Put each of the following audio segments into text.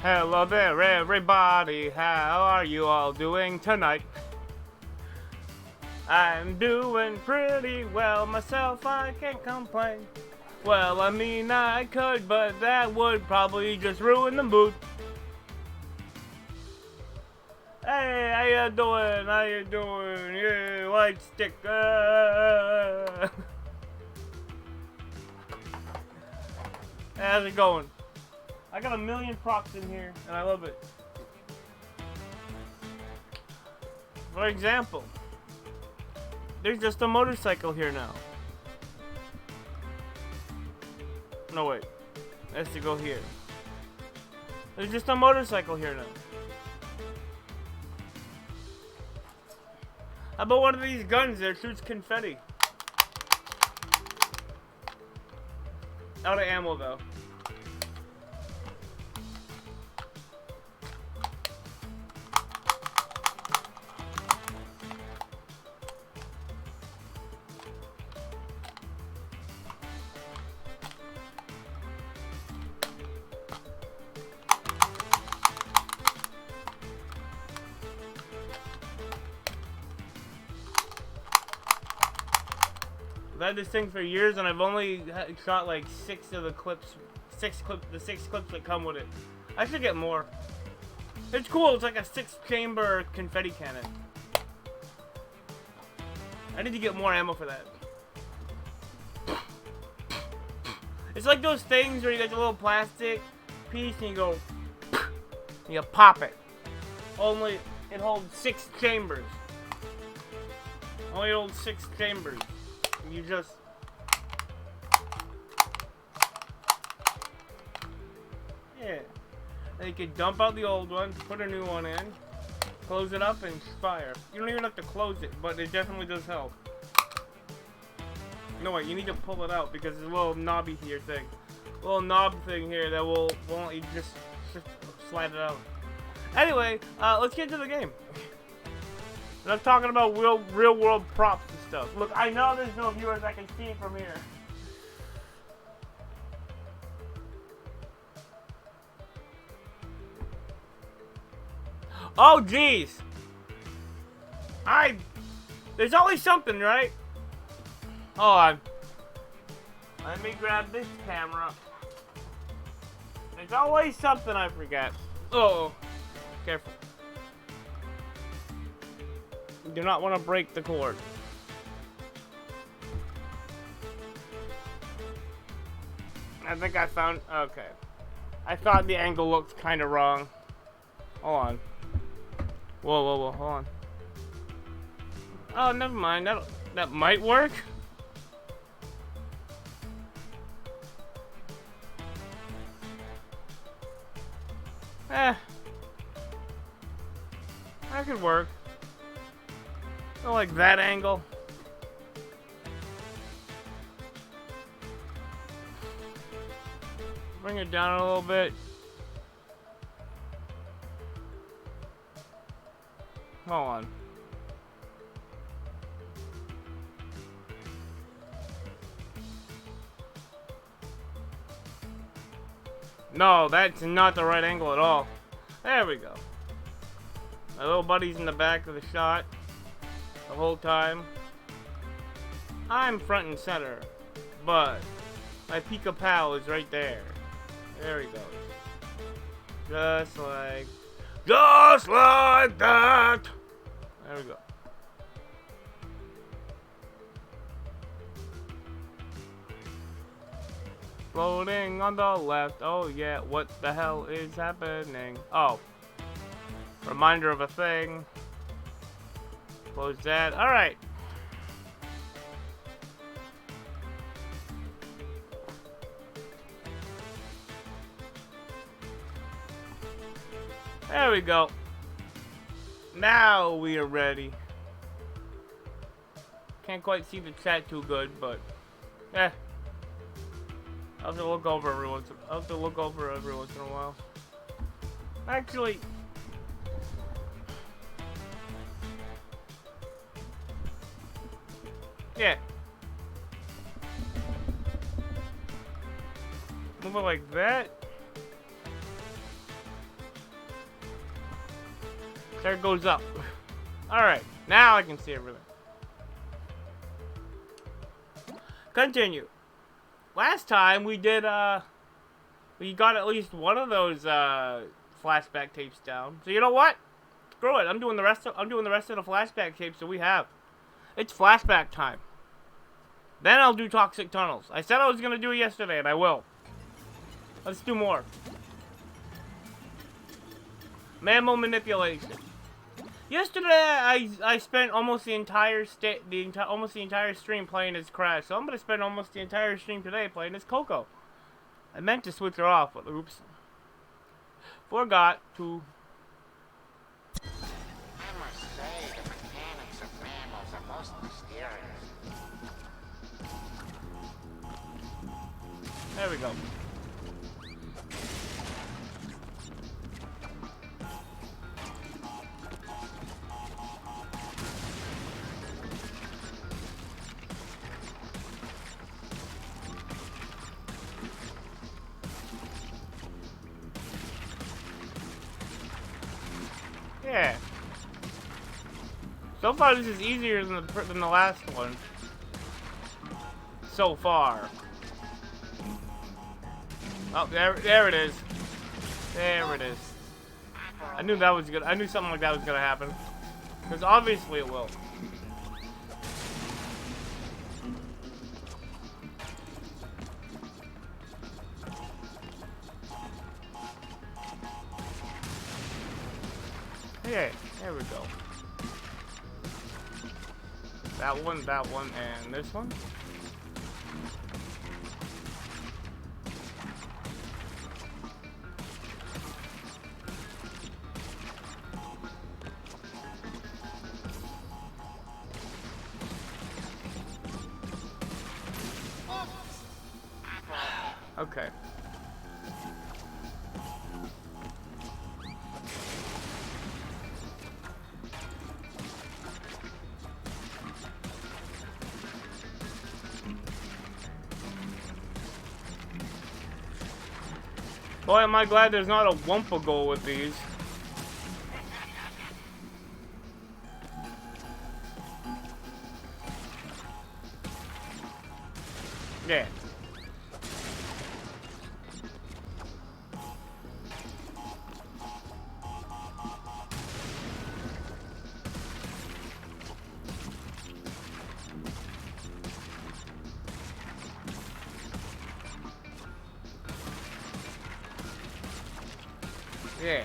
Hello there, everybody. How are you all doing tonight? I'm doing pretty well myself, I can't complain. Well, I mean, I could, but that would probably just ruin the mood. Hey, how you doing? How you doing? Yeah, white stick. How's it going? I got a million props in here, and I love it. For example, there's just a motorcycle here now. No, wait. It has to go here. There's just a motorcycle here now. How about one of these guns that shoots confetti? Out of ammo, though. I've had this thing for years, and I've only shot like the six clips that come with it. I should get more. It's cool. It's like a 6-chamber confetti cannon. I need to get more ammo for that. It's like those things where you get the little plastic piece and you go, and you pop it. Only it holds 6 chambers. Only it holds 6 chambers. You just then you can dump out the old one, put a new one in, close it up, and fire. You don't even have to close it, but it definitely does help. No, wait, you need to pull it out because there's a little knobby here thing, a little knob thing here that won't let you just slide it out. Anyway, let's get into the game. And I'm talking about real world props and stuff. Look, I know there's no viewers I can see from here. Oh, jeez. There's always something, right? Hold on. Let me grab this camera. There's always something I forget. Oh, careful. You do not want to break the cord. I think I found... Okay. I thought the angle looked kind of wrong. Hold on. Whoa, hold on. Oh, never mind. That might work. That could work. Not like that angle. Bring it down a little bit. Hold on. No, that's not the right angle at all. There we go. My little buddy's in the back of the shot the whole time. I'm front and center, but my Pika Pal is right there. There he goes. Just like that. There we go. Floating on the left. Oh yeah, what the hell is happening? Oh. Reminder of a thing. Close that. Alright. There we go. Now we are ready. Can't quite see the chat too good, but I'll have to look over every once in a while. Actually, yeah. Move it like that. There it goes up. Alright, now I can see everything. Continue. Last time we did, we got at least one of those, flashback tapes down. So you know what? Screw it. I'm doing the rest of the flashback tapes that we have. It's flashback time. Then I'll do Toxic Tunnels. I said I was gonna do it yesterday, and I will. Let's do more. Mammal manipulation. Yesterday, I spent almost the entire stream playing as Crash. So I'm gonna spend almost the entire stream today playing as Coco. I meant to switch her off, but oops. Forgot to. I must say, the mechanics of mammals are most mysterious. There we go. Yeah. So far, this is easier than the last one. So far. Oh, there it is. There it is. I knew that was good. I knew something like that was gonna happen. Because obviously it will. Okay, there we go. That one, and this one. Okay. Boy, am I glad there's not a Wumpa goal with these. Yeah. Yeah.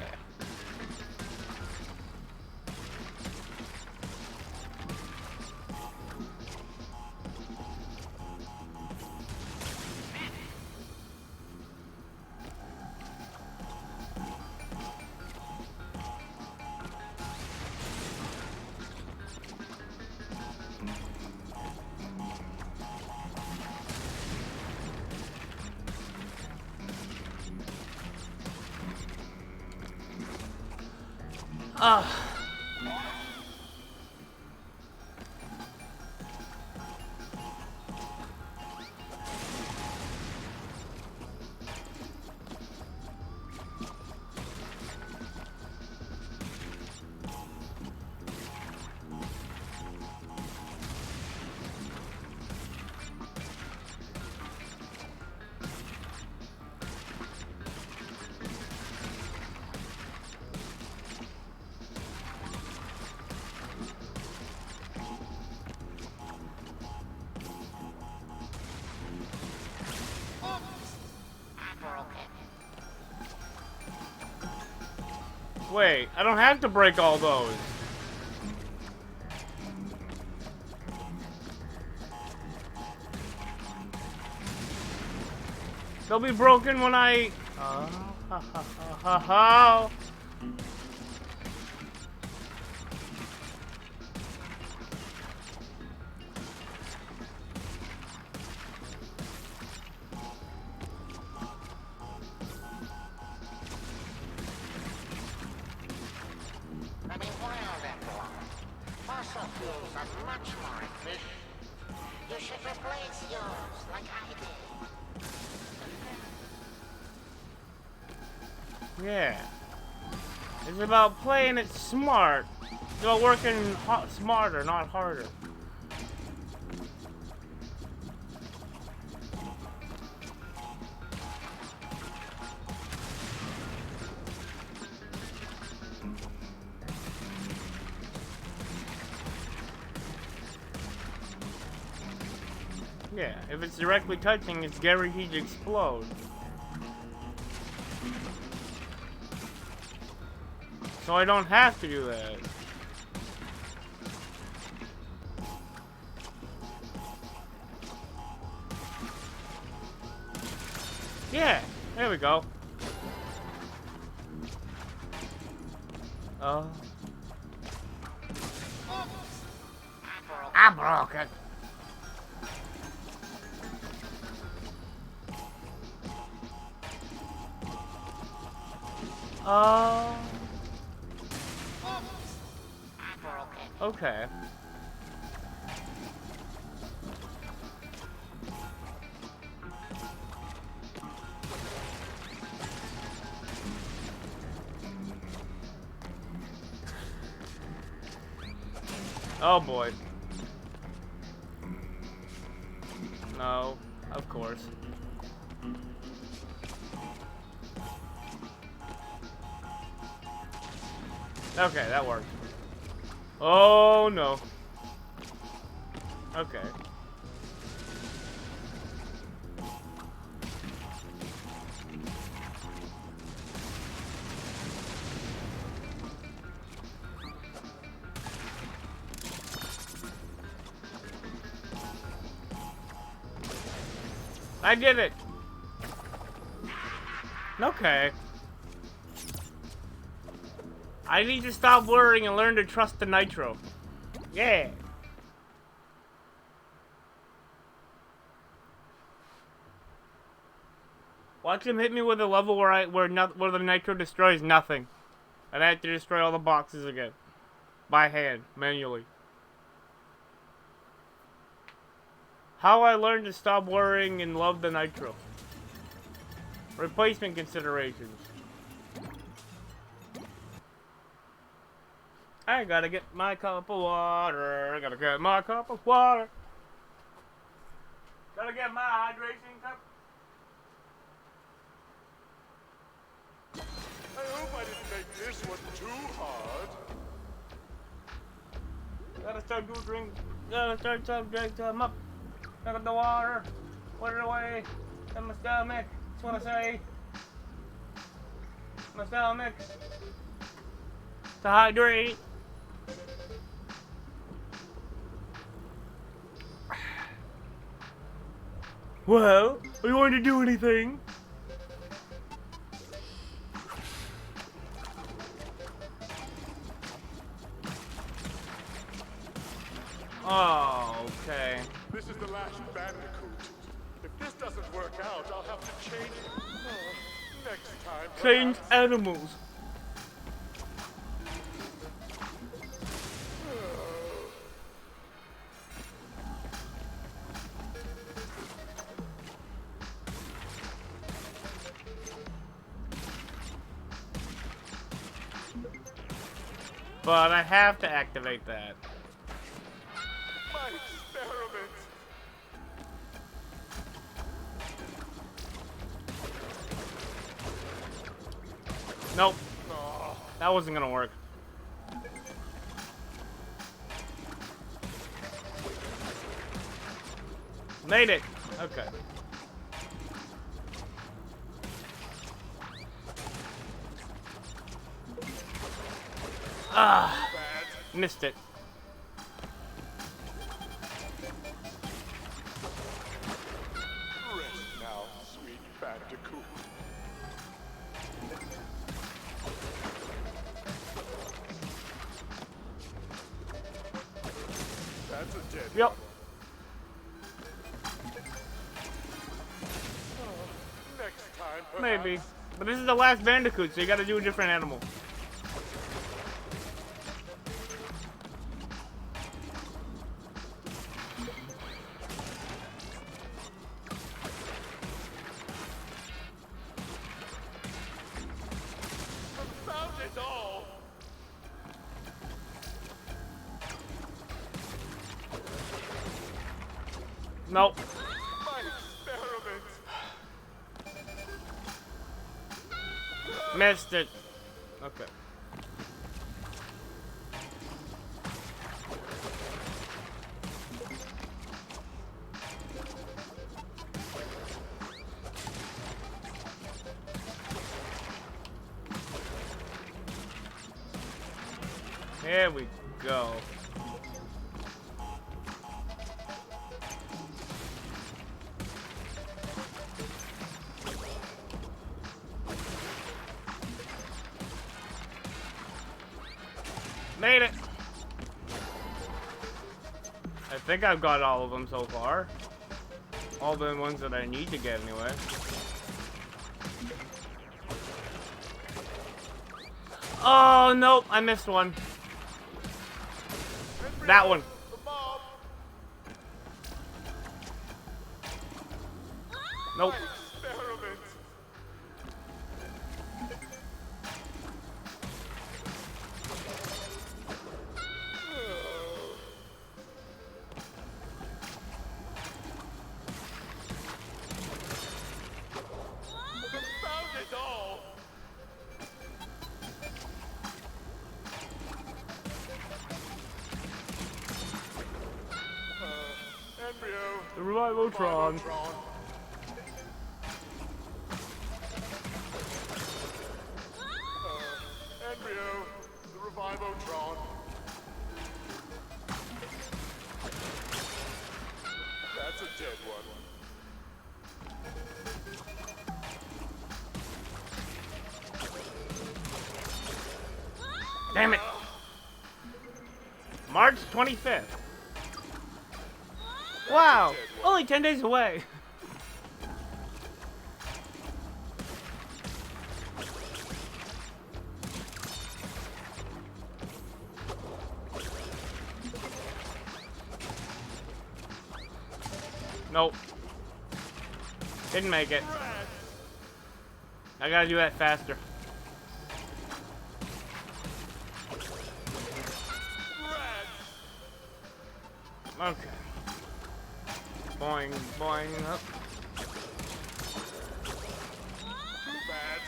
Wait, I don't have to break all those. They'll be broken when I... I mean, wild and blind. Fossil fuels are much more efficient. You should replace yours like I did. Yeah. It's about playing it smart. It's about working smarter, not harder. Yeah, if it's directly touching, it's guaranteed to explode. So I don't have to do that. Yeah, there we go. Oh. I broke it. Oh. Okay. Oh boy. No, of course. Okay, that worked. Oh no. Okay. I did it. Okay. I need to stop worrying and learn to trust the nitro. Yeah. Watch him hit me with a level where where the nitro destroys nothing, and I have to destroy all the boxes again, by hand, manually. How I learned to stop worrying and love the nitro. Replacement considerations. I gotta get my cup of water. I gotta get my cup of water. Gotta get my hydration cup. I hope I didn't make this one too hard. Gotta start to drink. Gotta start to drink them up. Look at the water. Put it away. In my stomach. That's what I say. My stomach. To hydrate. Well, are you going to do anything? Oh, okay. This is the last Bandicoot. If this doesn't work out, I'll have to change it. Next time. Change perhaps. animals. But I have to activate that. My experiment. Nope, Oh, that wasn't gonna work. Made it. Okay. Ah, bad. missed it. Rest now, sweet Bandicoot. That's a dead Yep. one. Next time, perhaps. Maybe. But this is the last Bandicoot, so you gotta do a different animal. Found it all. Nope. My experiment. Missed it. Okay. Here we go. Made it. I think I've got all of them so far. All the ones that I need to get anyway. Oh, nope. I missed one. That one. The mob. Nope. My experiment. Found it all. Embryo. The Revivotron. Revivotron. Embryo. The Revivotron. That's a dead one. Damn it. March 25th. Wow. Only 10 days away. Nope. Didn't make it. I gotta do that faster. Okay. Boing, boing, up. Too bad.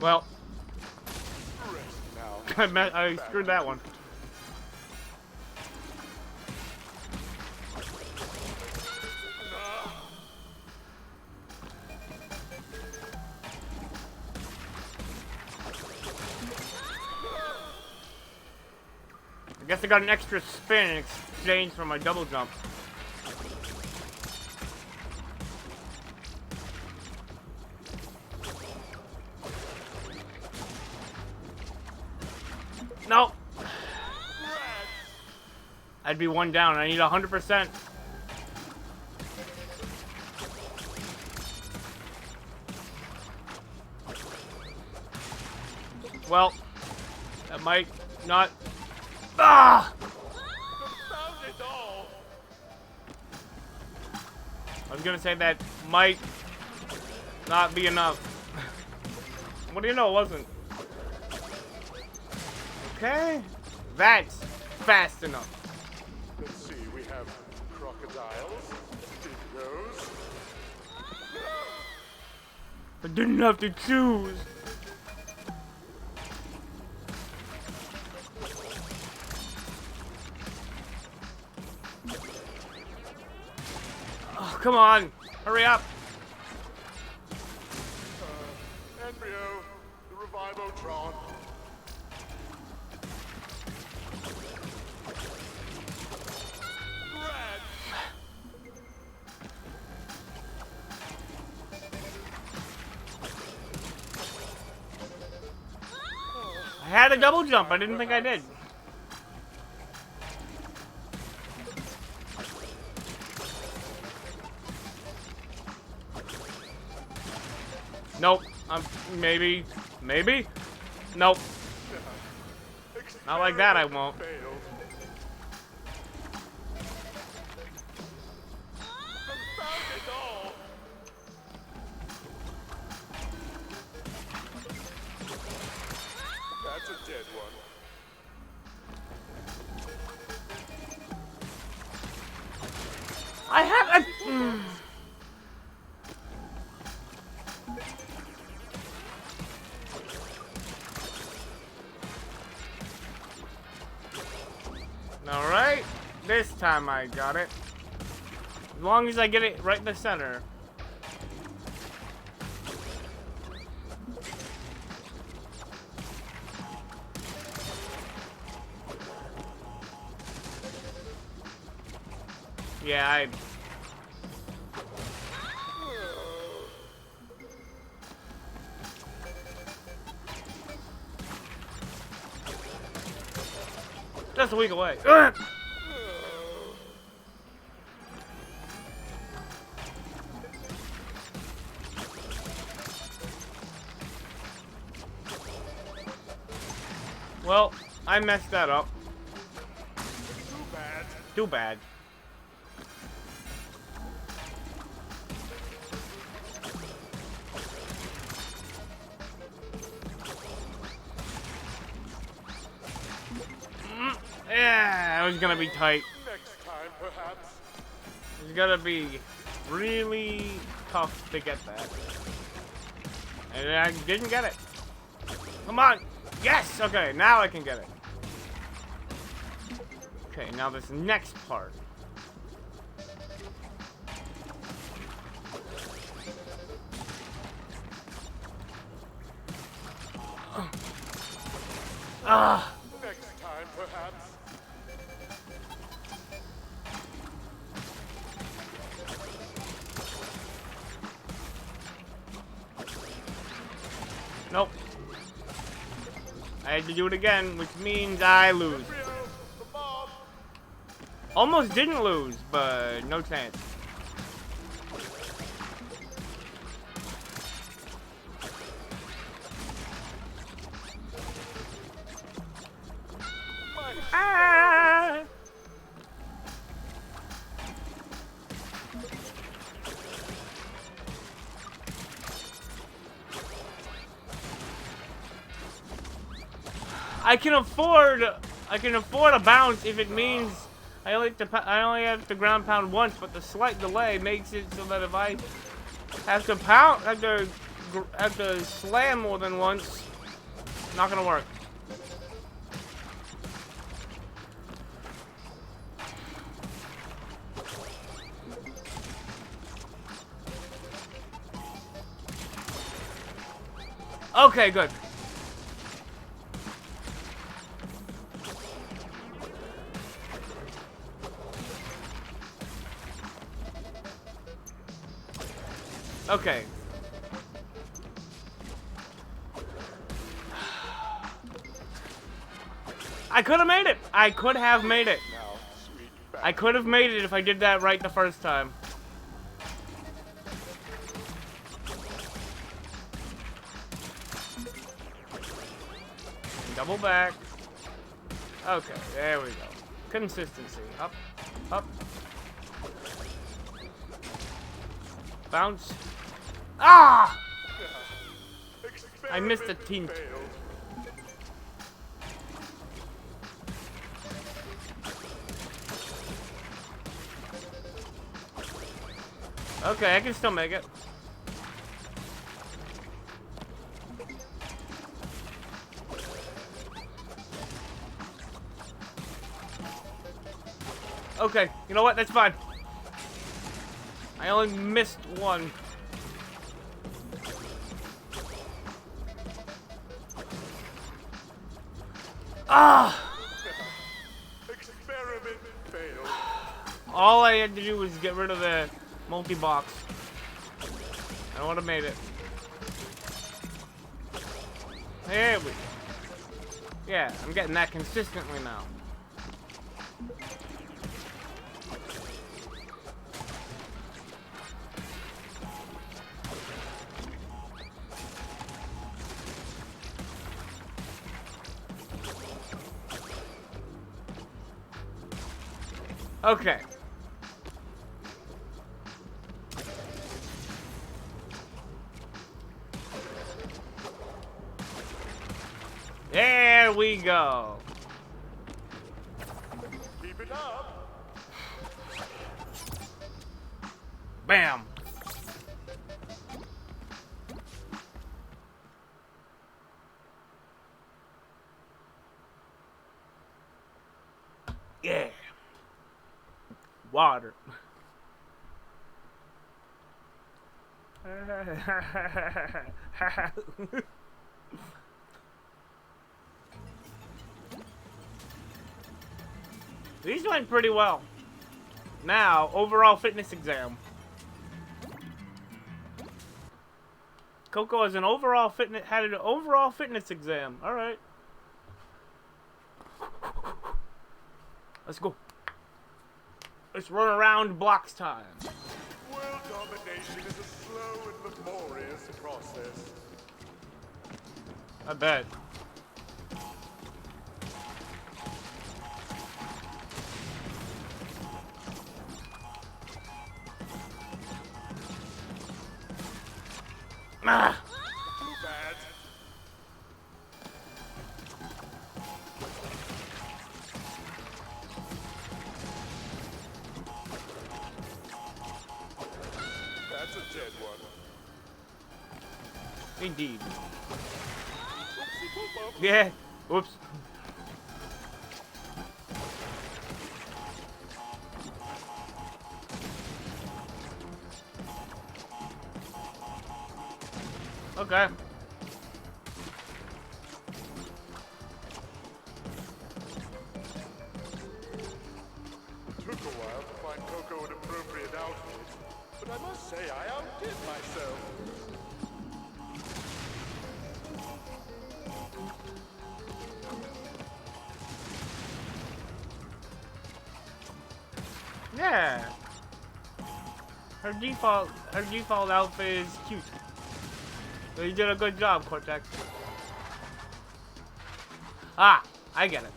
Well, Rest now. I screwed that one. I guess I got an extra spin in exchange for my double jump. Nope. I'd be one down. I need 100%. Well, that might not. Ah! Found it all. I was gonna say that might not be enough. What do you know? It wasn't. Okay, that's fast enough. Let's see, we have crocodiles, dingoes. I didn't have to choose. Oh, come on, hurry up. Embryo, the Revivotron. I had a double jump. I didn't think I did. Nope. Maybe. Maybe? Nope. Not like that, I won't. Failed. Found it all. I have a... Alright, this time I got it. As long as I get it right in the center. Yeah, I... Just a week away. Ugh! Well, I messed that up. Too bad. Too bad. Yeah, it was gonna be tight. Next time, perhaps. It's gonna be really tough to get that. And I didn't get it. Come on! Yes! Okay, now I can get it. Okay, now this next part. Ah! Next time, perhaps. Nope. I had to do it again, which means I lose. Rio, the mob. Almost didn't lose, but no chance. Ah! I can afford a bounce if it means I only have to ground pound once, but the slight delay makes it so that if I have to slam more than once, not gonna work. Okay, good. Okay. I could have made it. I could have made it. Now, sweet I could have made it if I did that right the first time. Double back. Okay, there we go. Consistency. Up, up. Bounce. Ah! I missed a team. failed. Okay, I can still make it. Okay, you know what? That's fine. I only missed one. Ah! Experiment failed. All I had to do was get rid of the multi-box. I would have made it. There we go. Yeah, I'm getting that consistently now. Okay. There we go. Keep it up. Bam. Yeah. Water. These went pretty well. Now, overall fitness exam. Coco has an overall fitness exam. All right. Let's go. Let's run around blocks time. World domination is a slow and laborious process. I bet. Ah! Too bad. That's a dead one. Indeed. Oopsie poop up. Yeah. Whoops. Okay. Took a while to find Coco an appropriate outfit, but I must say I outdid myself. Yeah. Her default outfit is cute. So you did a good job, Cortex. Ah, I get it.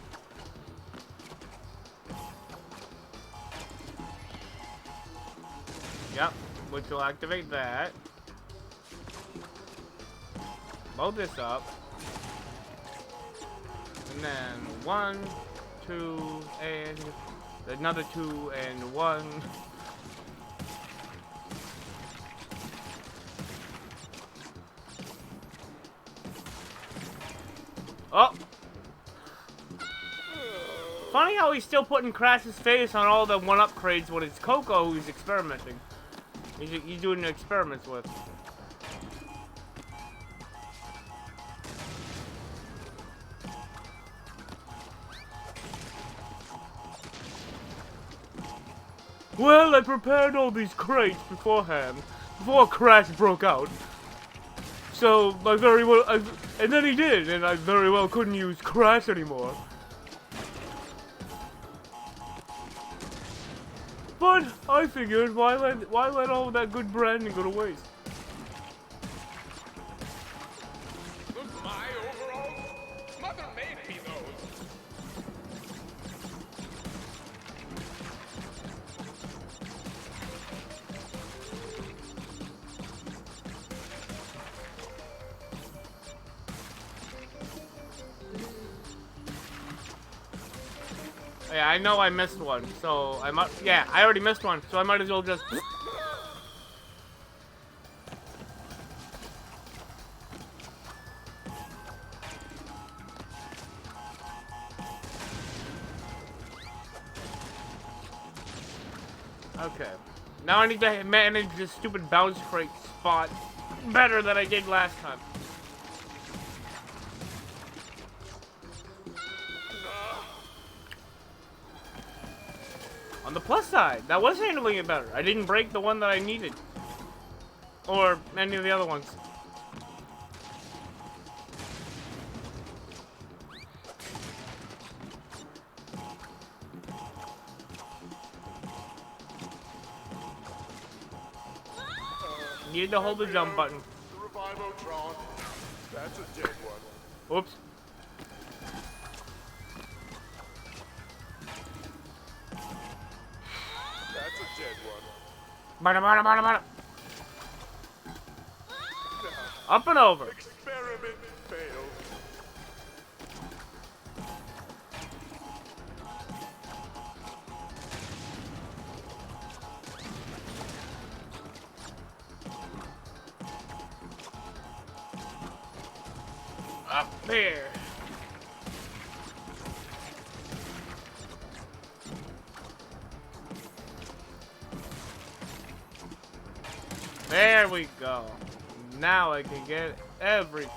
Yep, which will activate that. Load this up. And then 1, 2, and another 2 and 1. Oh! Funny how he's still putting Crash's face on all the 1-up crates when it's Coco who's experimenting. He's doing the experiments with. Well, I prepared all these crates beforehand, before Crash broke out. So, I very well, and then he did, and I very well couldn't use Crash anymore. But I figured, why let all that good branding go to waste? Look, my overalls? Mother made me those. Yeah, I know I missed one, so I might. Yeah, I already missed one, so I might as well just. Okay. Now I need to manage this stupid bounce crate spot better than I did last time. On the plus side, that was handling it better. I didn't break the one that I needed. Or any of the other ones. Needed to hold the jump button. The Revivotron. That's a dead one. Oops. That's a dead one. Bada, bada, bada, bada. Up and over. Experiment failed. Up there. There we go. Now I can get everything.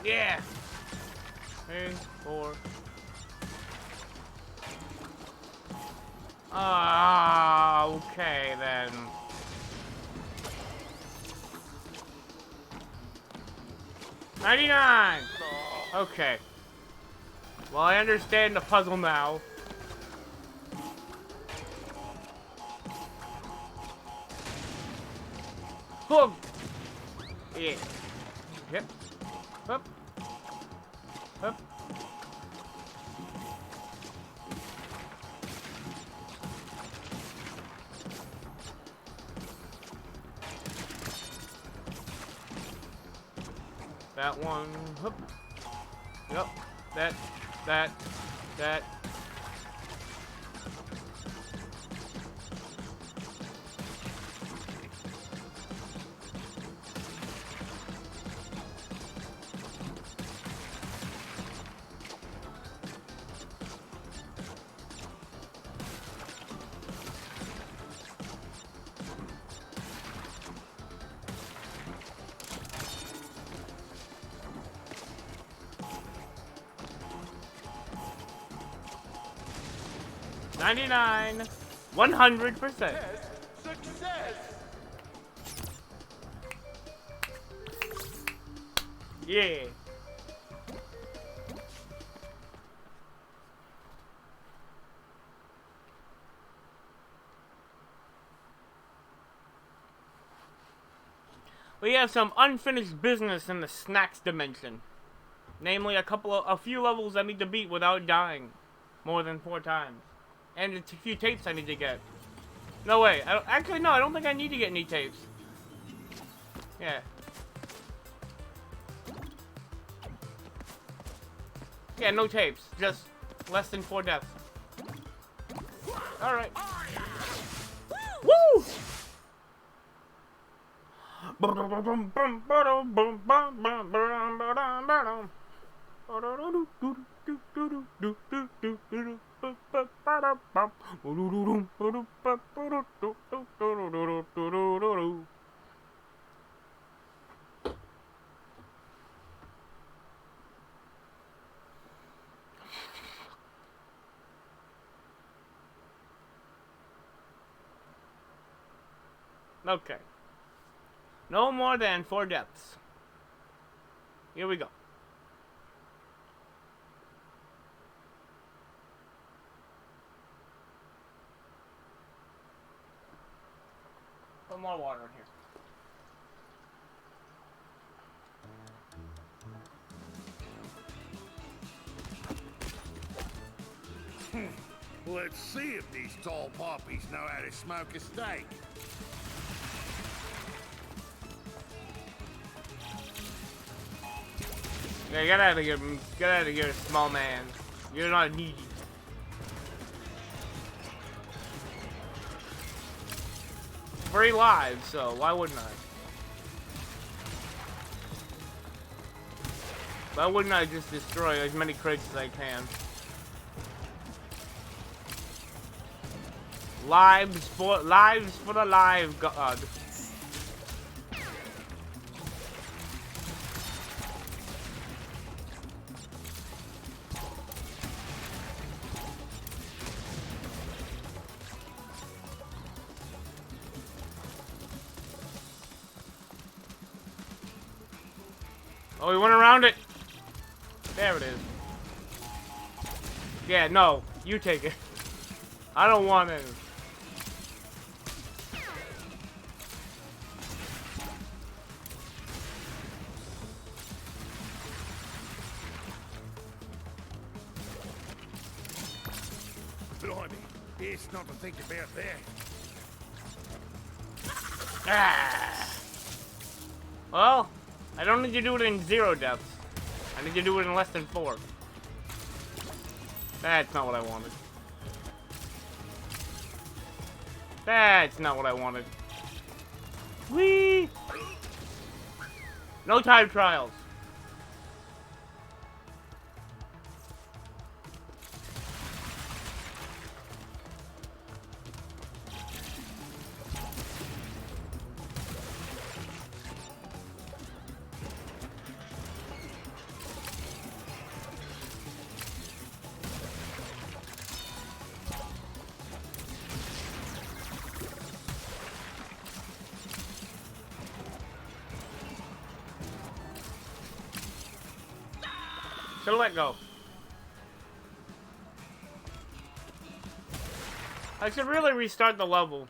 Yeah. 3, 4. Ah, okay then. $99. Okay. Well, I understand the puzzle now. Boom. Yeah. Yep. Up. Up. That one. Hup. Yep. That. $99. 100%. Success! Yeah. We have some unfinished business in the snacks dimension. Namely, a few levels I need to beat without dying more than 4 times. And a few tapes I need to get. No way. Actually, no, I don't think I need to get any tapes. Yeah. Yeah, no tapes. Just less than 4 deaths. Alright. Woo! Okay. No more than 4 deaths. Here we go. Put more water in here. Let's see if these tall poppies know how to smoke a steak. Yeah, get out of here, small man. You're not needy. Free lives, so why wouldn't I? Why wouldn't I just destroy as many crates as I can? Lives for the live god. Oh, we went around it. There it is. Yeah, no, you take it. I don't want any. Blimey, it's not to think about that. Ah. Well, I don't need to do it in 0 deaths. I need to do it in less than 4. That's not what I wanted. That's not what I wanted. Whee! No time trials. Should've let go. I should really restart the level,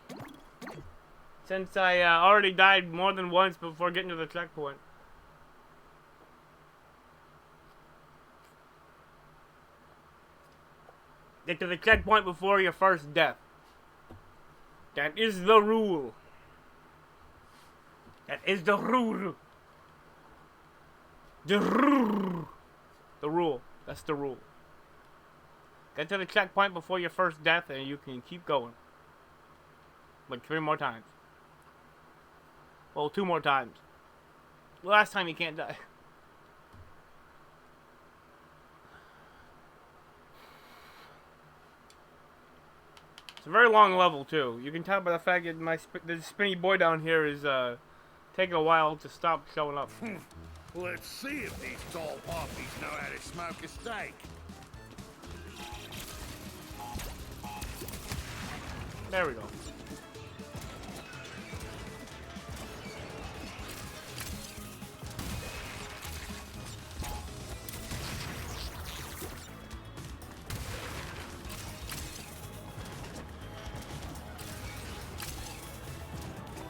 since I already died more than once before getting to the checkpoint. Get to the checkpoint before your first death. That is the rule. That is the rule. The rule. The rule. That's the rule. Get to the checkpoint before your first death and you can keep going. Like 3 more times. Well, 2 more times. Last time you can't die. It's a very long level too. You can tell by the fact that the spinny boy down here is taking a while to stop showing up. Let's see if these tall poppies know how to smoke a steak. There we go.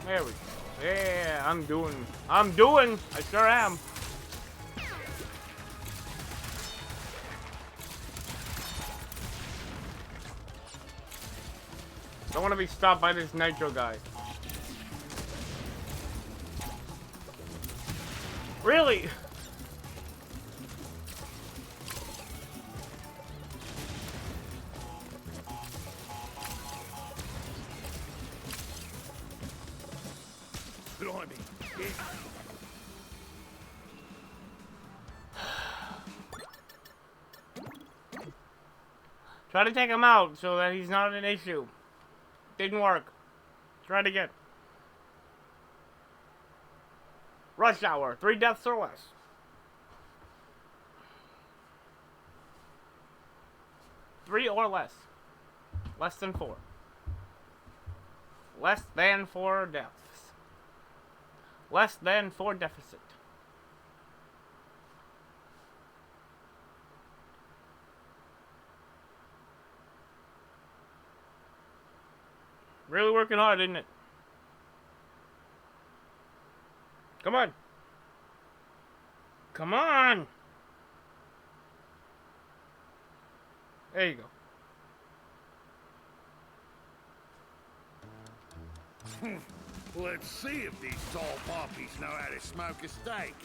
There we go. Yeah, I'm doing. I sure am. Don't want to be stopped by this nitro guy. Really? Blimey. Try to take him out so that he's not an issue. Didn't work. Try it again. Rush hour. 3 deaths or less. Three or less. Less than 4. Less than 4 deaths. Less than 4 deficit. Really working hard, isn't it? Come on. Come on. There you go. Let's see if these tall poppies know how to smoke a steak.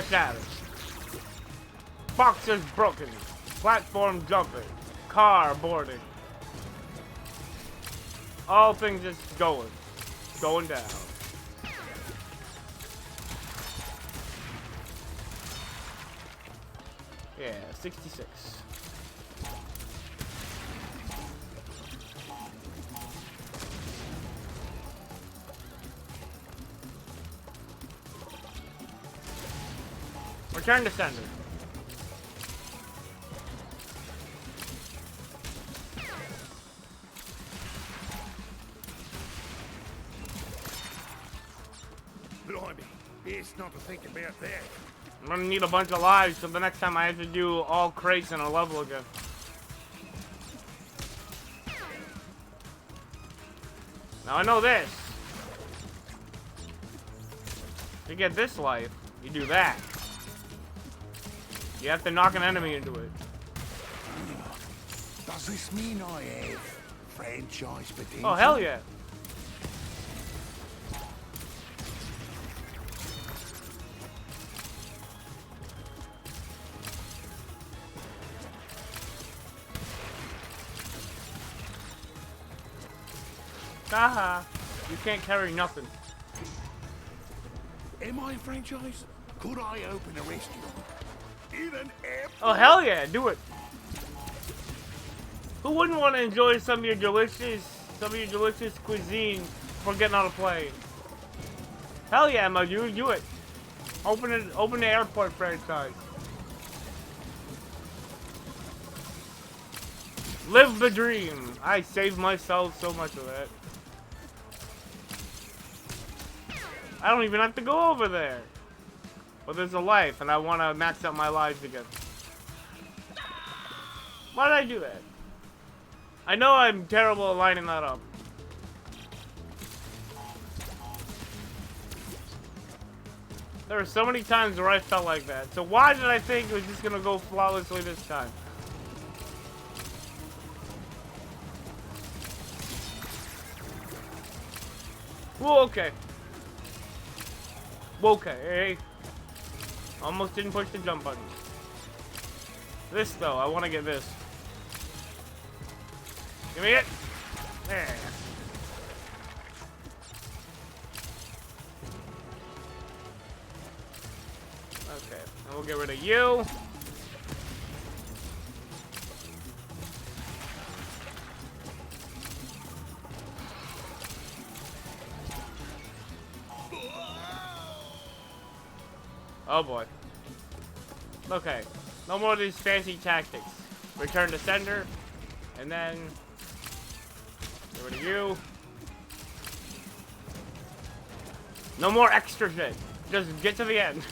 Shattered. Boxes broken. Platform jumping. Car boarding. All things just going. Going down. Yeah, 66. Return to sender. Blimey, it's not to think about that. I'm gonna need a bunch of lives so the next time I have to do all crates in a level again. Now I know this. To get this life, you do that. You have to knock an enemy into it. Does this mean I have franchise potential? Oh, hell yeah. Haha. You can't carry nothing. Am I a franchise? Could I open a restaurant? Even if... Oh, hell yeah, do it. Who wouldn't want to enjoy some of your delicious cuisine before getting on a plane? Hell yeah, my dude, do it. Open the airport franchise. Live the dream. I saved myself so much of that. I don't even have to go over there. But there's a life, and I want to max out my lives again. Why did I do that? I know I'm terrible at lining that up. There were so many times where I felt like that. So why did I think it was just going to go flawlessly this time? Whoa, okay. Okay, hey. Almost didn't push the jump button. This though, I want to get this. Give me it. There. Okay, and we'll get rid of you. Oh boy. Okay. No more of these fancy tactics. Return to sender. And then... get rid of you. No more extra shit. Just get to the end.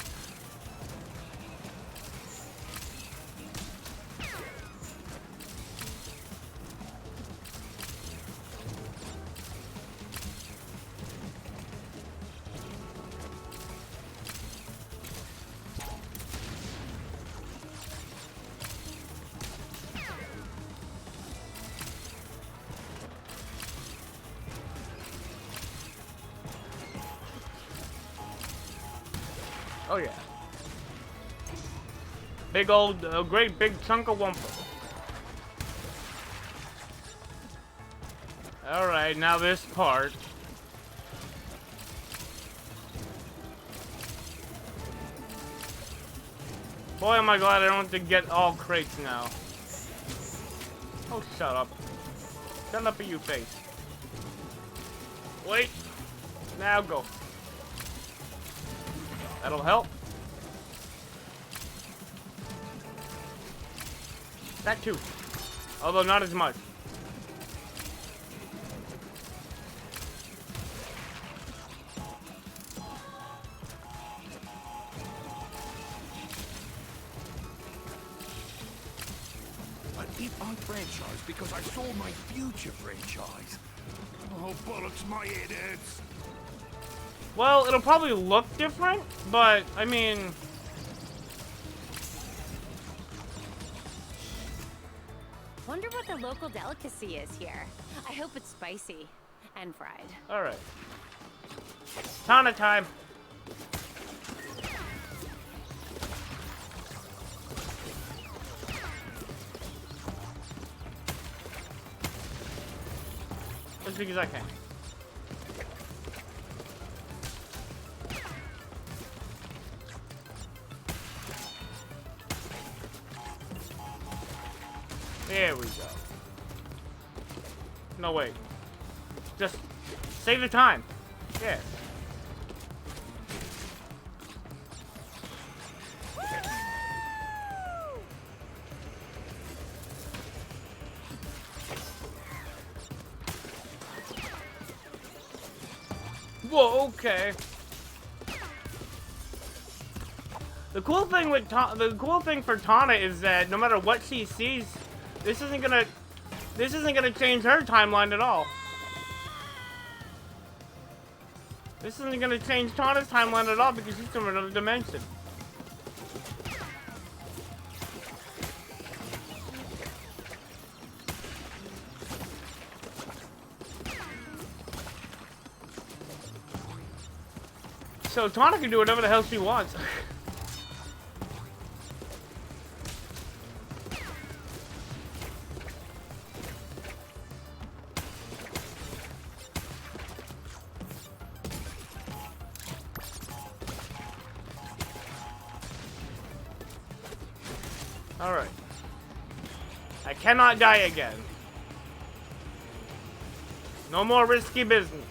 Oh yeah. Big old, great big chunk of wumpa. Alright, now this part. Boy, am I glad I don't have to get all crates now. Oh, shut up. Shut up at you face. Wait. Now go. That'll help. That too. Although not as much. I did my franchise because I saw my future franchise. Oh, bollocks, my head hurts. Well, it'll probably look different, but, I mean... Wonder what the local delicacy is here. I hope it's spicy and fried. Alright. Tana time! Just because I can. There we go. No, wait. Just save the time. Yeah. Whoa, okay. The cool thing for Tana is that no matter what she sees, this isn't gonna change her timeline at all. This isn't gonna change Tana's timeline at all because he's from another dimension. So Tana can do whatever the hell she wants. Alright. I cannot die again. No more risky business.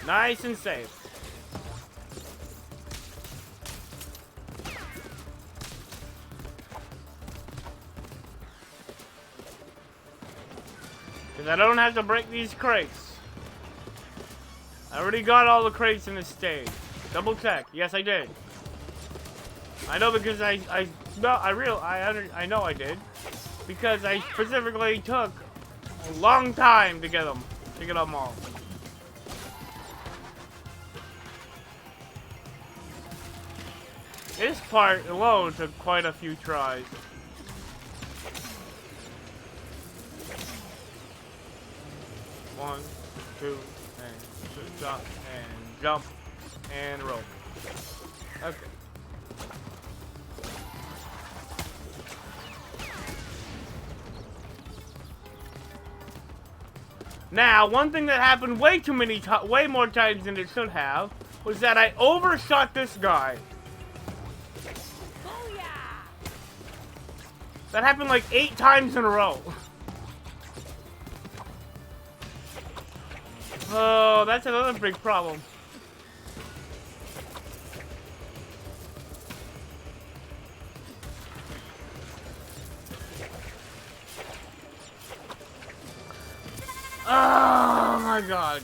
Nice and safe. Because I don't have to break these crates. I already got all the crates in this stage. Double check. Yes, I did. I know because I know I did. Because I specifically took a long time to get them all. This part alone took quite a few tries. One, two, and jump, and roll. Okay. Now, one thing that happened way more times than it should have, was that I overshot this guy. That happened like 8 times in a row. Oh, that's another big problem. Oh my god.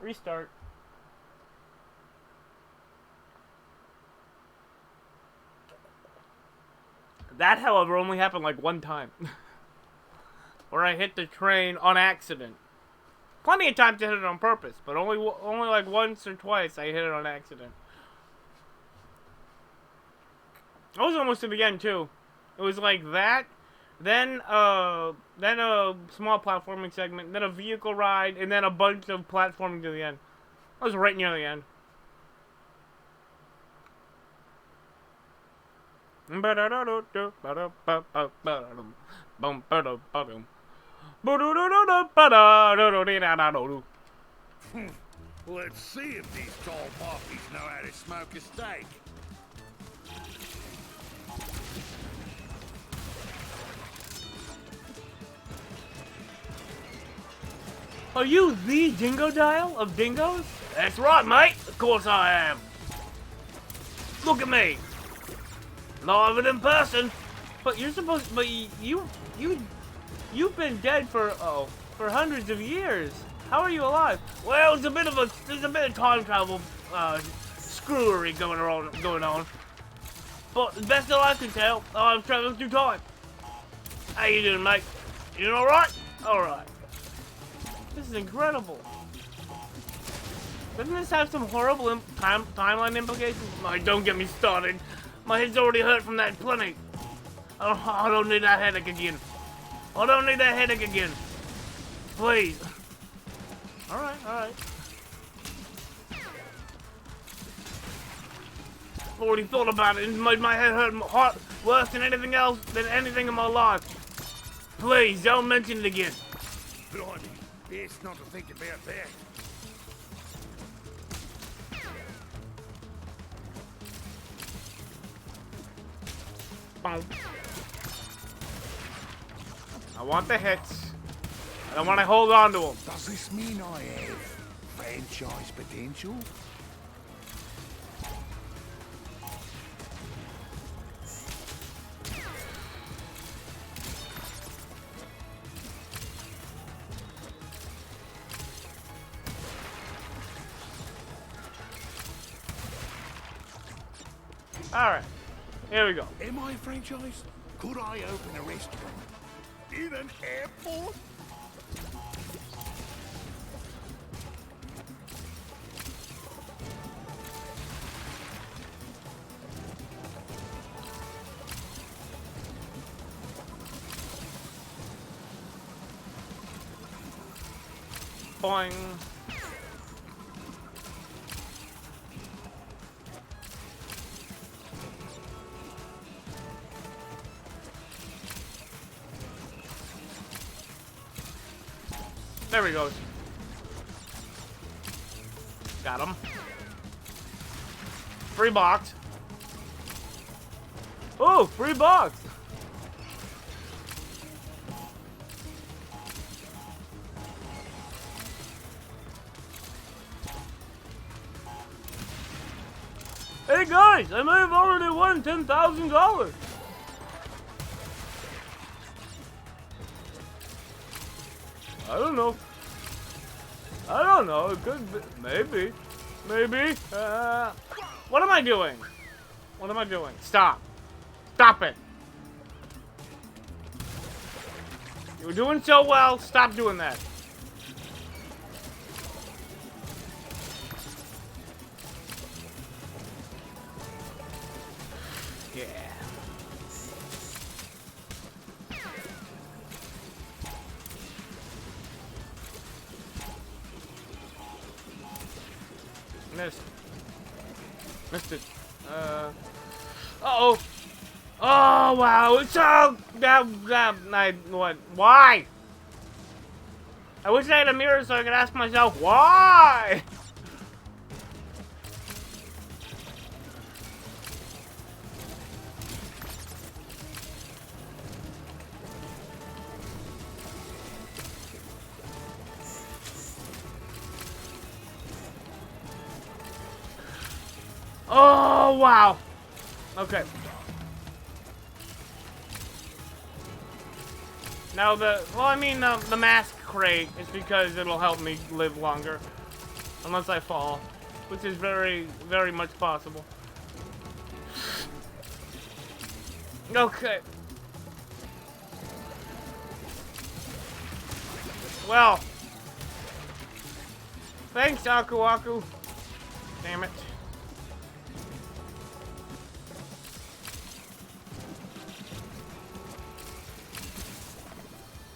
Restart. That, however, only happened like one time. Where I hit the train on accident. Plenty of times to hit it on purpose, but only like once or twice I hit it on accident. I was almost to the end too. It was like that, then a small platforming segment, then a vehicle ride, and then a bunch of platforming to the end. I was right near the end. Let's see if these tall poppies know how to smoke a steak. Are you the Dingo Dial of dingoes? That's right, mate. Of course I am. Look at me. Live in person. But you're supposed. But you've been dead for hundreds of years. How are you alive? Well, there's a bit of time travel screwery going on. But the best that I can tell, I've traveled through time. How you doing, mate? You doing all right? All right. This is incredible. Doesn't this have some horrible timeline implications? Don't get me started. My head's already hurt from that plenty. I don't need that headache again. I don't need that headache again. Please. Alright. Already thought about it and made my head hurt worse than anything else, than anything in my life. Please, don't mention it again. Blimey, best not to think about that. I want the hits. I don't want to hold on to them. Does this mean I have franchise potential? Alright. Here we go. Am I a franchise? Could I open a restaurant in an airport? Boing. There he goes. Got him. Free box. Oh, free box. Hey guys, I may have already won $10,000. I don't know. I don't know. It could be. Maybe. Maybe. What am I doing? What am I doing? Stop. Stop it. You were doing so well. Stop doing that. Yeah. Missed. Missed it. Uh-oh. Oh, wow. It's so... what? Why? I wish I had a mirror so I could ask myself, why? Oh, wow. Okay. Now the mask crate is because it'll help me live longer. Unless I fall. Which is very, very much possible. Okay. Well. Thanks, Aku Aku. Damn it.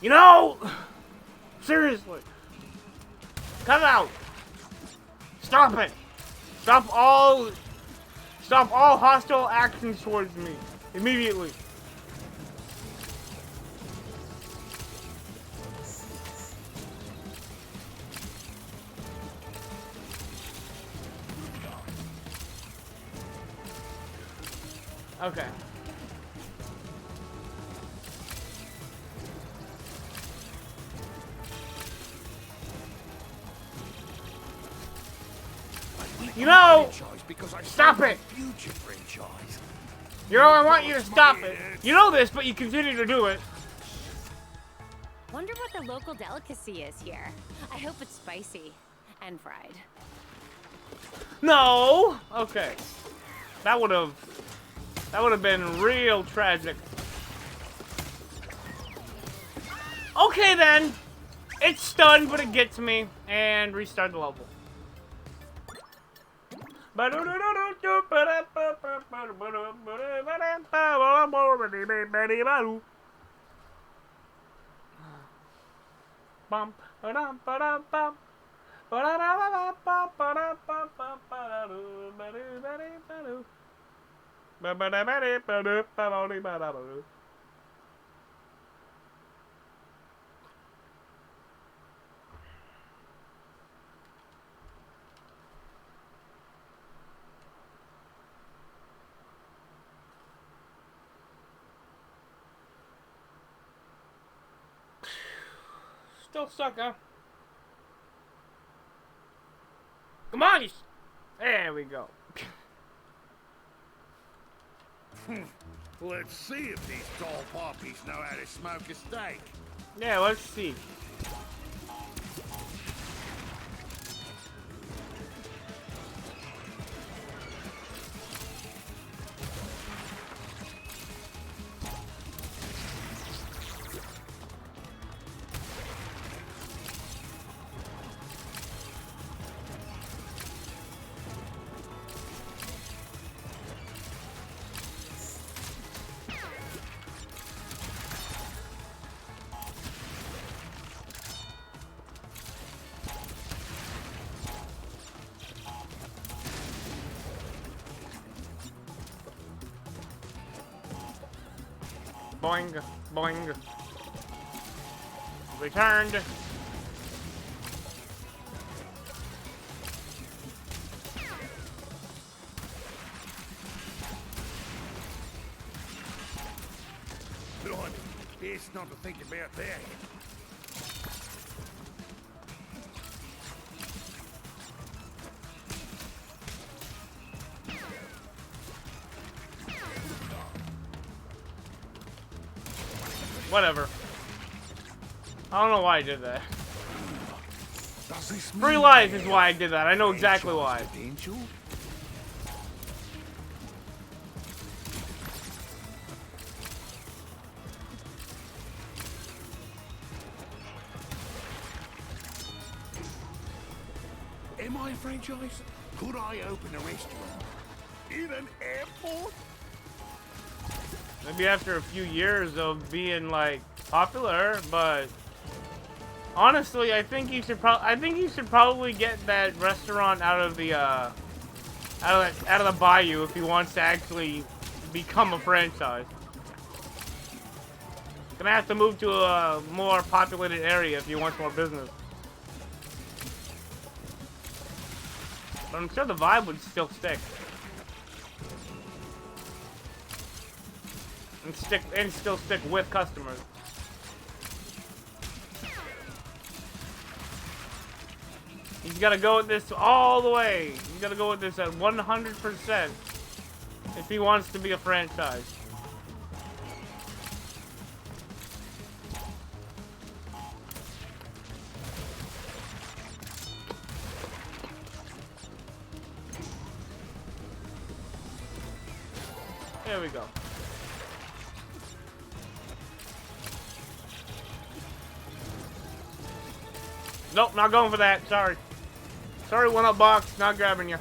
You know, seriously, cut it out. Stop it. Stop all hostile actions towards me immediately. Okay. You know, stop it! Future franchise. You know, I want you to stop it. You know this, but you continue to do it. Wonder what the local delicacy is here. I hope it's spicy and fried. No. Okay. That would have been real tragic. Okay then. It's stunned, but it gets me, and restart the level. Still stuck, huh? Come on, you... There we go. Let's see if these tall poppies know how to smoke a steak. Yeah, let's see. Boing, boing. Returned. Blimey, best not to think about that. Whatever. I don't know why I did that. Does this Free mean life I is have why I did that. I know exactly franchise why. potential? Am I a franchise? Could I open a restaurant in an airport? Maybe after a few years of being like popular, but honestly, I think you should probably get that restaurant out of the out of the bayou if he wants to actually become a franchise. Gonna have to move to a more populated area if he wants more business. But I'm sure the vibe would still stick. And still stick with customers. He's gotta go with this all the way. He's gotta go with this at 100% if he wants to be a franchise. There we go. Nope, not going for that. Sorry. Sorry, one up box. Not grabbing you.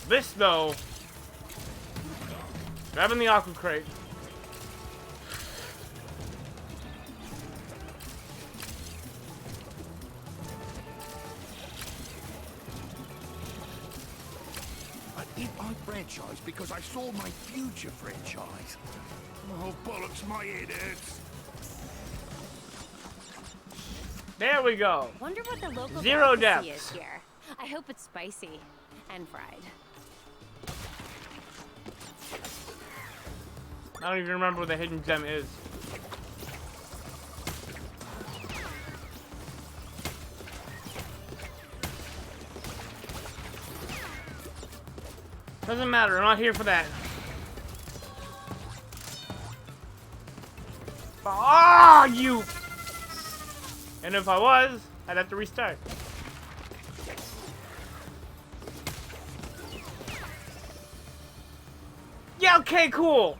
This, though. Grabbing the aqua crate. I did my franchise because I saw my future franchise. Oh, bollocks, my head hurts. There we go. Wonder what the local Zero delicacy depths. is here. I hope it's spicy and fried. I don't even remember what the hidden gem is. Doesn't matter. I'm not here for that. Ah, you! And if I was, I'd have to restart. Yeah, okay, cool.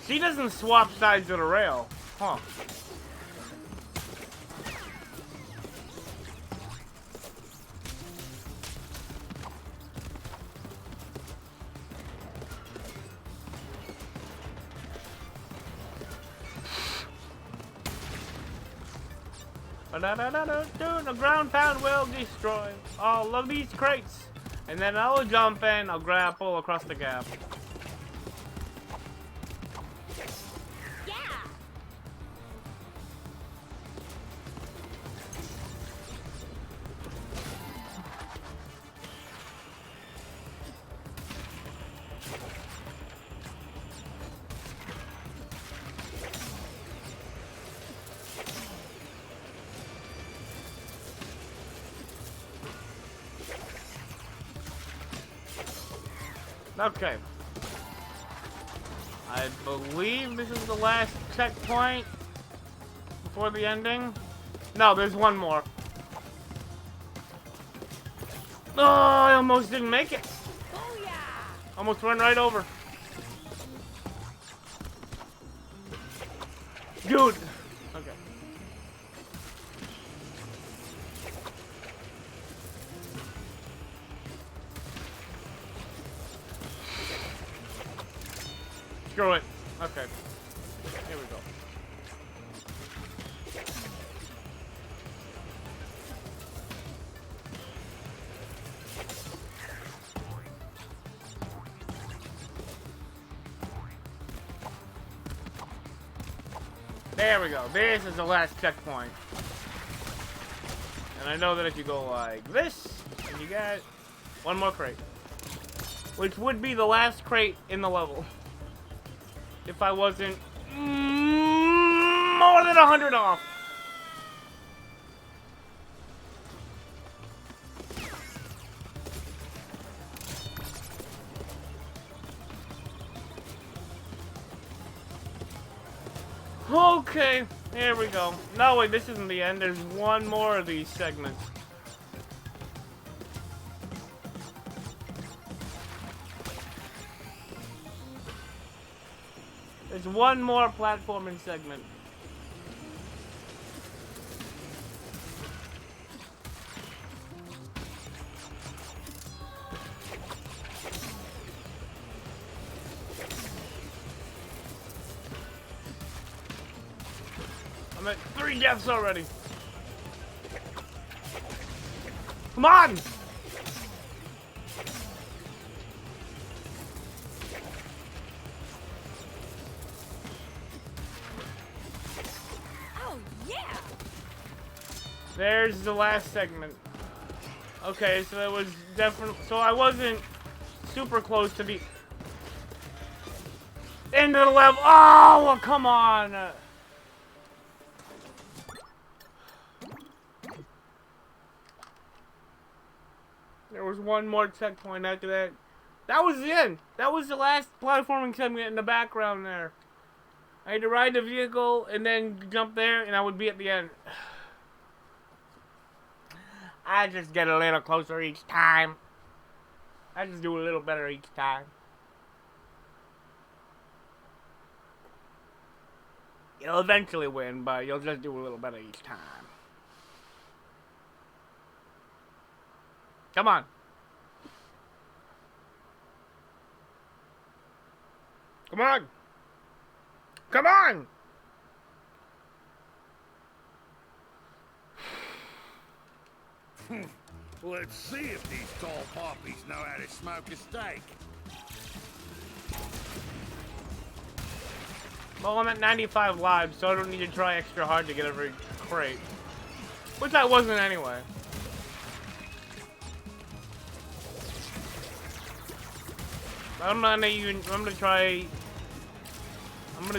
She doesn't swap sides of the rail. Huh. The ground pound will destroy all of these crates. And then I'll jump in, I'll grapple across the gap. Yeah! Okay. I believe this is the last checkpoint before the ending. No, there's one more. Oh, I almost didn't make it. Oh yeah! Almost run right over. Dude. Okay. Screw it. Okay. Here we go. There we go. This is the last checkpoint. And I know that if you go like this, and you got one more crate. Which would be the last crate in the level. If I wasn't more than 100 off. Okay, here we go. No, wait, this isn't the end. There's one more of these segments. There's one more platforming segment. I'm at 3 deaths already. Come on! Oh yeah! There's the last segment. Okay, so it was definitely... So I wasn't super close to the end of the level. Oh, well, come on! There was one more checkpoint after that. That was the end. That was the last platforming segment in the background there. I had to ride the vehicle and then jump there, and I would be at the end. I just get a little closer each time. I just do a little better each time. You'll eventually win, but you'll just do a little better each time. Come on. Come on. Come on. Let's see if these tall poppies know how to smoke a steak. Well, I'm at 95 lives, so I don't need to try extra hard to get every crate. Which I wasn't anyway. I'm gonna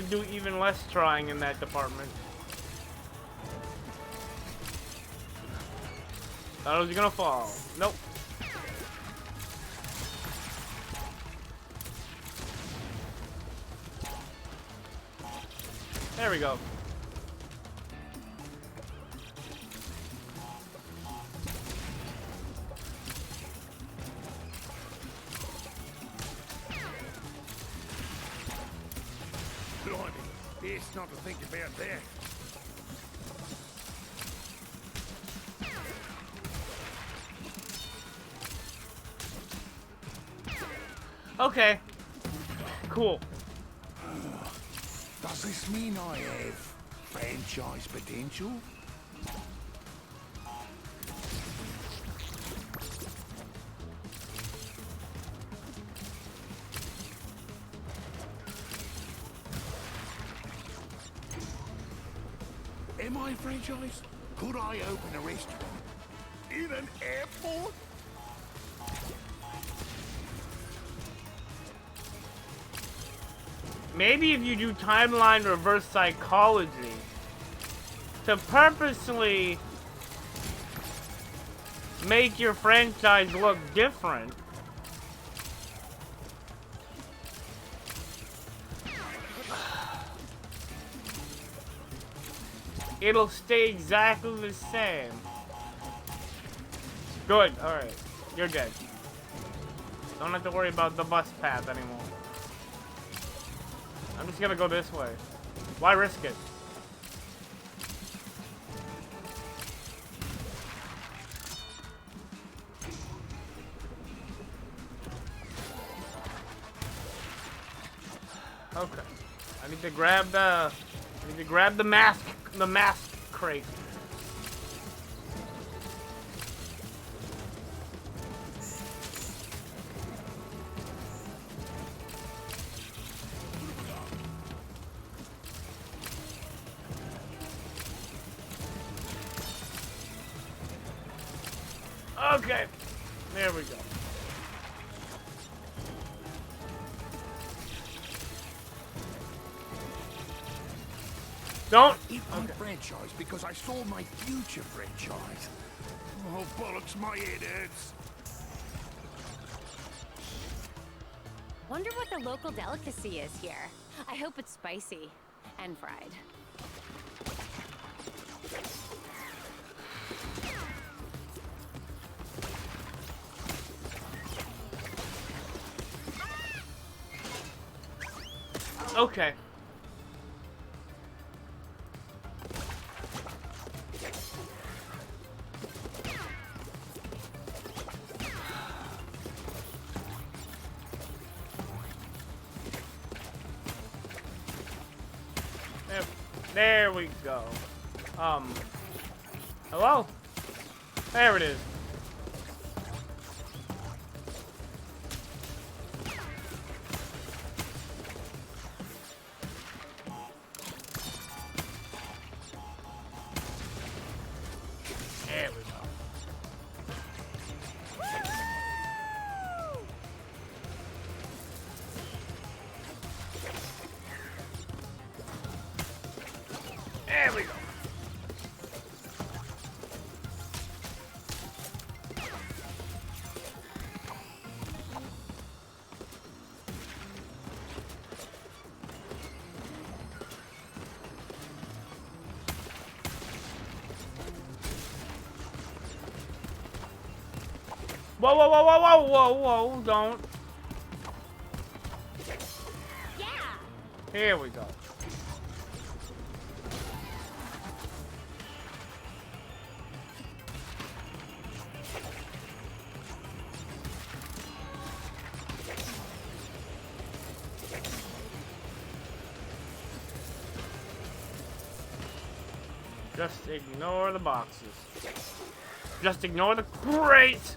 do even less trying in that department. Thought I was gonna fall. Nope. There we go. Blimey, it's not to think about that. Okay. Cool. Does this mean I have franchise potential? Am I a franchise? Could I open a restaurant in an airport? Maybe if you do timeline reverse psychology to purposely make your franchise look different. It'll stay exactly the same. Good, alright. You're dead. Don't have to worry about the bus path anymore. I'm just gonna go this way. Why risk it? Okay. I need to grab the mask crate. Okay. There we go. Don't Eat my franchise because I sold my future franchise. Oh, bollocks, my head hurts. Wonder what the local delicacy is here. I hope it's spicy and fried. Okay. There we go. Hello? There it is. There we go. There we go. Whoa, whoa, whoa, whoa, whoa, whoa, whoa, don't. Yeah! Here we go. Just ignore the boxes. Just ignore the crate!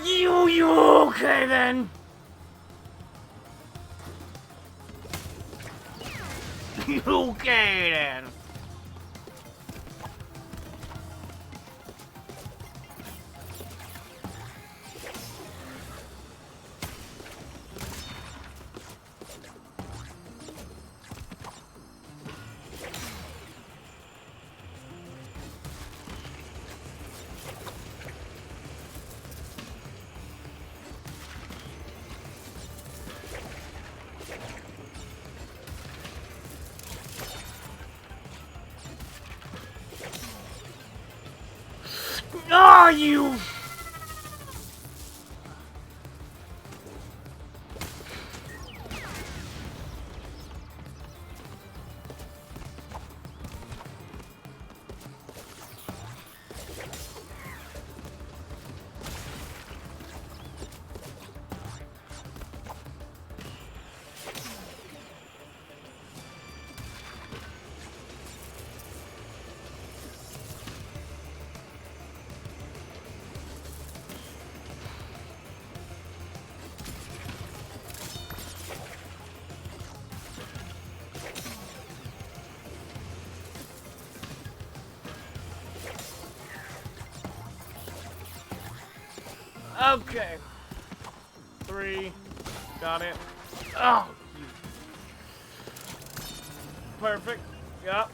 You okay then? You okay then? Oh, you! Okay. 3. Got it. Oh, you. Perfect. Yep.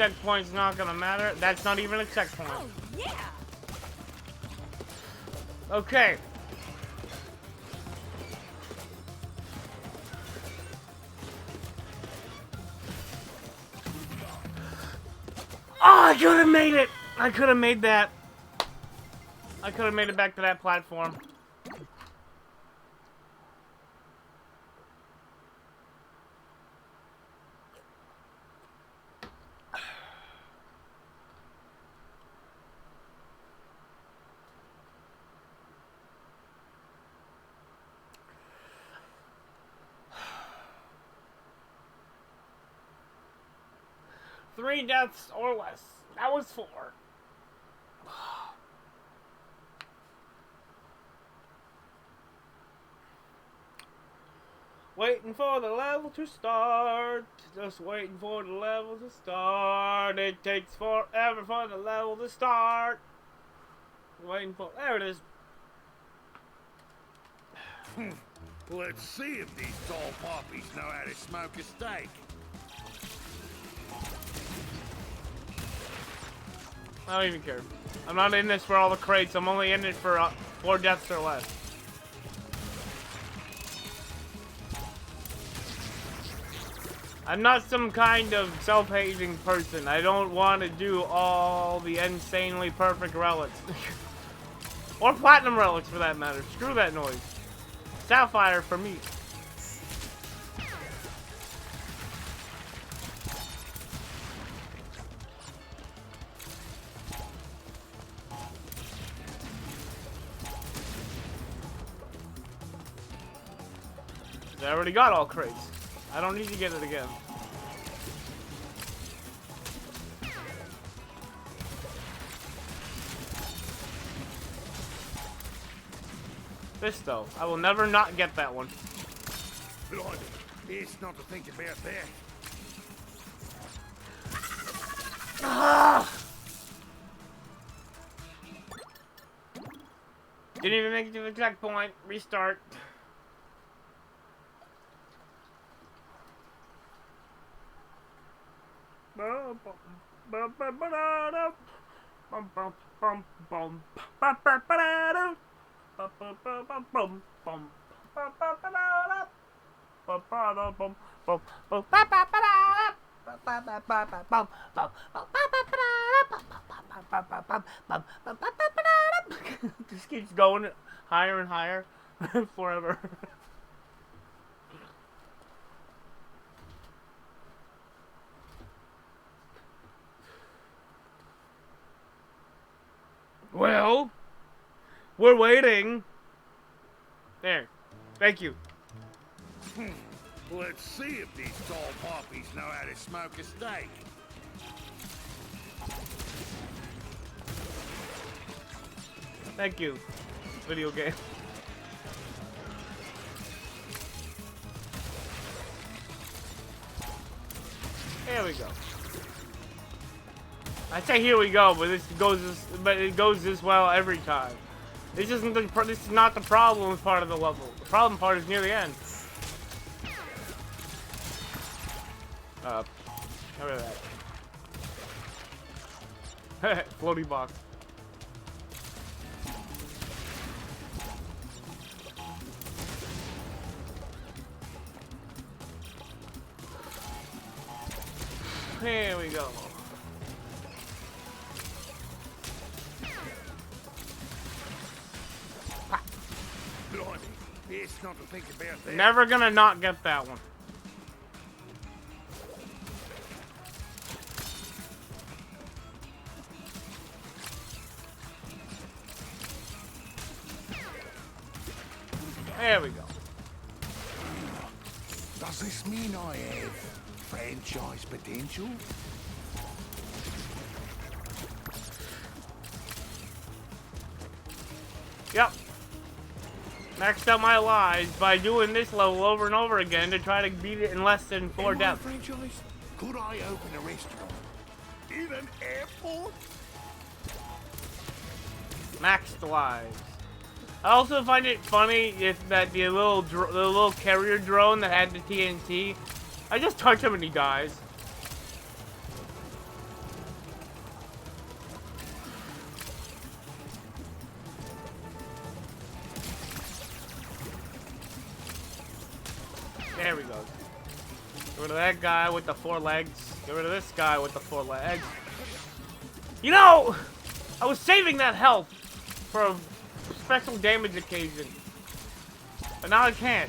checkpoint's not gonna matter. That's not even a checkpoint. Oh, yeah! Okay. Oh, I could have made it! I could have made that. I could have made it back to that platform. Three deaths or less. That was 4. Waiting for the level to start. Just waiting for the level to start. It takes forever for the level to start. Waiting for... There it is. Let's see if these tall poppies know how to smoke a steak. I don't even care. I'm not in this for all the crates. I'm only in it for 4 deaths or less. I'm not some kind of self-hating person. I don't want to do all the insanely perfect relics. Or platinum relics for that matter. Screw that noise. Sapphire for me. I already got all crates. I don't need to get it again. This though, I will never not get that one. Blimey, it's not to think about that. Ah! Didn't even make it to the checkpoint. Restart. Just keeps going higher and higher forever. Well, we're waiting. There. Thank you. Let's see if these tall poppies know how to smoke a steak. Thank you, video game. There we go. I say here we go, but it goes this well every time. This isn't this is not the problem part of the level. The problem part is near the end. Get rid of that. Floaty box. Here we go. Blimey, it's not to think about that. Never gonna not get that one. There we go. Does this mean I have franchise potential? Yep. Maxed out my lives by doing this level over and over again to try to beat it in less than 4 deaths. Franchise? Could I open a restaurant in an airport? Maxed lives. I also find it funny that the little carrier drone that had the TNT, I just touch him and he dies. There we go. Get rid of that guy with the 4 legs. Get rid of this guy with the 4 legs. You know, I was saving that health for a special damage occasion. But now I can't.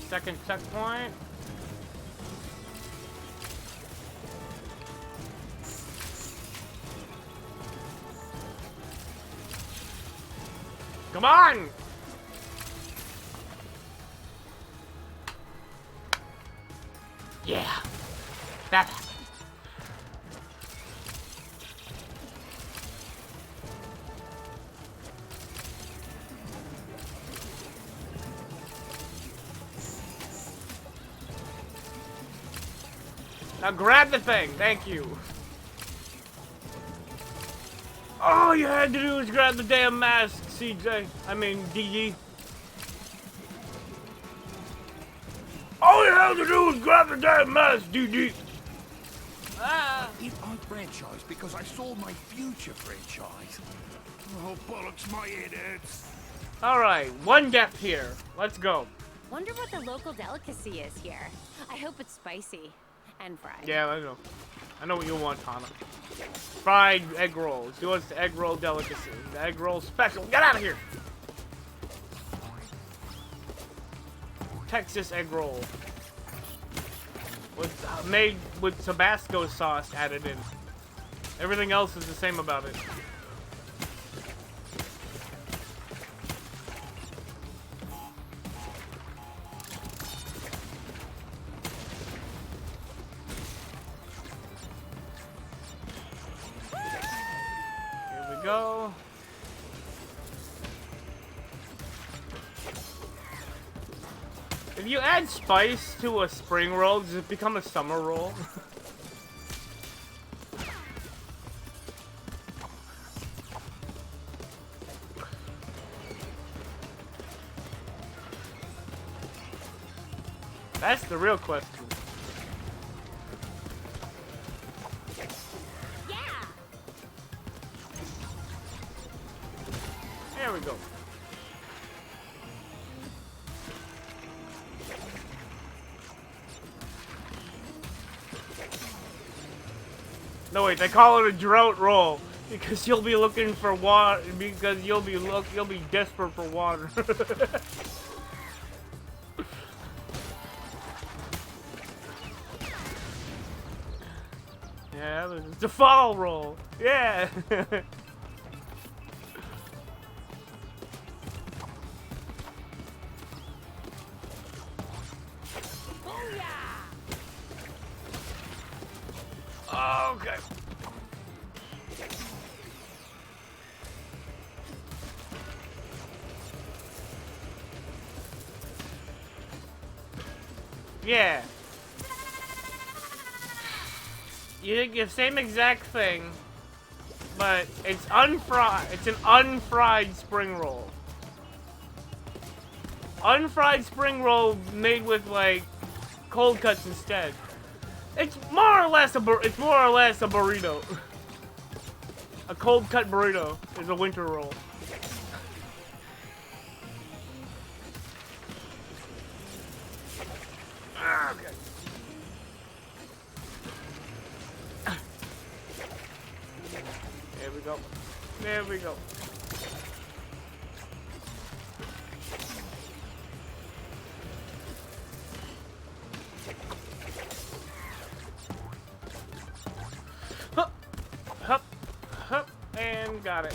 Second checkpoint. Come on! Yeah. That happened. Now grab the thing, thank you. All you had to do was grab the damn mask, CJ. I mean, DD. All you had to do was grab the damn mask, DD. I beat our franchise because I sold my future franchise. Oh, bollocks, my head hurts. Alright, 1 death here. Let's go. Wonder what the local delicacy is here. I hope it's spicy and fried. Yeah, I know. I know what you want, Hana. Fried egg rolls. Do us the egg roll delicacy. The egg roll special. Get out of here! Texas egg roll. With made with Tabasco sauce added in. Everything else is the same about it. Here we go. If you add spice to a spring roll, does it become a summer roll? That's the real question. Yeah. There we go. No wait, they call it a drought roll because you'll be looking for water. Because you'll be desperate for water. Yeah, it's a fall roll. Yeah. Okay. Yeah. You think the same exact thing, but it's unfried. It's an unfried spring roll. Unfried spring roll made with like cold cuts instead. It's more or less a burrito. A cold cut burrito is a winter roll. Okay. There we go. There we go. Hup, hup, hup, and got it.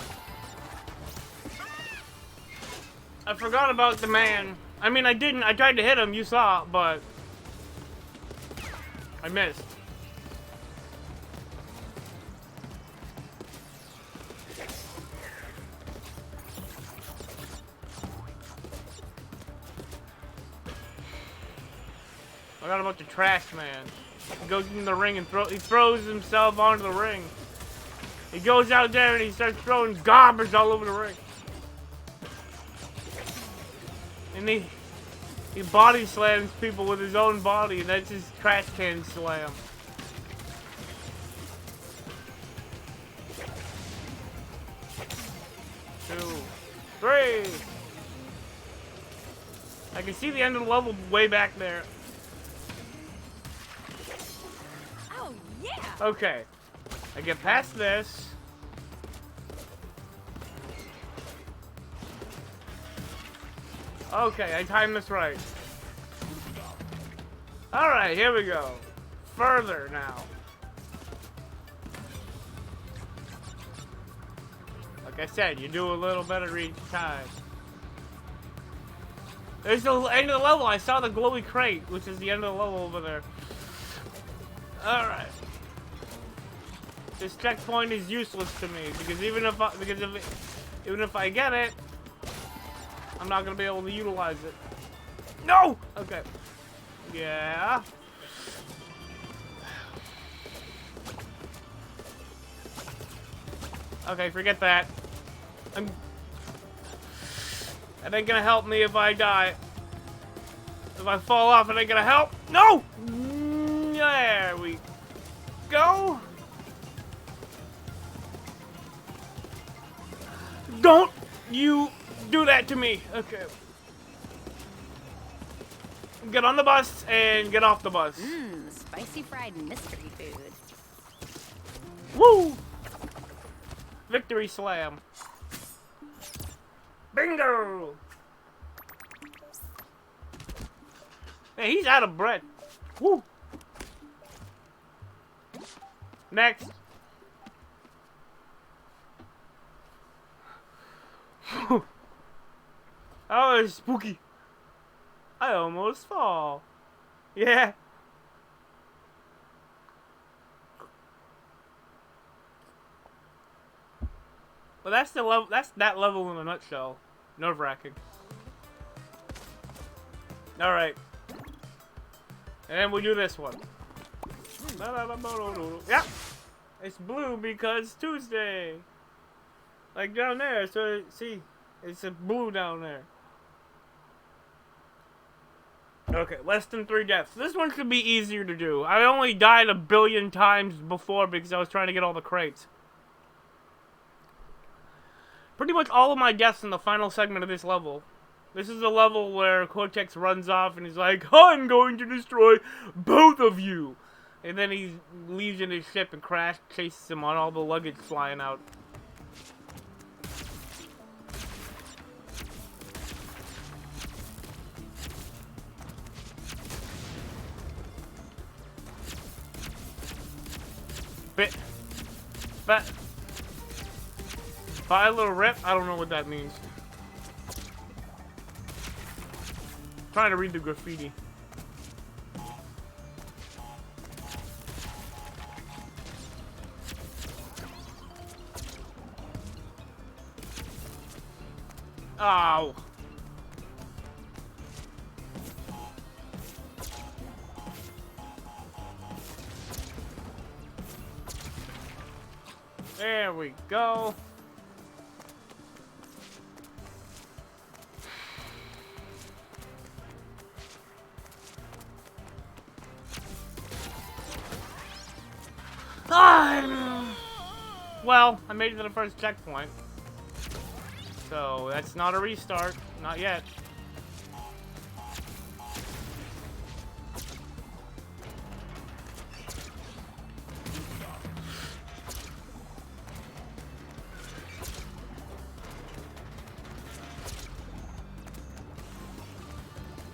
I forgot about the man. I mean, I didn't. I tried to hit him, you saw, but I missed. Forgot about the trash man. He goes in the ring and throws himself onto the ring. He goes out there and he starts throwing garbage all over the ring. And he body slams people with his own body, and that's his trash can slam. Two, three. I can see the end of the level way back there. Oh, yeah! Okay. I get past this. Okay, I timed this right. Alright, here we go. Further now. Like I said, you do a little better each time. There's the end of the level. I saw the glowy crate, which is the end of the level over there. Alright. This checkpoint is useless to me because even if I get it, I'm not gonna be able to utilize it. No! Okay. Yeah. Okay, forget that. It ain't gonna help me if I die. If I fall off, it ain't gonna help. No! There we go. Don't you do that to me. Okay. Get on the bus and get off the bus. Spicy fried mystery food. Woo! Victory slam. Bingo! Hey, he's out of breath. Woo! Next. Oh, it's spooky. I almost fall. Yeah. Well, that's the level. That's that level in a nutshell. Nerve-wracking. All right. And then we do this one. Yeah. It's blue because Tuesday. Like down there. So see, it's a blue down there. Okay, less than 3 deaths. This one should be easier to do. I only died a billion times before because I was trying to get all the crates. Pretty much all of my deaths in the final segment of this level. This is the level where Cortex runs off and he's like, I'm going to destroy both of you! And then he leaves in his ship and crash chases him on all the luggage flying out. Buy a little rip? I don't know what that means. Trying to read the graffiti. Oh. There we go. Well, I made it to the first checkpoint. So, that's not a restart. Not yet.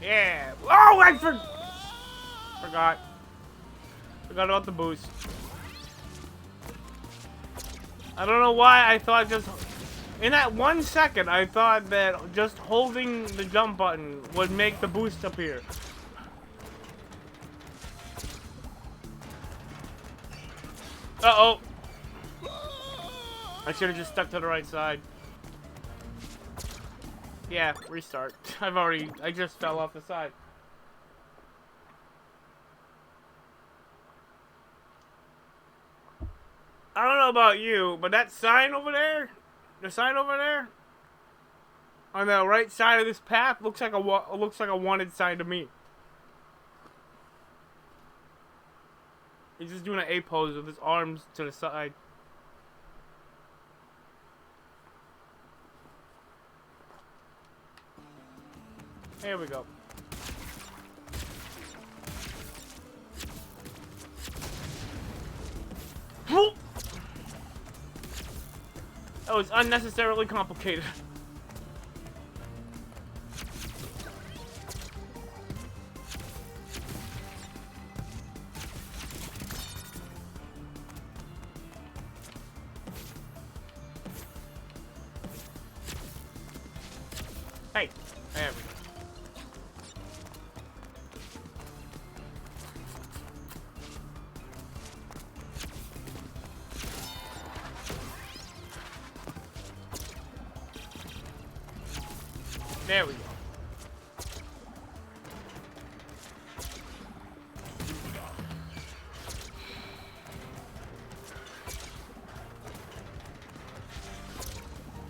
Yeah. Oh, I forgot. Forgot about the boost. I don't know why I thought just... In that 1 second, I thought that just holding the jump button would make the boost appear. Uh-oh. I should have just stuck to the right side. Yeah, restart. I just fell off the side. I don't know about you, but that sign over there, the sign over there, on the right side of this path, looks like a wanted sign to me. He's just doing an A pose with his arms to the side. Here we go. That was unnecessarily complicated. Hey, there we go. There we go.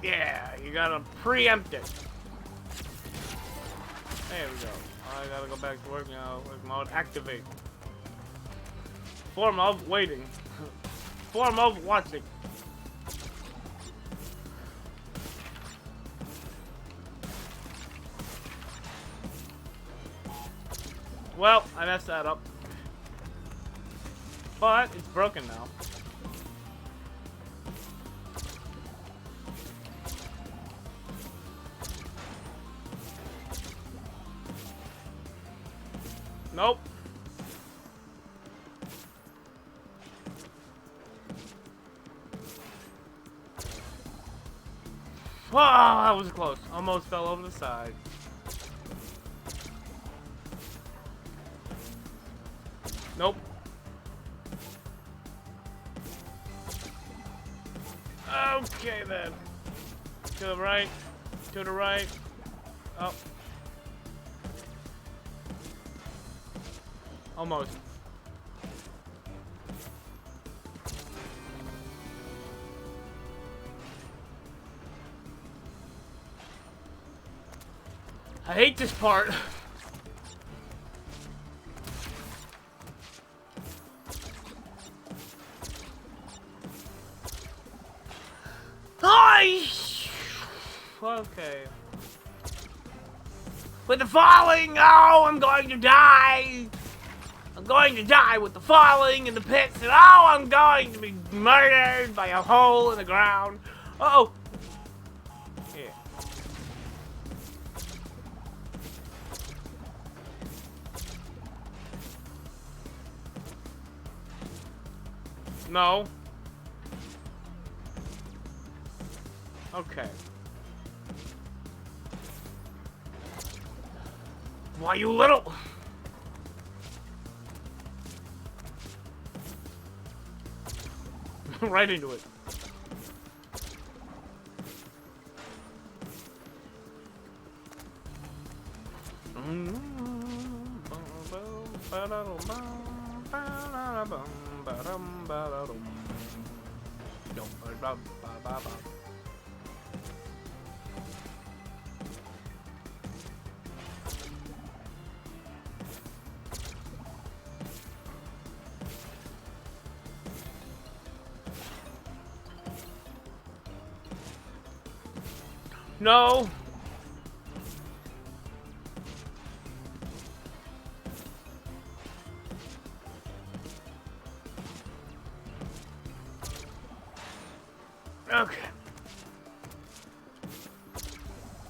Yeah, you gotta preempt it. There we go. I gotta go back to work now. Work mode activate. Form of waiting. Form of watching. Well, I messed that up. But it's broken now. Nope. Oh, that was close. Almost fell over the side. Nope. Okay then. To the right. To the right. Oh. Almost. I hate this part. Okay. With the falling, oh, I'm going to die. I'm going to die with the falling in the pits, and oh, I'm going to be murdered by a hole in the ground. Uh-oh. Yeah. No. Okay. Why, you little... right into it. No. Okay.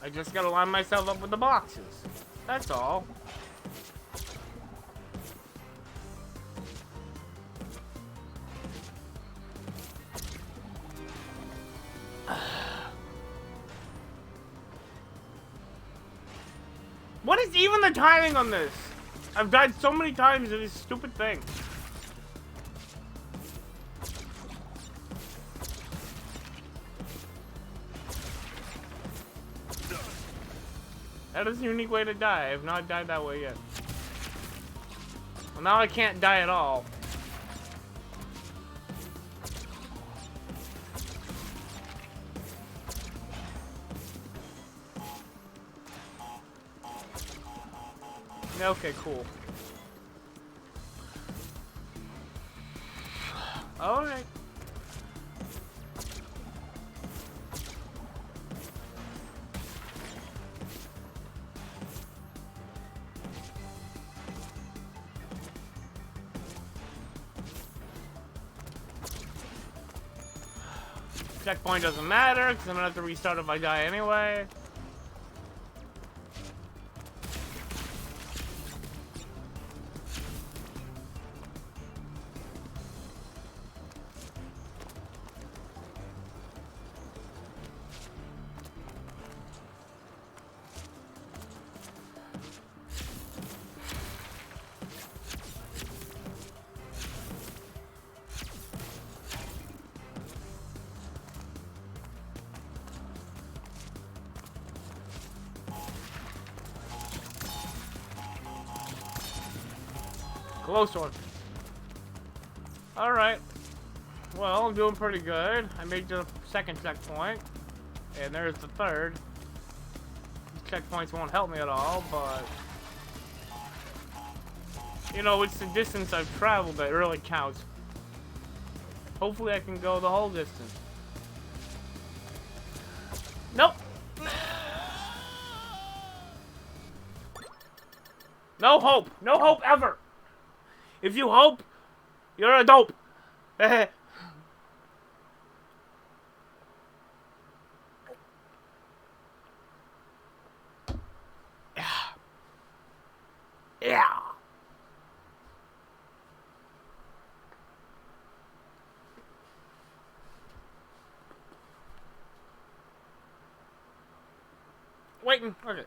I just gotta line myself up with the boxes. That's all. What is even the timing on this? I've died so many times to this stupid thing. That is a unique way to die. I have not died that way yet. Well, now I can't die at all. Okay, cool. Alright. Checkpoint doesn't matter, because I'm gonna have to restart if I die anyway. Close one. Alright. Well, I'm doing pretty good. I made the second checkpoint. And there's the third. Checkpoints won't help me at all, but... You know, it's the distance I've traveled that really counts. Hopefully I can go the whole distance. Nope! No hope! No hope ever! If you hope, you're a dope. Yeah. Yeah. Waiting. Okay.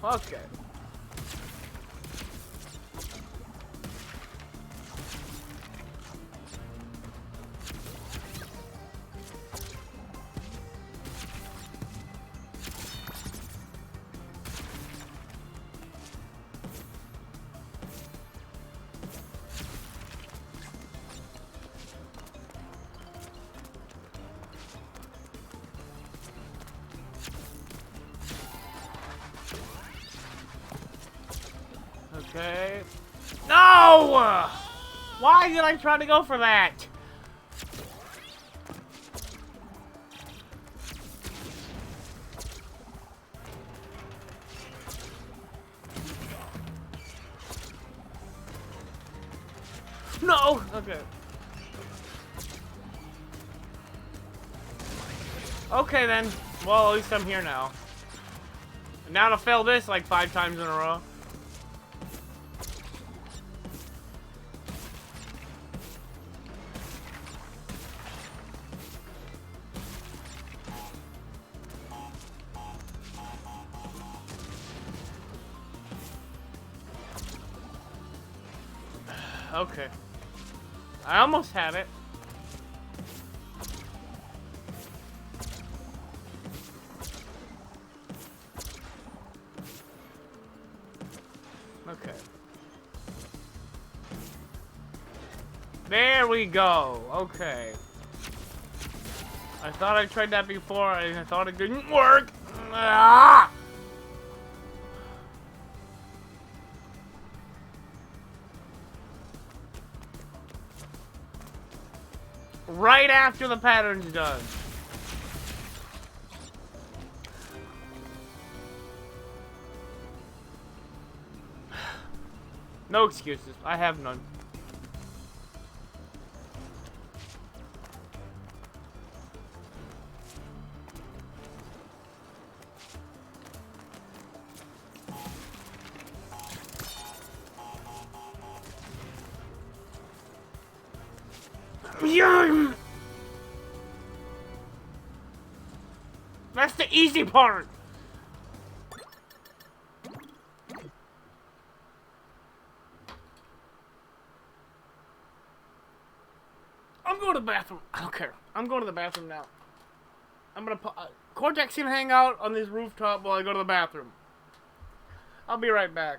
Okay. Okay. No! Why did I try to go for that? No! Okay. Okay then. Well, at least I'm here now. And now to fail this like 5 times in a row. Okay. I almost had it. Okay. There we go. Okay. I thought I tried that before and I thought it didn't work. Ah! Right after the pattern's done. No excuses. I have none. Yeah. That's the easy part. I'm going to the bathroom. I don't care. I'm going to the bathroom now. I'm gonna Cortex can hang out on this rooftop while I go to the bathroom. I'll be right back.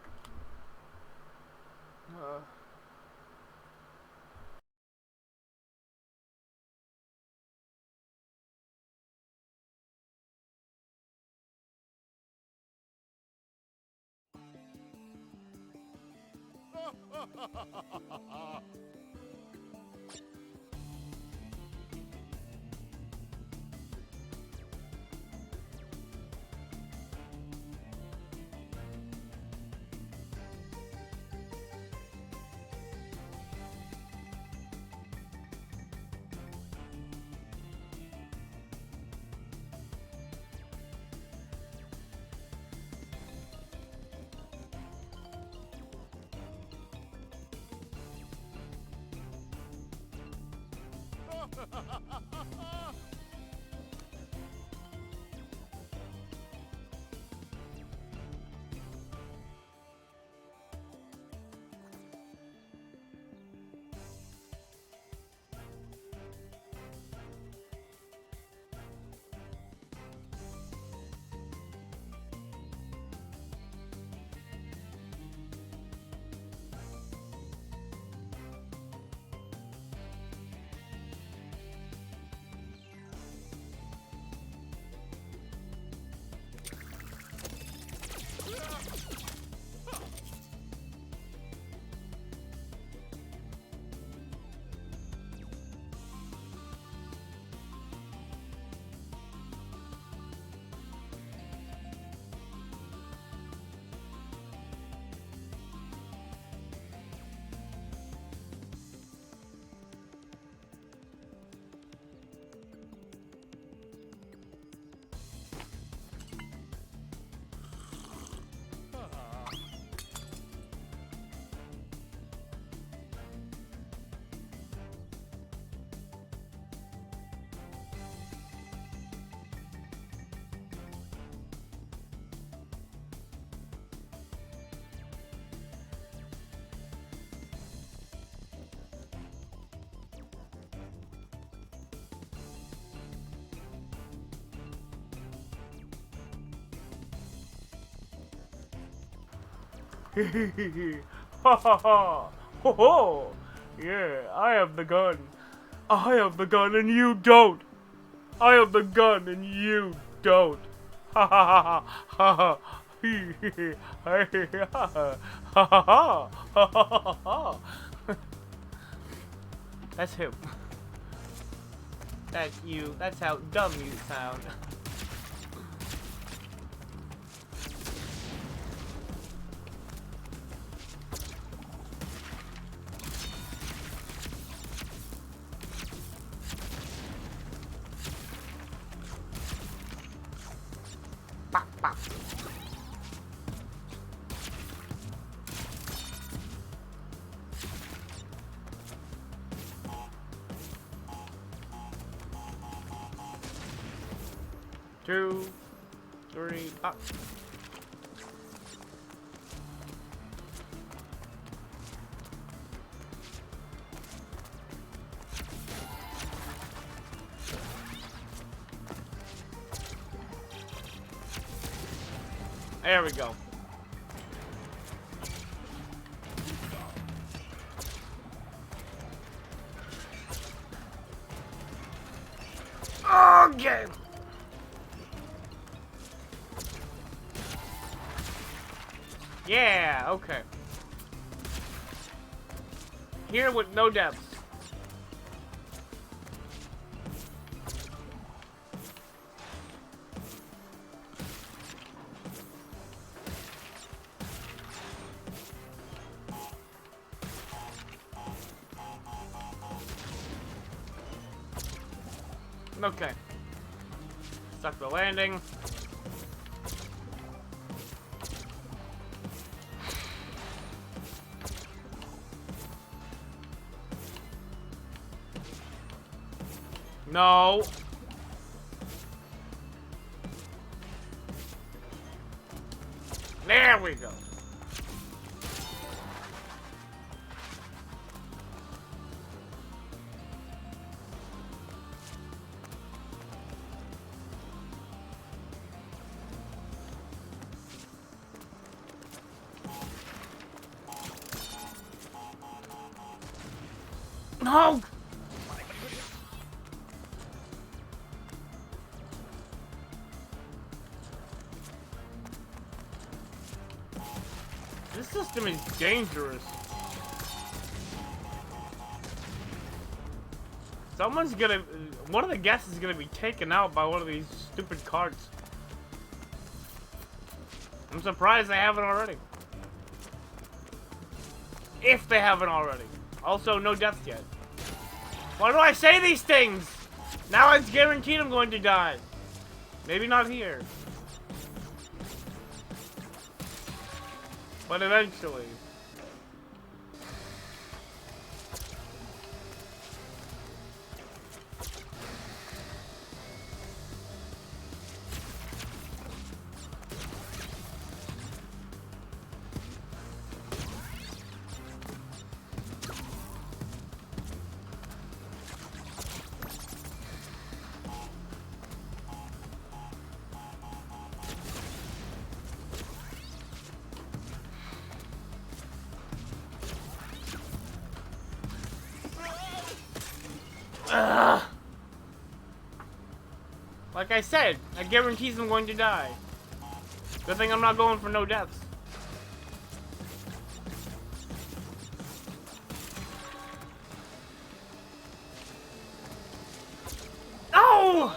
Ha ha ha! Ho ho! Yeah, I have the gun. I have the gun and you don't. I have the gun and you don't. Ha ha ha ha ha ha ha ha ha. That's him. That's you. That's how dumb you sound. Bop, bop. Two, three, pop. There we go. Okay. Yeah, okay. Here with no depths. Okay. Stuck the landing. No. There we go. No. This system is dangerous. Someone's gonna... One of the guests is gonna be taken out by one of these stupid carts. I'm surprised they haven't already. If they haven't already. Also, no deaths yet. Why do I say these things? Now it's guaranteed I'm going to die. Maybe not here. But eventually. Ugh. Like I said, that guarantees I'm going to die. Good thing I'm not going for no deaths. Oh!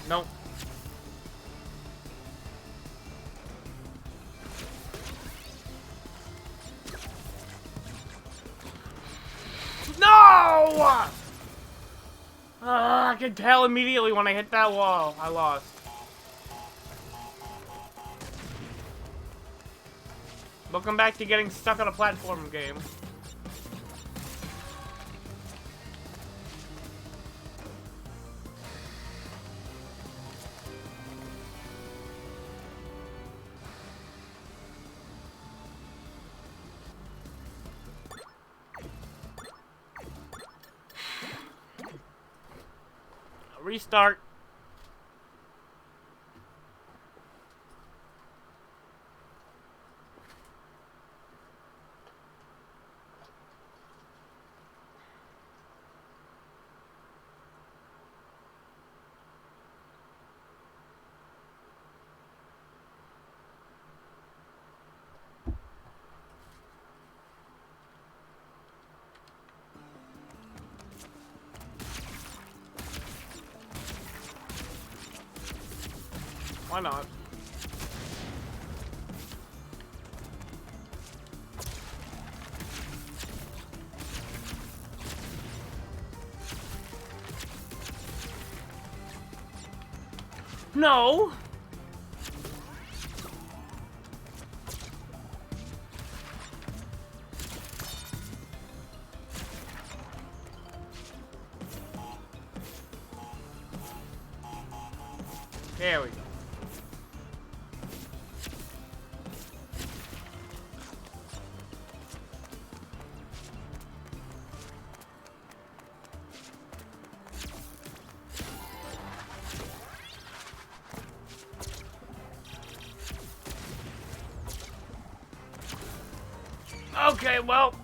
Nope. No! I could tell immediately when I hit that wall. I lost. Welcome back to getting stuck on a platform game. Restart. Why not? No! There we go. Okay, well,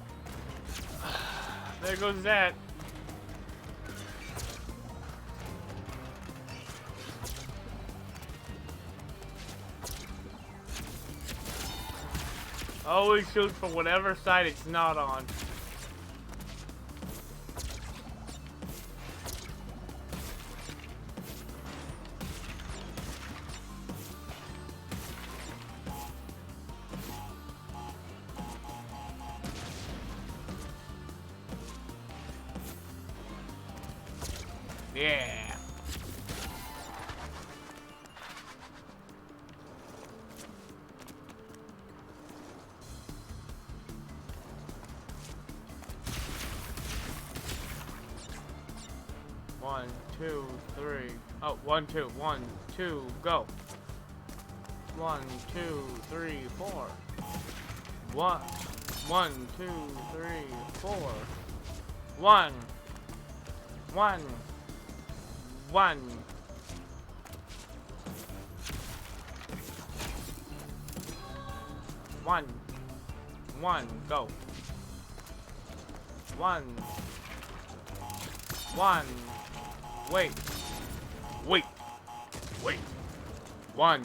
there goes that. Always shoot for whatever side it's not on. Yeah. One, two, three. Oh, 1, 2, 1, 2, go. 1, 2, 3, 4. 1, 1, 2, 3, 4. 1, 1, 1, One. One. Go. One. One. Wait. Wait. Wait. One.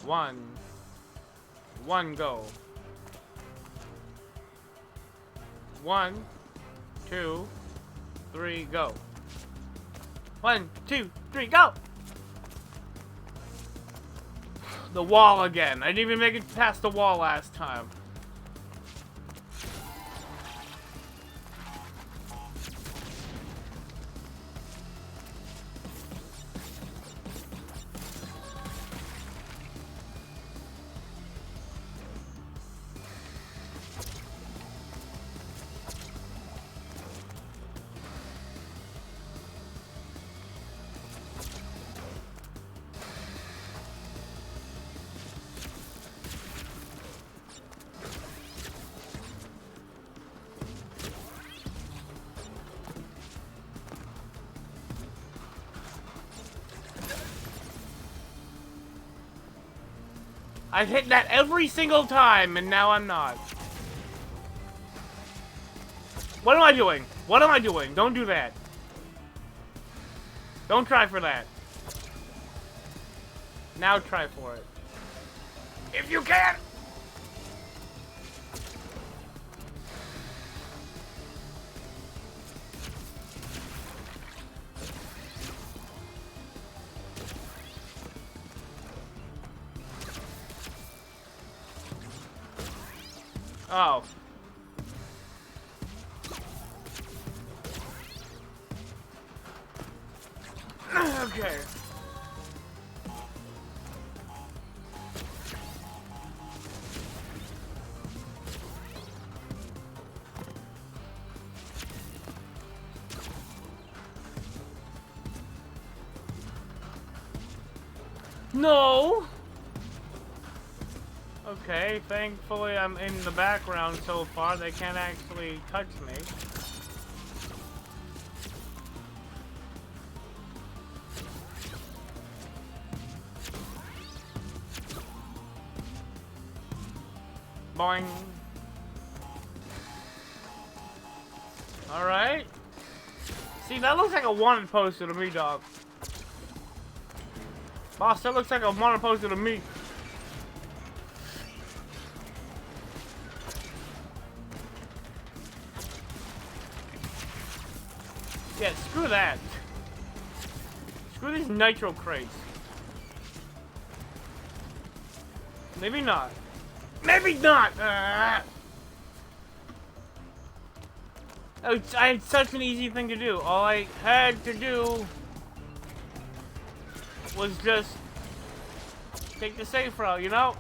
One. One. Go. 1, 2, 3, go. 1, 2, 3, go! The wall again. I didn't even make it past the wall last time. I've hit that every single time, and now I'm not. What am I doing? What am I doing? Don't do that. Don't try for that. Now try for it. If you can! Oh. Okay. No! Okay, thankfully I'm in the background so far, they can't actually touch me. Boing. Alright. See, that looks like a wanted poster to me, dog. Boss, that looks like a wanted poster to me. Yeah, screw that. Screw these nitro crates. Maybe not. Maybe not! I had such an easy thing to do. All I had to do was just take the safe route, you know?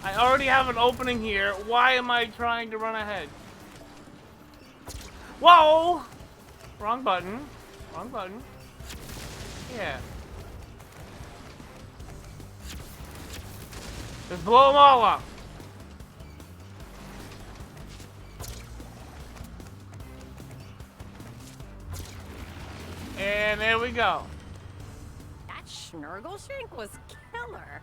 I already have an opening here. Why am I trying to run ahead? Whoa! Wrong button. Wrong button. Yeah. Just blow them all up. And there we go. That Schnurgle shrink was killer.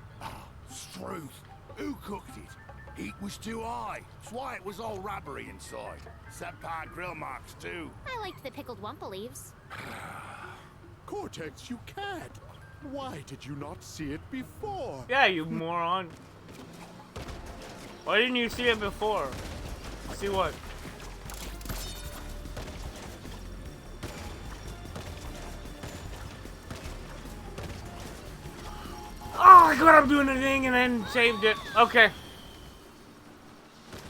Struth, who cooked it? Heat was too high. That's why it was all rubbery inside. Set-part grill marks, too. I liked the pickled wumpa leaves. Cortex, you can't. Why did you not see it before? Yeah, you moron. Why didn't you see it before? See what? Oh, I thought I'm doing a thing and then saved it. Okay.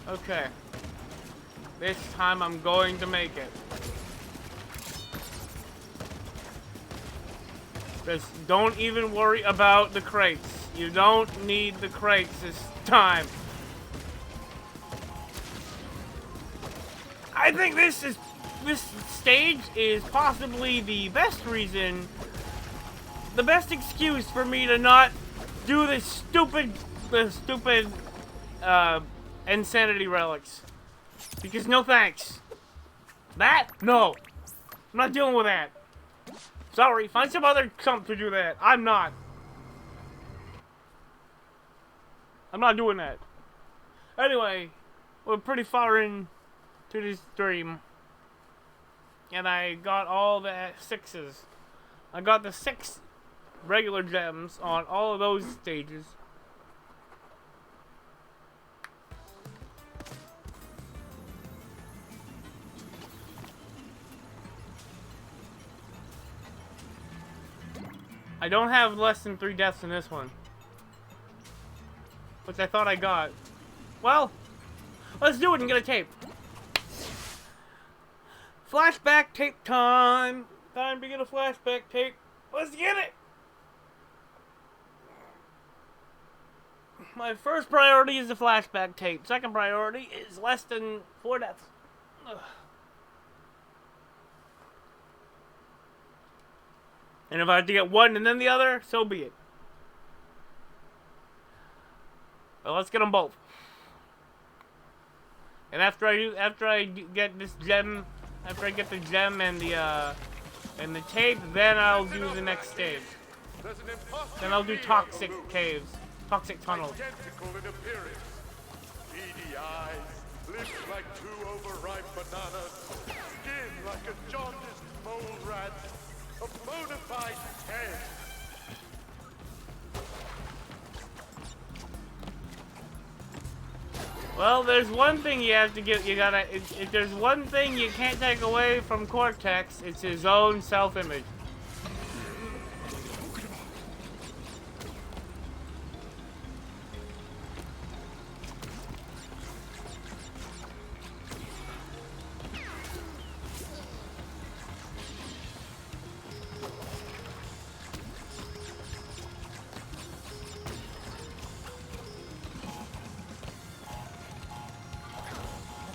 Okay. This time I'm going to make it. Just don't even worry about the crates. You don't need the crates this time. I think this stage is possibly the best reason, the best excuse for me to not do this stupid insanity relics. Because no thanks. That? No. I'm not dealing with that. Sorry, find some other chump to do that. I'm not. I'm not doing that. Anyway, we're pretty far in to this stream. And I got all the 6s. I got the 6 regular gems on all of those stages. I don't have less than 3 deaths in this one. Which I thought I got. Well, let's do it and get a tape. Flashback tape time. Time to get a flashback tape. Let's get it. My first priority is the flashback tape. Second priority is less than 4 deaths. Ugh. And if I have to get one and then the other, so be it. Well, let's get them both. And after I get this gem, after I get the gem and the tape, then I'll do the next stage. Then I'll do toxic caves, toxic tunnels. Identical in appearance. Beady eyes, lips like 2 overripe bananas, skin like a jaundiced mole rat, a bona fide 10. Well, there's one thing you have to get. If there's one thing you can't take away from Cortex, it's his own self-image.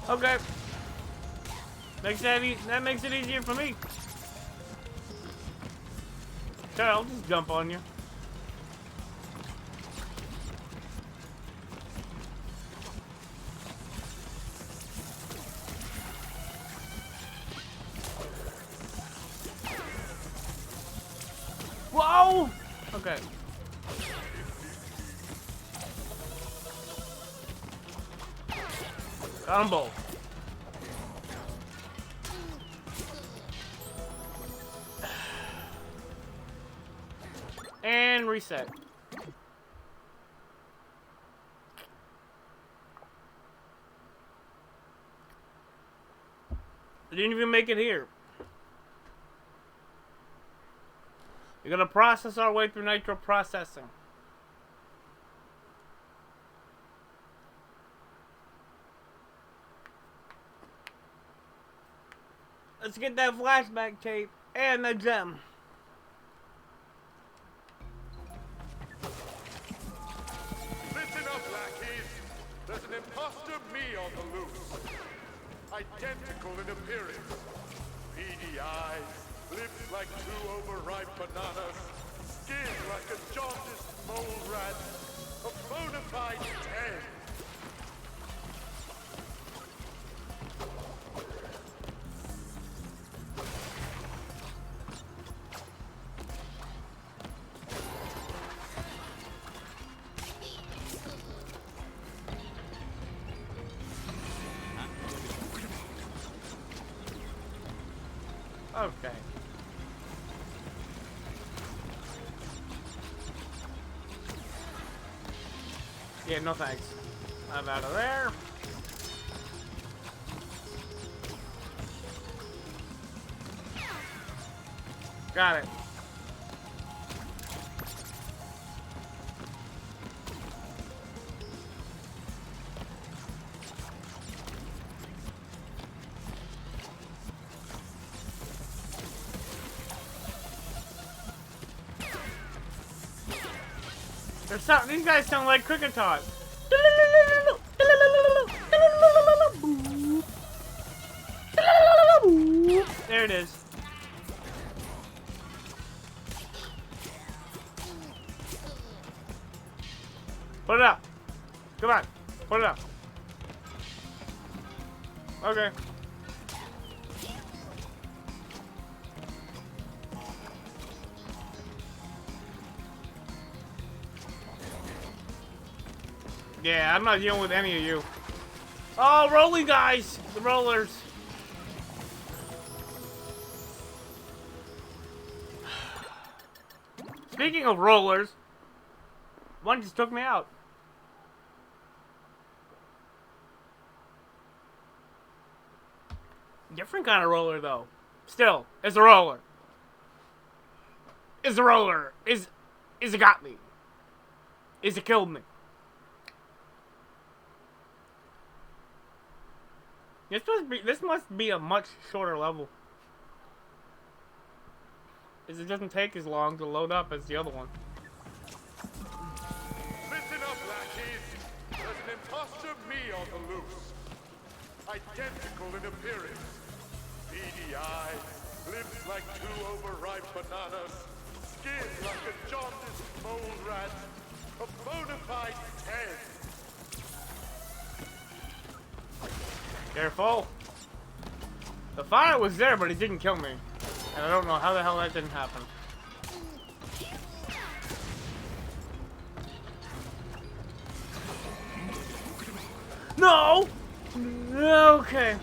Okay. That makes it easier for me. Sure, I'll just jump on you. Whoa! Okay. Got 'em both. And reset. I didn't even make it here. We're gonna process our way through nitro processing. Let's get that flashback tape and the gem. Listen up, lackeys. There's an imposter me on the loose. Identical in appearance. Beady eyes, lips like 2 overripe bananas, skin like a jaundiced mole rat, a bona fide 10. Okay. Yeah, no thanks. I'm out of there. Got it. These guys sound like cricket tots. There it is. Put it up. Come on. Put it up. Okay. Yeah, I'm not dealing with any of you. Oh, rolling guys! The rollers. Speaking of rollers, one just took me out. Different kind of roller, though. Still, it's a roller. It's a roller. Is it got me? Is it killed me? This must be a much shorter level. As it doesn't take as long to load up as the other one. Listen up, lackeys. There's an imposter me on the loose. Identical in appearance. Beady eyes, lips like two overripe bananas, skin like a jaundiced mole rat, a bona fide 10. Careful. The fire was there, but it didn't kill me. And I don't know how the hell that didn't happen. No! Okay.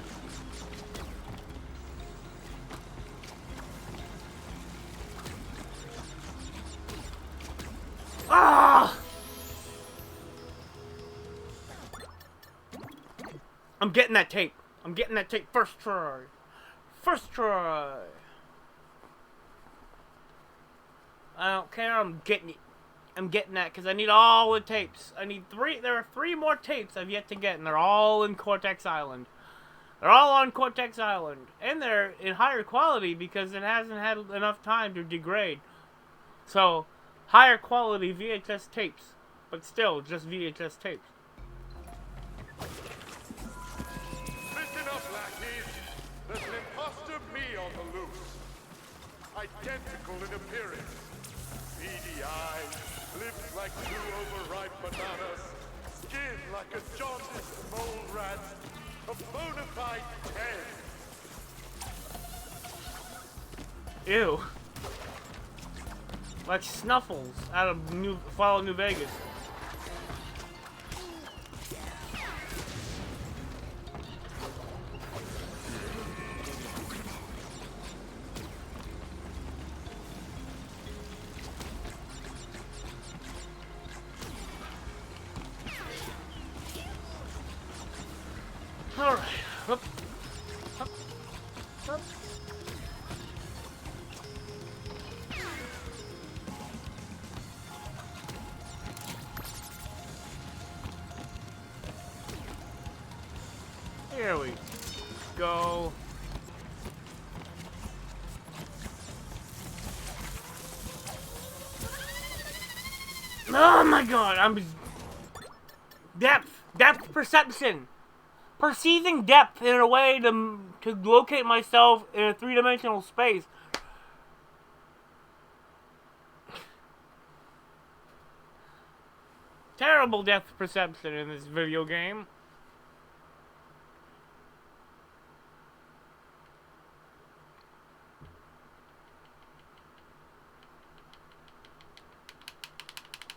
Ah! I'm getting that tape. I'm getting that tape first try. First try. I don't care. I'm getting it. I'm getting that because I need all the tapes. I need 3. There are 3 more tapes I've yet to get, and they're all in Cortex Island. They're all on Cortex Island, and they're in higher quality because it hasn't had enough time to degrade. So, higher quality VHS tapes, but still just VHS tapes. Listen up, lackeys. There's an imposter me on the loose. Identical in appearance. Beady eyes, lips like two overripe bananas, skin like a jaundiced mole rat, a bona fide 10. Ew. Like Snuffles out of Fallout New Vegas. Alright. Up. Up. Up. Here we go. Oh my god, I'm... Depth perception. Perceiving depth in a way to locate myself in a 3-dimensional space. Terrible depth perception in this video game.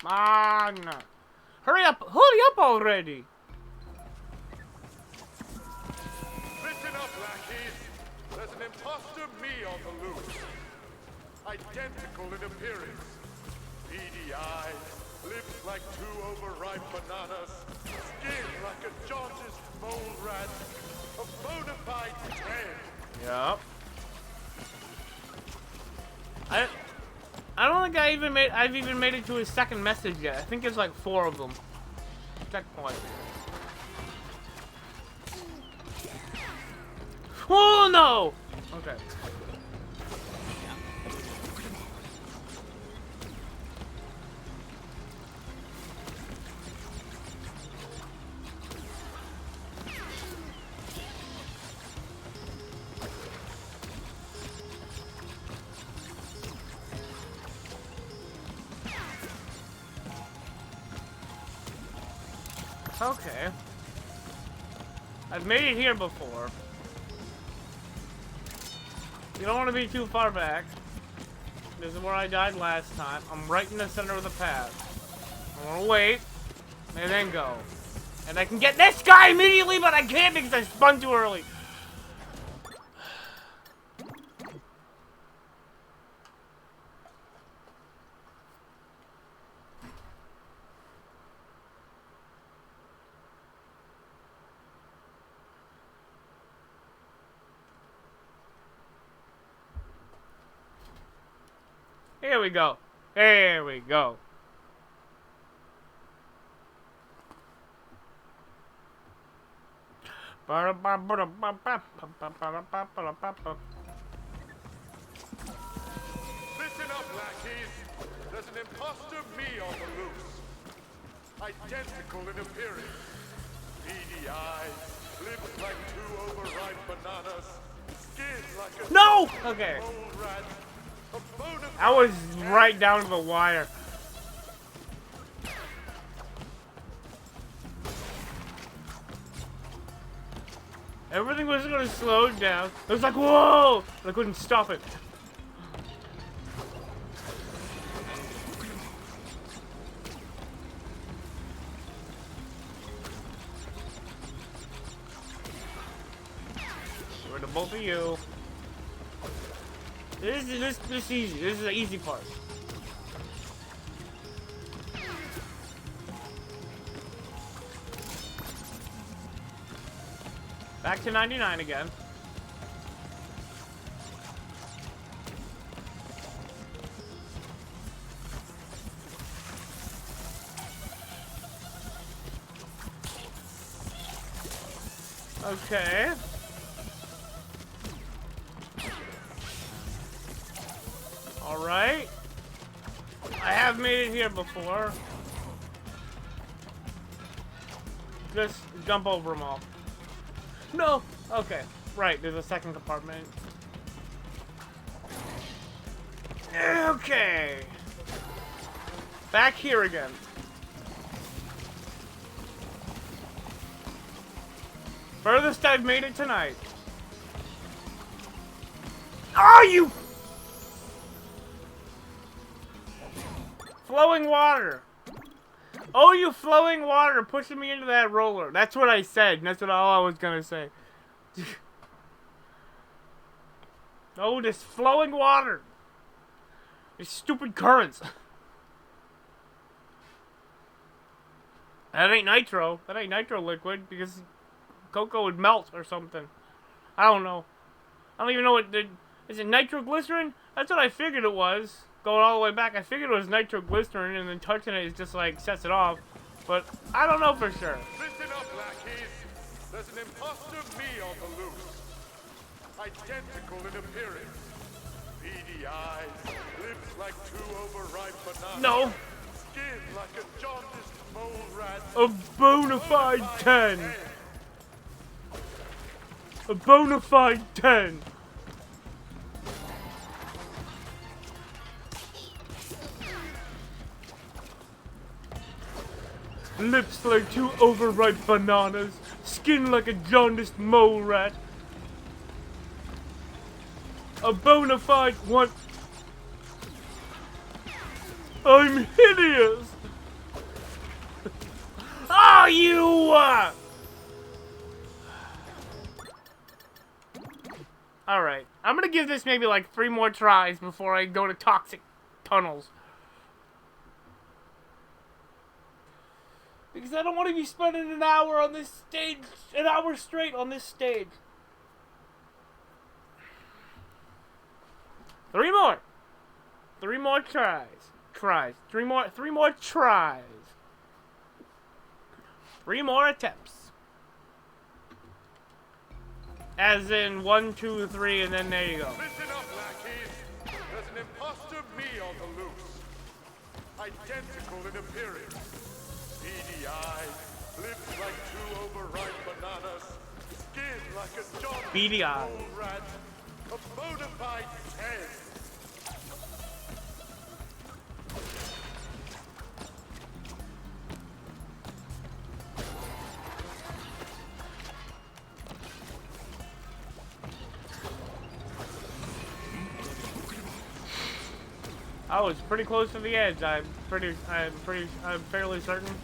Man. Hurry up already. Listen up, lackeys. There's an imposter me on the loose. Identical in appearance. Beady eyes, lips like two overripe bananas, skin like a jaundiced mole rat, a bona fide 10. Yep. I don't think I've even made it to his second message yet. I think there's like 4 of them. Checkpoint. Oh no! Okay. Okay. I've made it here before. You don't want to be too far back. This is where I died last time. I'm right in the center of the path. I want to wait. And then go. And I can get this guy immediately, but I can't because I spun too early. Here we go. Here we go. Listen up, lackeys. There's an imposter me on the loose. Identical in appearance. Beady eyes, lips like two overripe bananas, skin like a No! Okay. mole rat, a bona I was right down to the wire. Everything was gonna slow down. I was like, whoa! But I couldn't stop it. We're the both of you. This is easy. This is the easy part. Back to 99 again. Okay. Alright. I have made it here before. Just jump over them all. No! Okay. Right, there's a second compartment. Okay. Back here again. Furthest I've made it tonight. Oh, you! Flowing water. Oh, you flowing water pushing me into that roller. That's what I said. That's all I was gonna say. Oh, this flowing water. These stupid currents. That ain't nitro. That ain't nitro liquid because cocoa would melt or something. I don't know. I don't even know what the... Is it nitroglycerin? That's what I figured it was. Going all the way back, I figured it was nitroglycerin, and then touching it is just like sets it off. But I don't know for sure. Listen up, lackeys. There's an imposter me on the loose. Identical in appearance. Beady eyes, lips like two overripe bananas. No. Skin like a jaundiced mole rat. A bona fide 10. A bona fide 10. Lips like two overripe bananas. Skin like a jaundiced mole rat. A bona fide one. I'm hideous. Oh, you! Alright. I'm gonna give this maybe like 3 more tries before I go to toxic tunnels. Because I don't want to be spending an hour on this stage, an hour straight on this stage. 3 more. 3 more tries. 3 more tries. 3 more attempts. As in 1, 2, 3, and then there you go. Listen up, lackeys. There's an imposter me on the loose. Identical in appearance. Beady eyes, lips like two overripe bananas, skin like a jaundiced Beady eyes. mole rat, a bona fide 10. I was pretty close to the edge. I'm fairly certain.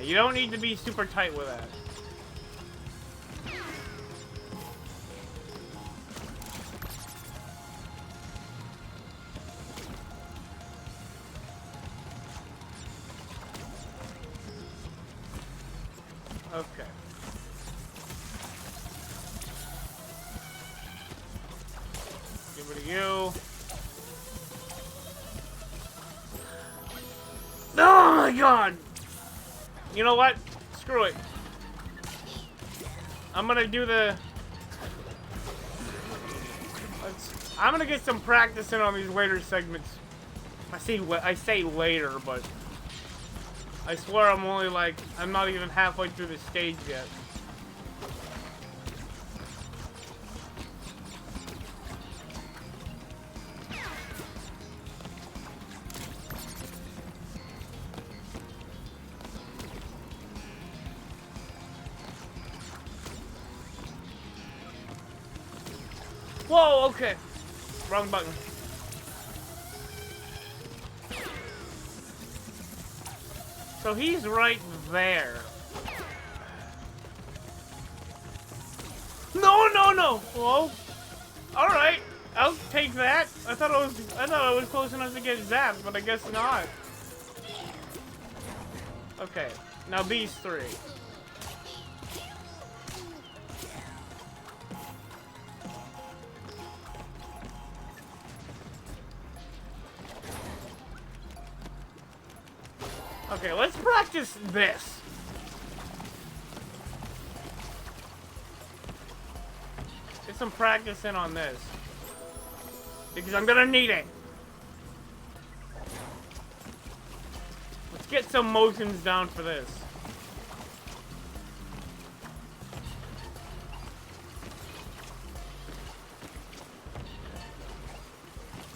You don't need to be super tight with that. Okay. Get rid of you. Oh my god! You know what? Screw it. I'm gonna do the... I'm gonna get some practice in on these later segments. I say later, but... I swear I'm only like... I'm not even halfway through the stage yet. Whoa, okay. Wrong button. So he's right there. No, no, no. Whoa. All right, I'll take that. I thought I was close enough to get zapped, but I guess not. Okay, now these three. Okay, let's practice this. Get some practice in on this. Because I'm gonna need it. Let's get some motions down for this.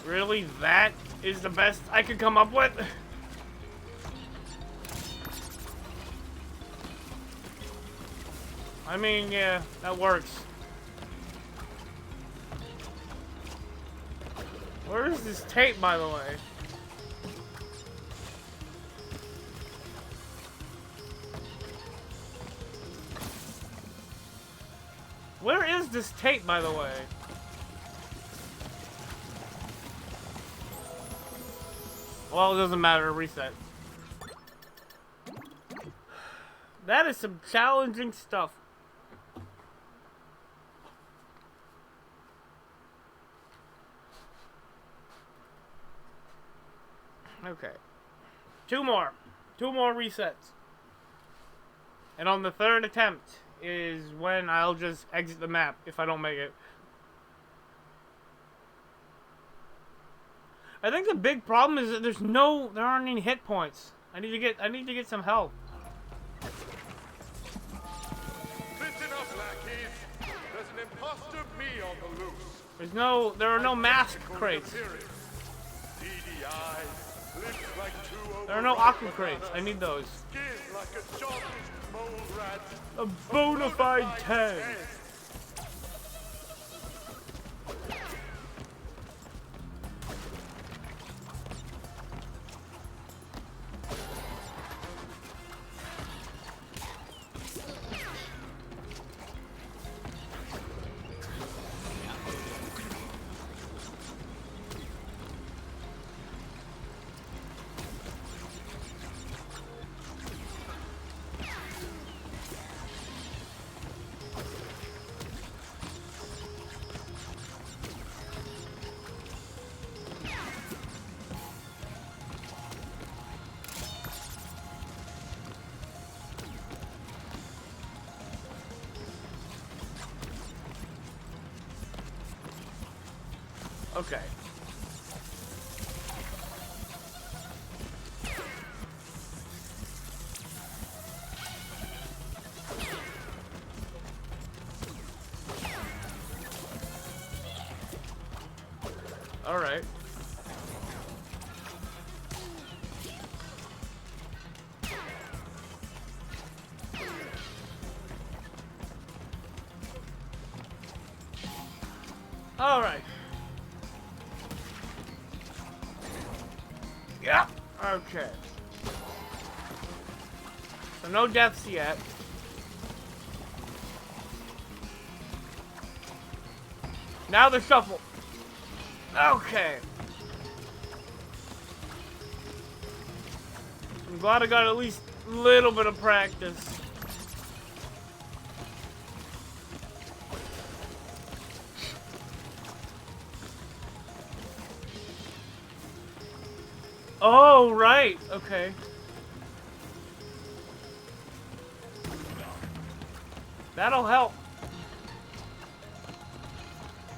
Really? That is the best I could come up with? I mean, yeah, that works. Where is this tape, by the way? Where is this tape, by the way? Well, it doesn't matter. Reset. That is some challenging stuff. Okay. Two more resets. And on the third attempt is when I'll just exit the map if I don't make it. I think the big problem is that there aren't any hit points. I need to get some help. Listen up, lackeys. There's an imposter me on the loose. There are no mask crates. Beady eyes, lips like two There are no aqua crates. I need those. skin like a sharpish mole rat. A bona fide 10. Okay. All right. All right. Yeah. Okay. So no deaths yet. Now the shuffle. Okay. I'm glad I got at least a little bit of practice. Oh, right. Okay. That'll help.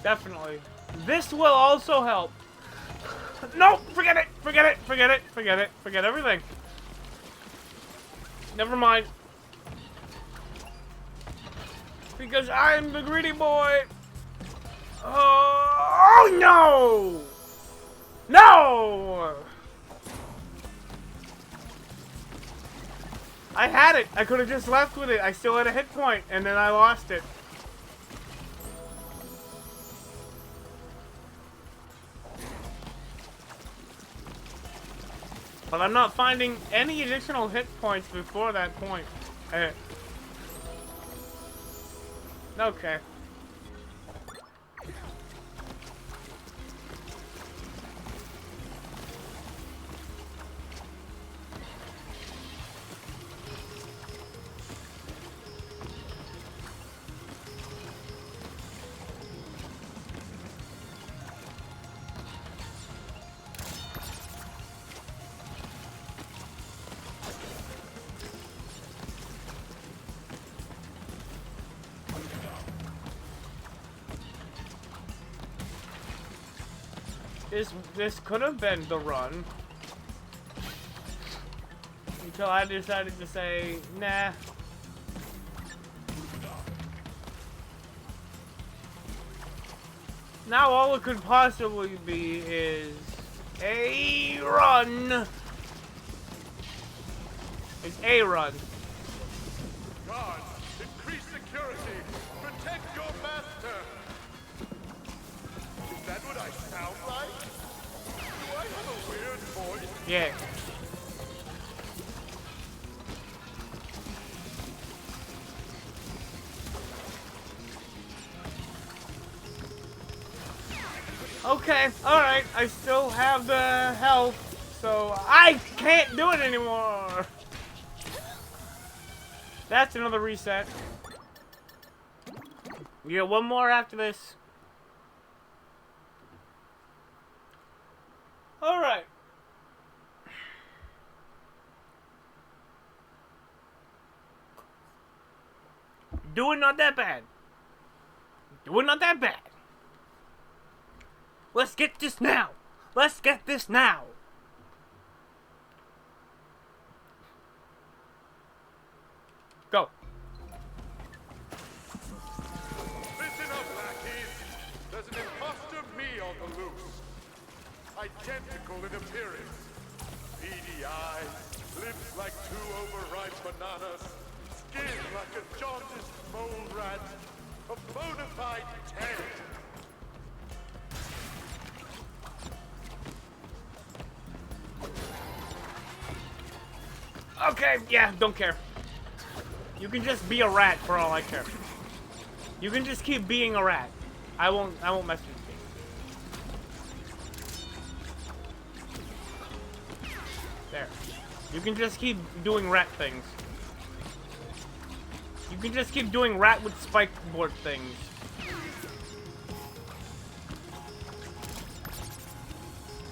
Definitely. This will also help. No! Forget it! Forget it! Forget it! Forget it! Forget everything. Never mind. Because I'm the greedy boy. Oh no! No! I had it. I could have just left with it. I still had a hit point, and then I lost it. But I'm not finding any additional hit points before that point. Okay. This could have been the run. Until I decided to say, nah. Now all it could possibly be is a run. It's a run. Guards, increase security. Protect your master. Is that what I sound like? Do I have a weird voice? Yeah. Okay, alright, I still have the health, so I can't do it anymore! That's another reset. You get one more after this. Alright. Doing not that bad. Doing not that bad. Let's get this now. Let's get this now. Go. Listen up, lackeys. There's an imposter me on the loose. Identical in appearance. Beady eyes, lips like two overripe bananas, skin like a jaundiced mole rat, a bona fide 10. Okay, yeah, don't care. You can just be a rat for all I care. You can just keep being a rat. I won't mess with you. There. You can just keep doing rat things. You can just keep doing rat with spike board things.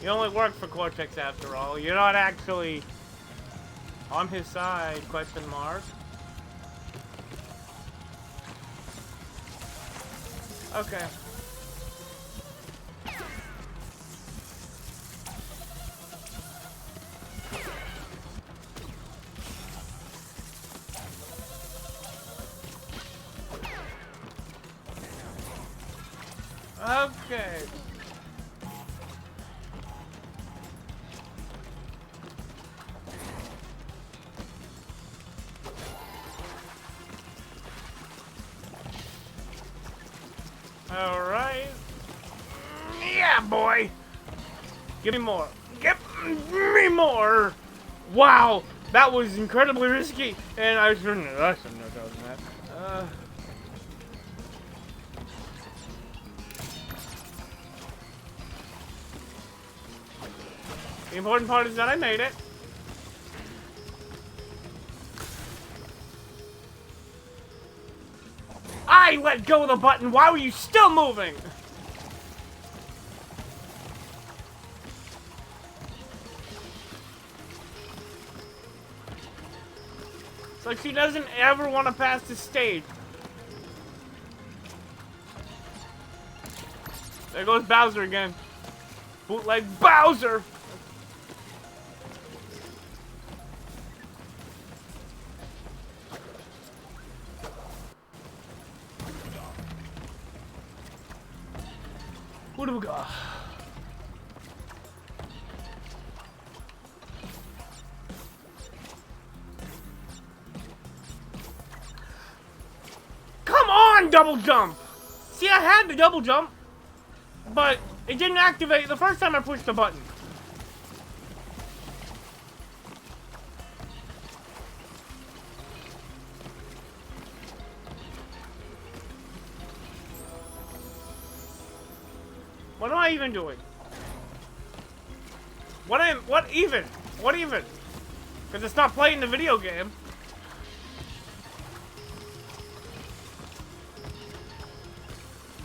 You only work for Cortex after all. You're not actually on his side, question mark. Okay. Okay. Alright. Yeah, boy! Give me more. Give me more! Wow! That was incredibly risky, and I shouldn't have done that. The important part is that I made it. I let go of the button. Why were you still moving? It's like she doesn't ever want to pass the stage. There goes Bowser again. Bootleg Bowser! What do we got? Come on, double jump! See, I had the double jump, but it didn't activate the first time I pushed the button. What am I even doing? What even? Because it's not playing the video game.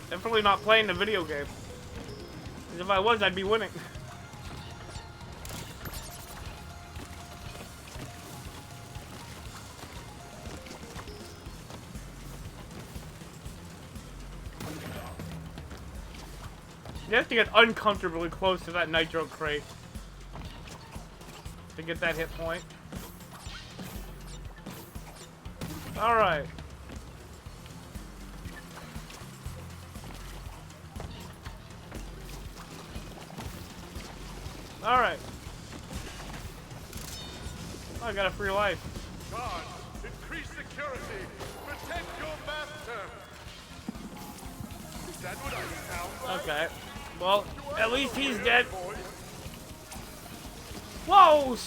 Definitely not playing the video game. Because if I was, I'd be winning. You have to get uncomfortably close to that nitro crate to get that hit point. Alright. Alright. Oh, I got a free life. Guards, increase security. Protect your master. Is that what I sound like? Okay. Well, at least he's dead. Whoa!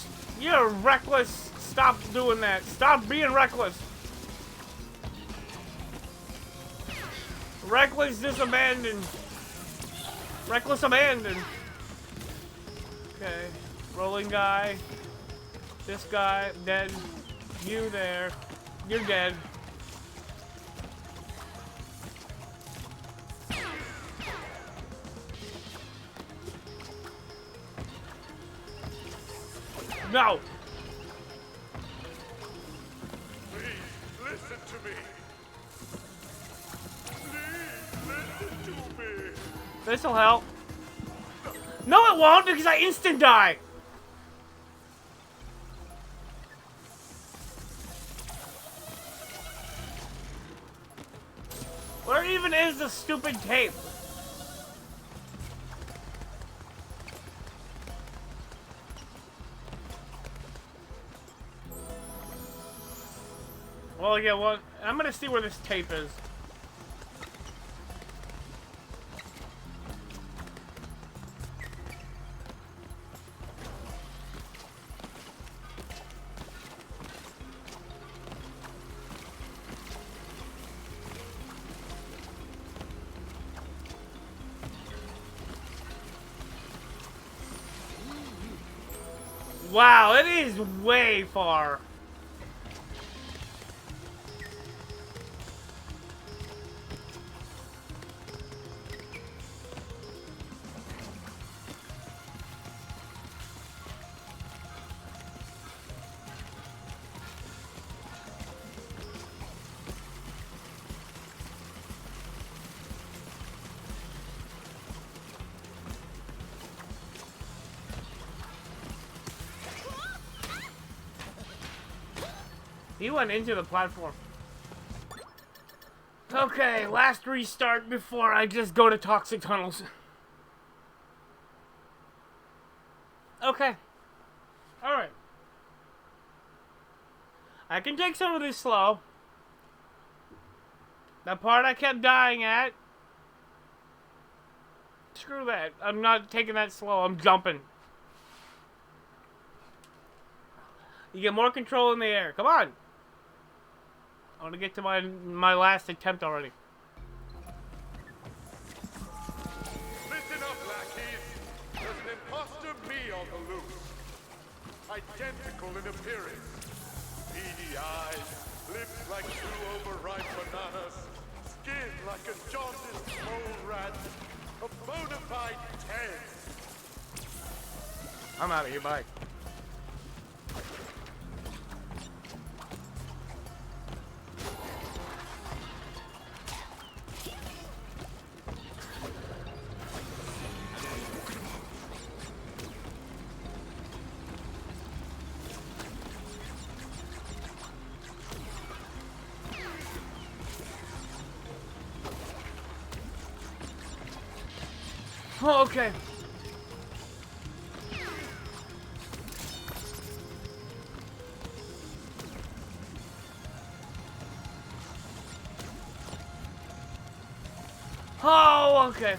You're reckless. Stop doing that. Stop being reckless. Reckless disabandon. Reckless abandon. Okay. Rolling guy. This guy, dead. You there. You're dead. No! Please, listen to me. Please, listen to me. This'll help. No, it won't, because I instant die. Where even is the stupid tape? Well, yeah, well, I'm gonna see where this tape is. Wow, it is way far. He went into the platform. Okay, last restart before I just go to toxic tunnels. Okay. Alright. I can take some of this slow. That part I kept dying at. Screw that. I'm not taking that slow. I'm jumping. You get more control in the air. Come on. I want to get to my last attempt already. Listen up, lackeys. There's an imposter me on the loose. Identical in appearance. Beady eyes, lips like two overripe bananas, skin like a jaundiced mole rat, a bona fide 10. I'm out of here. Bye. Oh, okay. Oh, okay.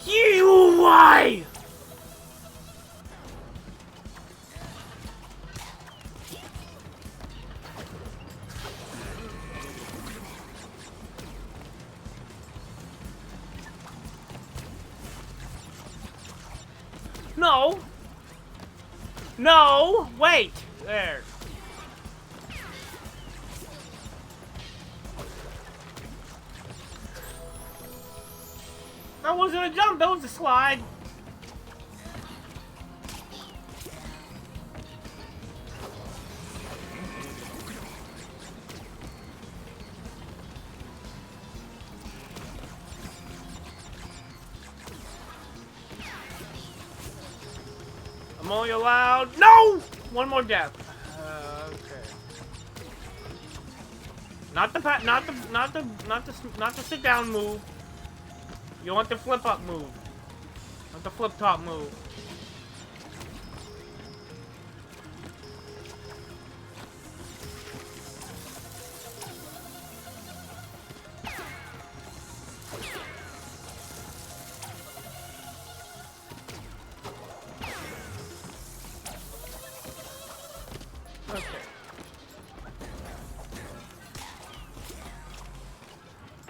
You why? No. No. Wait. There. That wasn't a jump. That was a slide. I'm only allowed. No! One more death. Okay. Not the sit down move. You want the flip up move. Not the flip top move. Okay.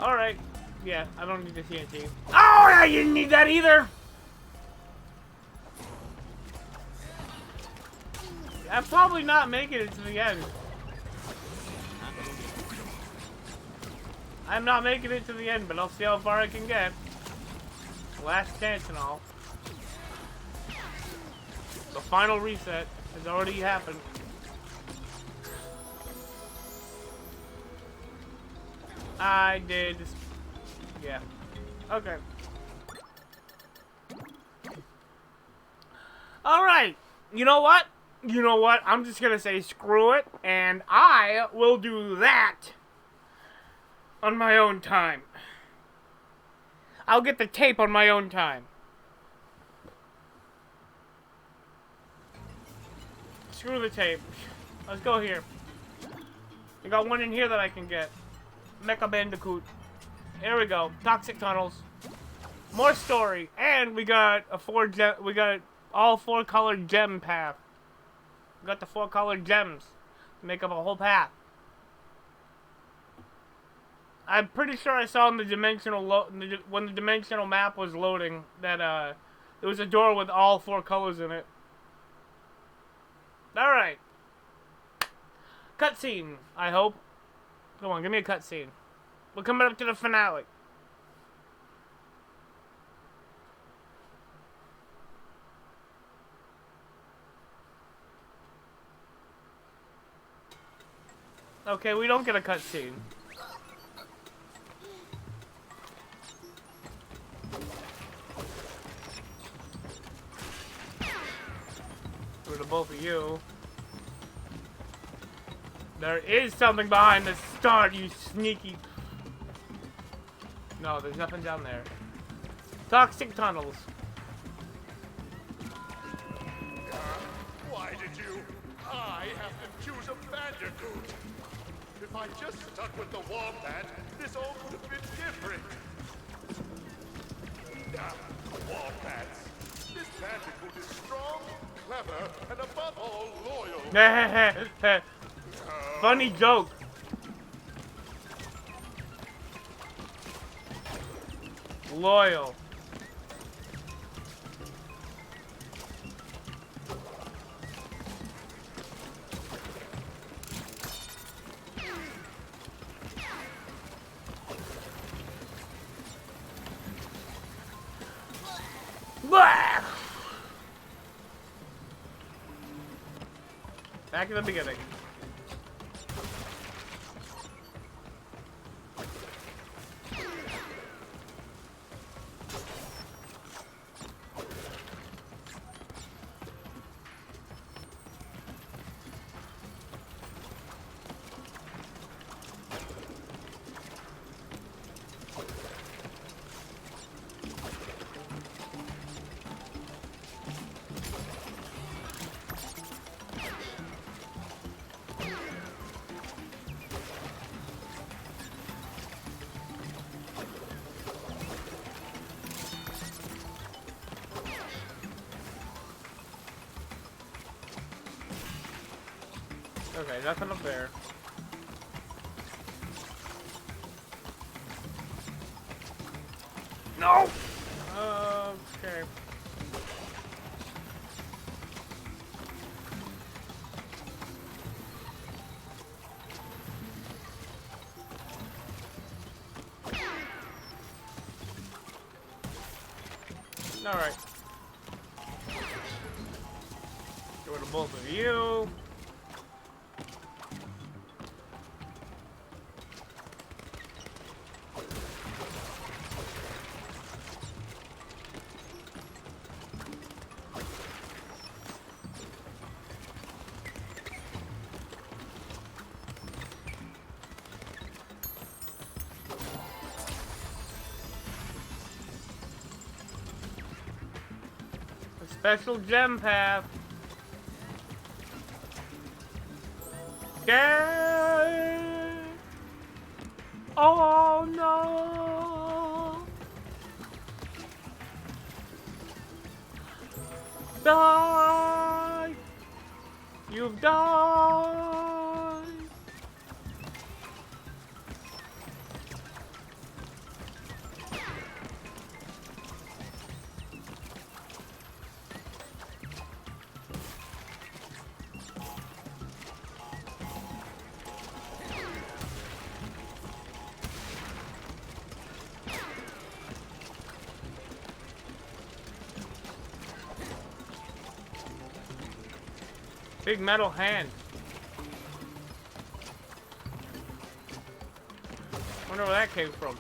Alright. Yeah, I don't need the TNT. Oh, I didn't need that either! I'm probably not making it to the end. I'm not making it to the end, but I'll see how far I can get. Last chance and all. The final reset has already happened. I did. Yeah. Okay. Alright. You know what? You know what? I'm just gonna say screw it, and I will do that on my own time. I'll get the tape on my own time. Screw the tape. Let's go here. I got one in here that I can get. Mecha Bandicoot. Here we go. Toxic tunnels. More story, and we got a all 4 colored gem path. We got the 4 colored gems to make up a whole path. I'm pretty sure I saw in the when the dimensional map was loading that there was a door with all 4 colors in it. All right. Cutscene. I hope. Come on, give me a cutscene. We're coming up to the finale. Okay, we don't get a cutscene. For the both of you. There is something behind the start, you sneaky... No, there's nothing down there. Toxic tunnels. Why did you? I have to choose a Bandicoot. If I just stuck with the Wombat, this all would have been different. Wombats. This Bandicoot is strong, clever, and above all, loyal. Funny joke. Loyal. Blah! Back in the beginning. Okay, nothing up there. No! Okay. Alright. Get rid of both of you. Special gem path. Yeah. Oh no. Die. You've died. Big metal hand. Wonder where that came from.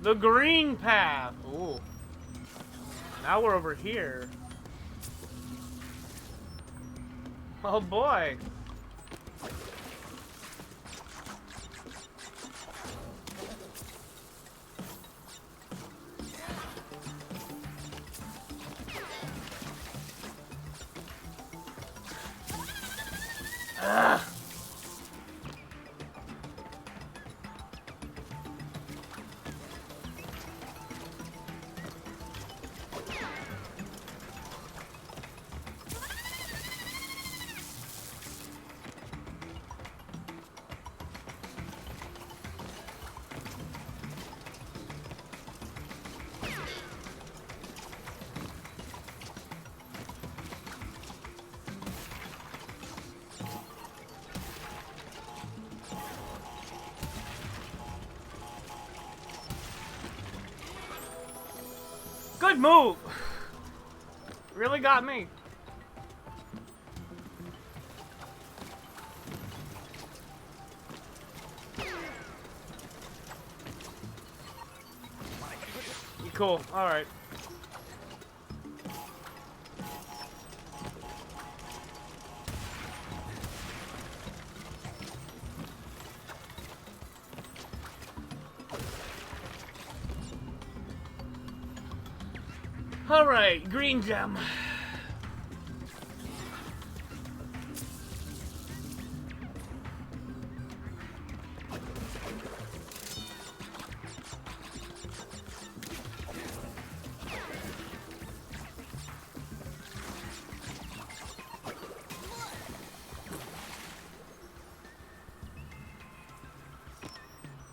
The green path. Ooh. Now we're over here. Oh boy. Ugh. Good move! Really got me. Cool, alright. Alright, green gem.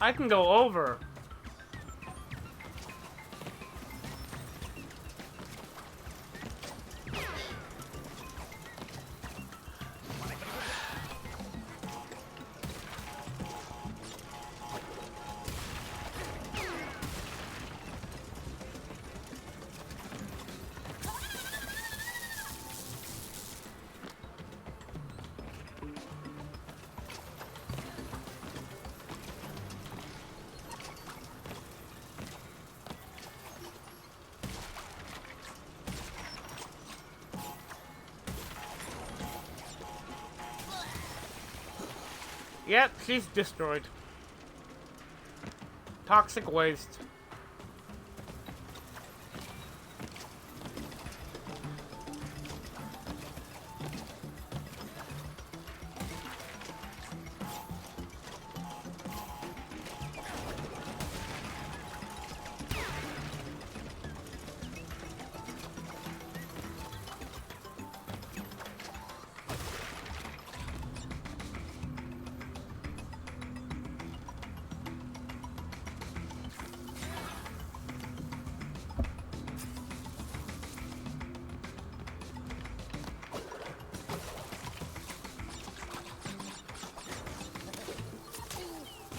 I can go over. Yep, she's destroyed. Toxic waste.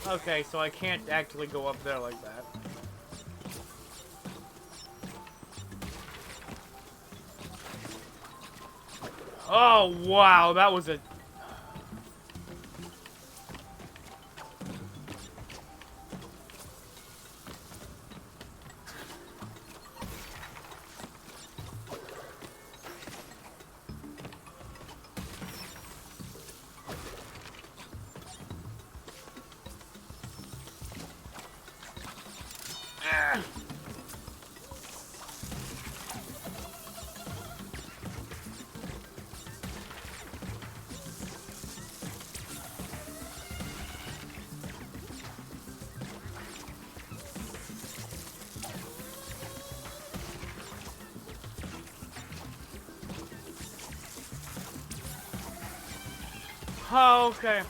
Okay, so I can't actually go up there like that. Oh, wow, that was a... Oh, okay.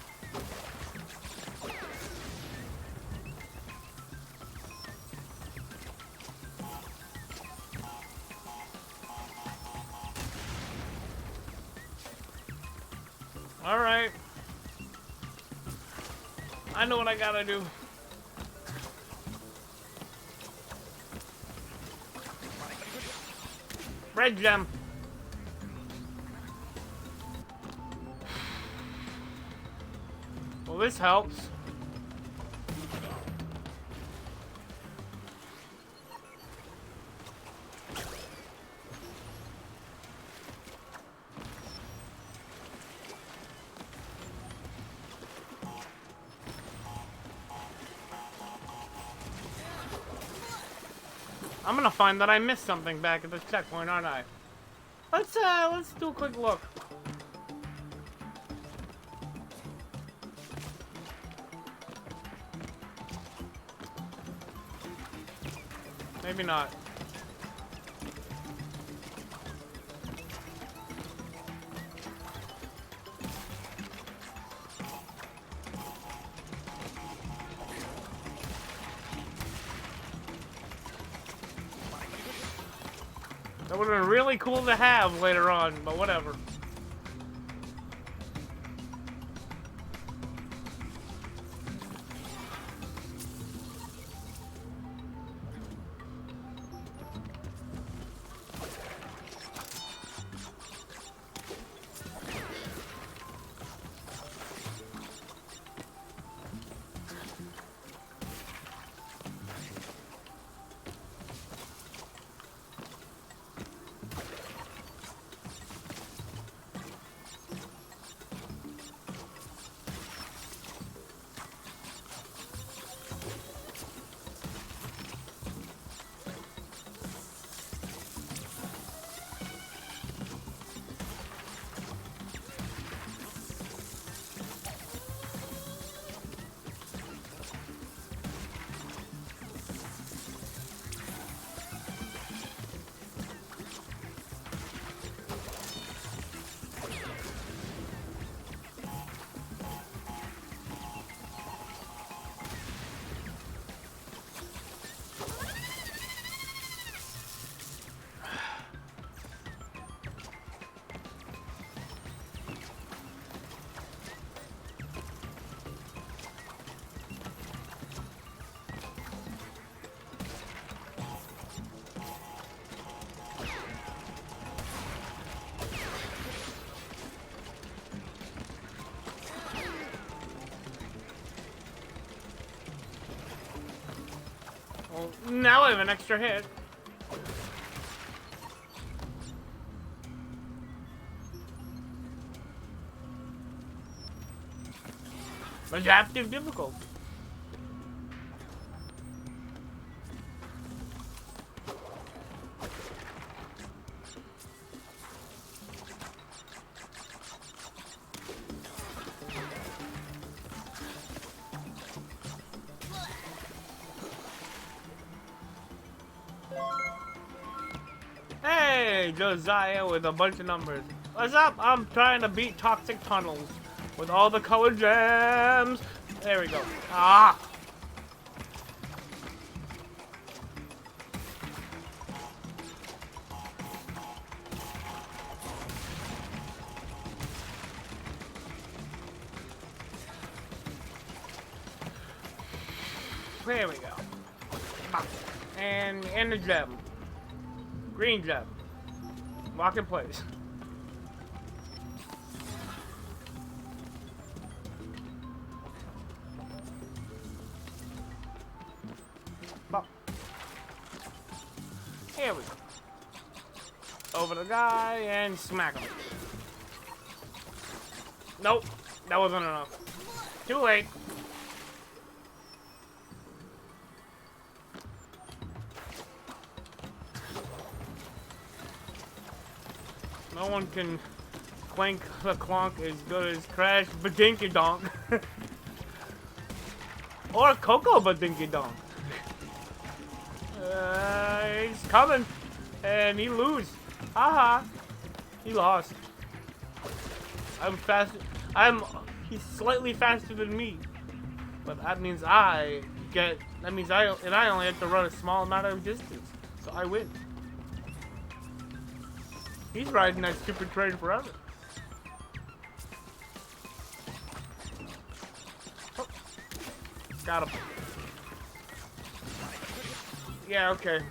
Alright. I know what I gotta do. Red gem. Well, this helps. I'm gonna find that I missed something back at the checkpoint, aren't I? Let's do a quick look. Maybe not. That would have been really cool to have later on, but whatever. Now I have an extra hit. Adaptive difficulty. Hey, Josiah with a bunch of numbers. What's up? I'm trying to beat Toxic Tunnels with all the colored gems. There we go. Ah! There we go. And the gem. Green gem. Lock in place. Bop. Here we go. Over the guy and smack him. Nope. That wasn't enough. Too late. No one can clank the clonk as good as Crash Badinky Donk. Or Coco Badinky Donk. He's coming. And he lose. Haha. He lost. I'm fast. He's slightly faster than me. But that means I only have to run a small amount of distance. So I win. He's riding that stupid train forever. Oh. Got him. Yeah, okay.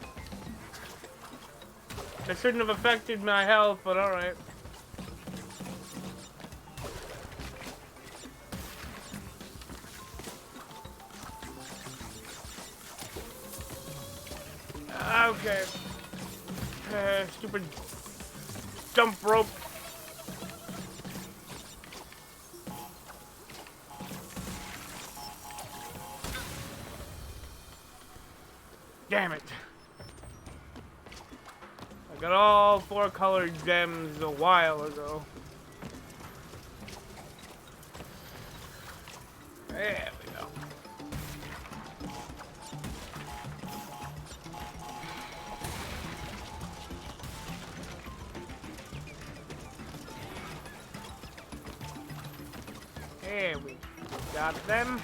That shouldn't have affected my health, but alright. Okay. Stupid jump rope. Damn it. I got all 4 colored gems a while ago. There we go. There we got them.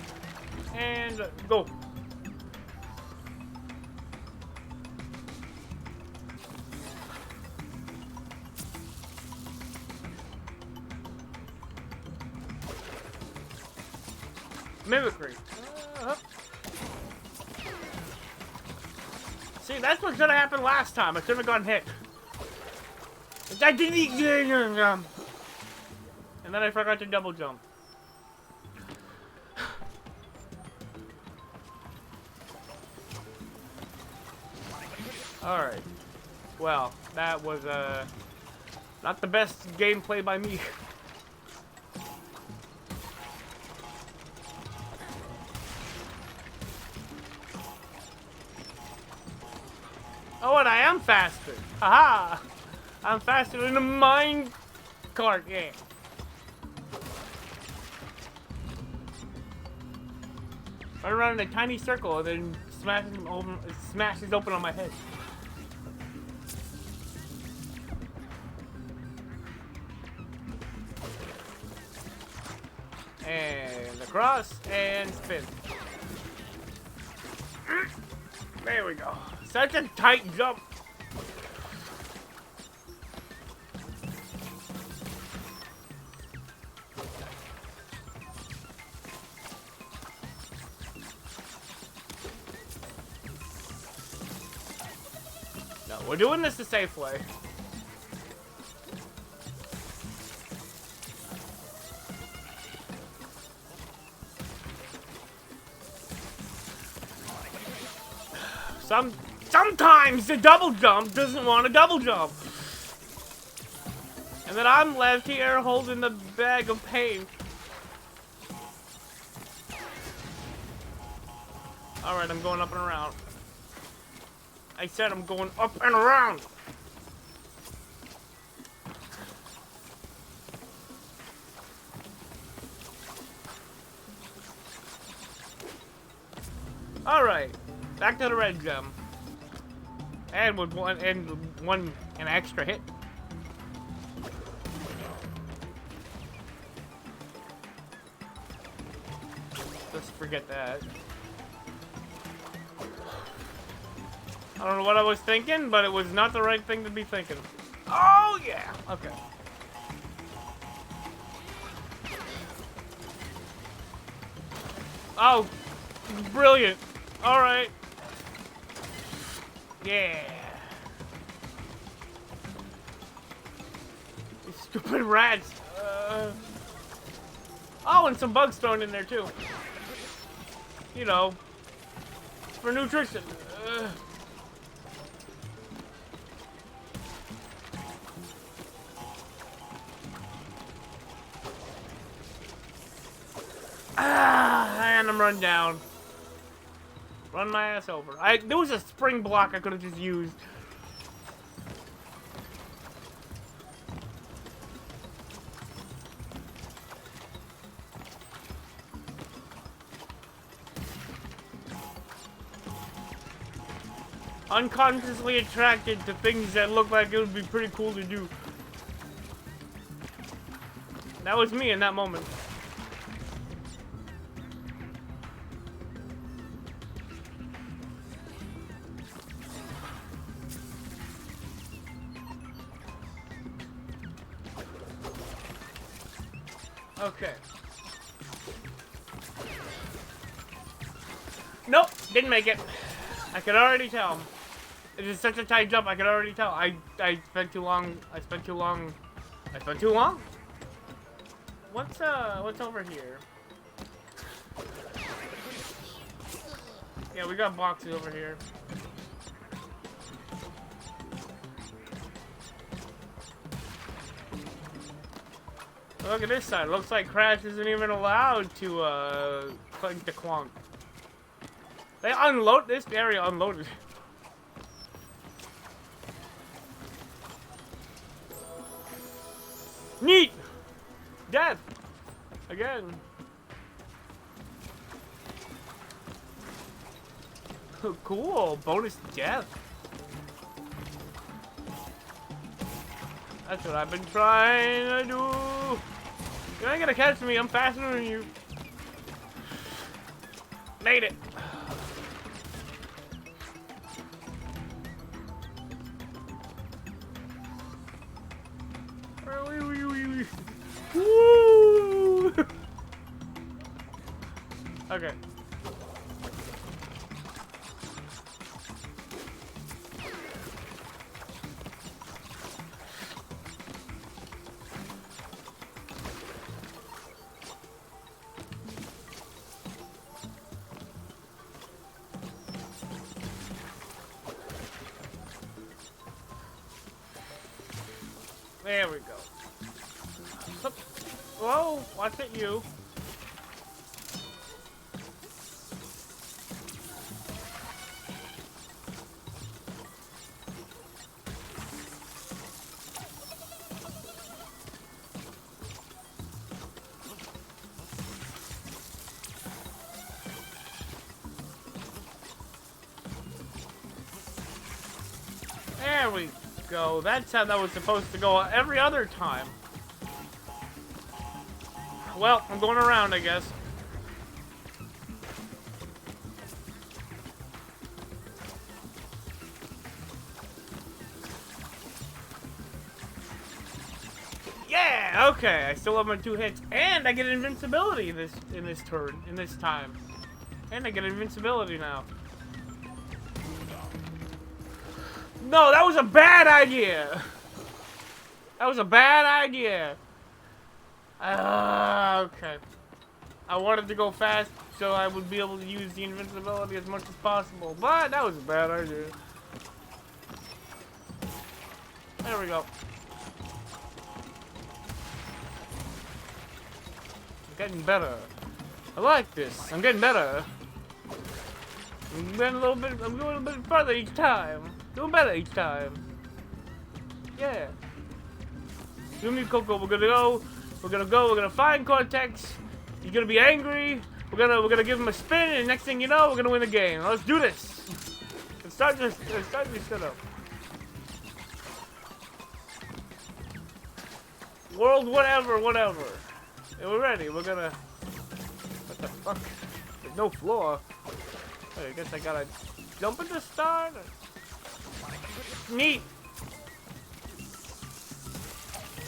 And go. Mimicry. See, that's what should have happened last time. I should have gotten hit. And then I forgot to double jump. Alright. Well, that was not the best gameplay by me. Oh, and I am faster. Haha! I'm faster than a mine cart, yeah. Run around in a tiny circle and then smashes open on my head. And across and spin. There we go. Such a tight jump. No, we're doing this the safe way. Sometimes the double jump doesn't want to double jump. And then I'm left here holding the bag of pain. Alright, I'm going up and around. I said I'm going up and around. Alright, back to the red gem. And with an extra hit. Let's forget that. I don't know what I was thinking, but it was not the right thing to be thinking. Oh yeah! Okay. Oh, brilliant. Alright. Yeah. These stupid rats. Oh, and some bugs thrown in there too. You know, for nutrition. And I'm run down. Run my ass over. There was a spring block I could have just used. Unconsciously attracted to things that look like it would be pretty cool to do. That was me in that moment. Okay. Nope, didn't make it. I could already tell. It is such a tight jump, I could already tell. I spent too long. I spent too long. What's over here? Yeah, we got boxes over here. Look at this side. Looks like Crash isn't even allowed to clink the clunk. They unload this area unloaded. Neat! Death! Again. Cool. Bonus death. That's what I've been trying to do. You ain't gonna catch me. I'm faster than you. Made it. Woo! Okay. There we go. Whoa, watch it, you. There we go. That's how that was supposed to go every other time. Well, I'm going around, I guess. Yeah, okay. I still have my 2 hits, and I get invincibility in this turn, in this time, and I get invincibility now. No, that was a bad idea. That was a bad idea. Okay. I wanted to go fast, so I would be able to use the invincibility as much as possible. But that was a bad idea. There we go. I'm getting better. I like this. I'm getting better. I'm going a bit further each time. Doing better each time. Yeah. Yumi Coco, we're gonna find Cortex. He's gonna be angry. We're gonna give him a spin, and next thing you know, we're gonna win the game. Let's do this. Let's start this shit up. World, whatever. Yeah, we're ready. We're gonna. What the fuck? There's no floor. Wait, I guess I gotta jump at the start. Neat.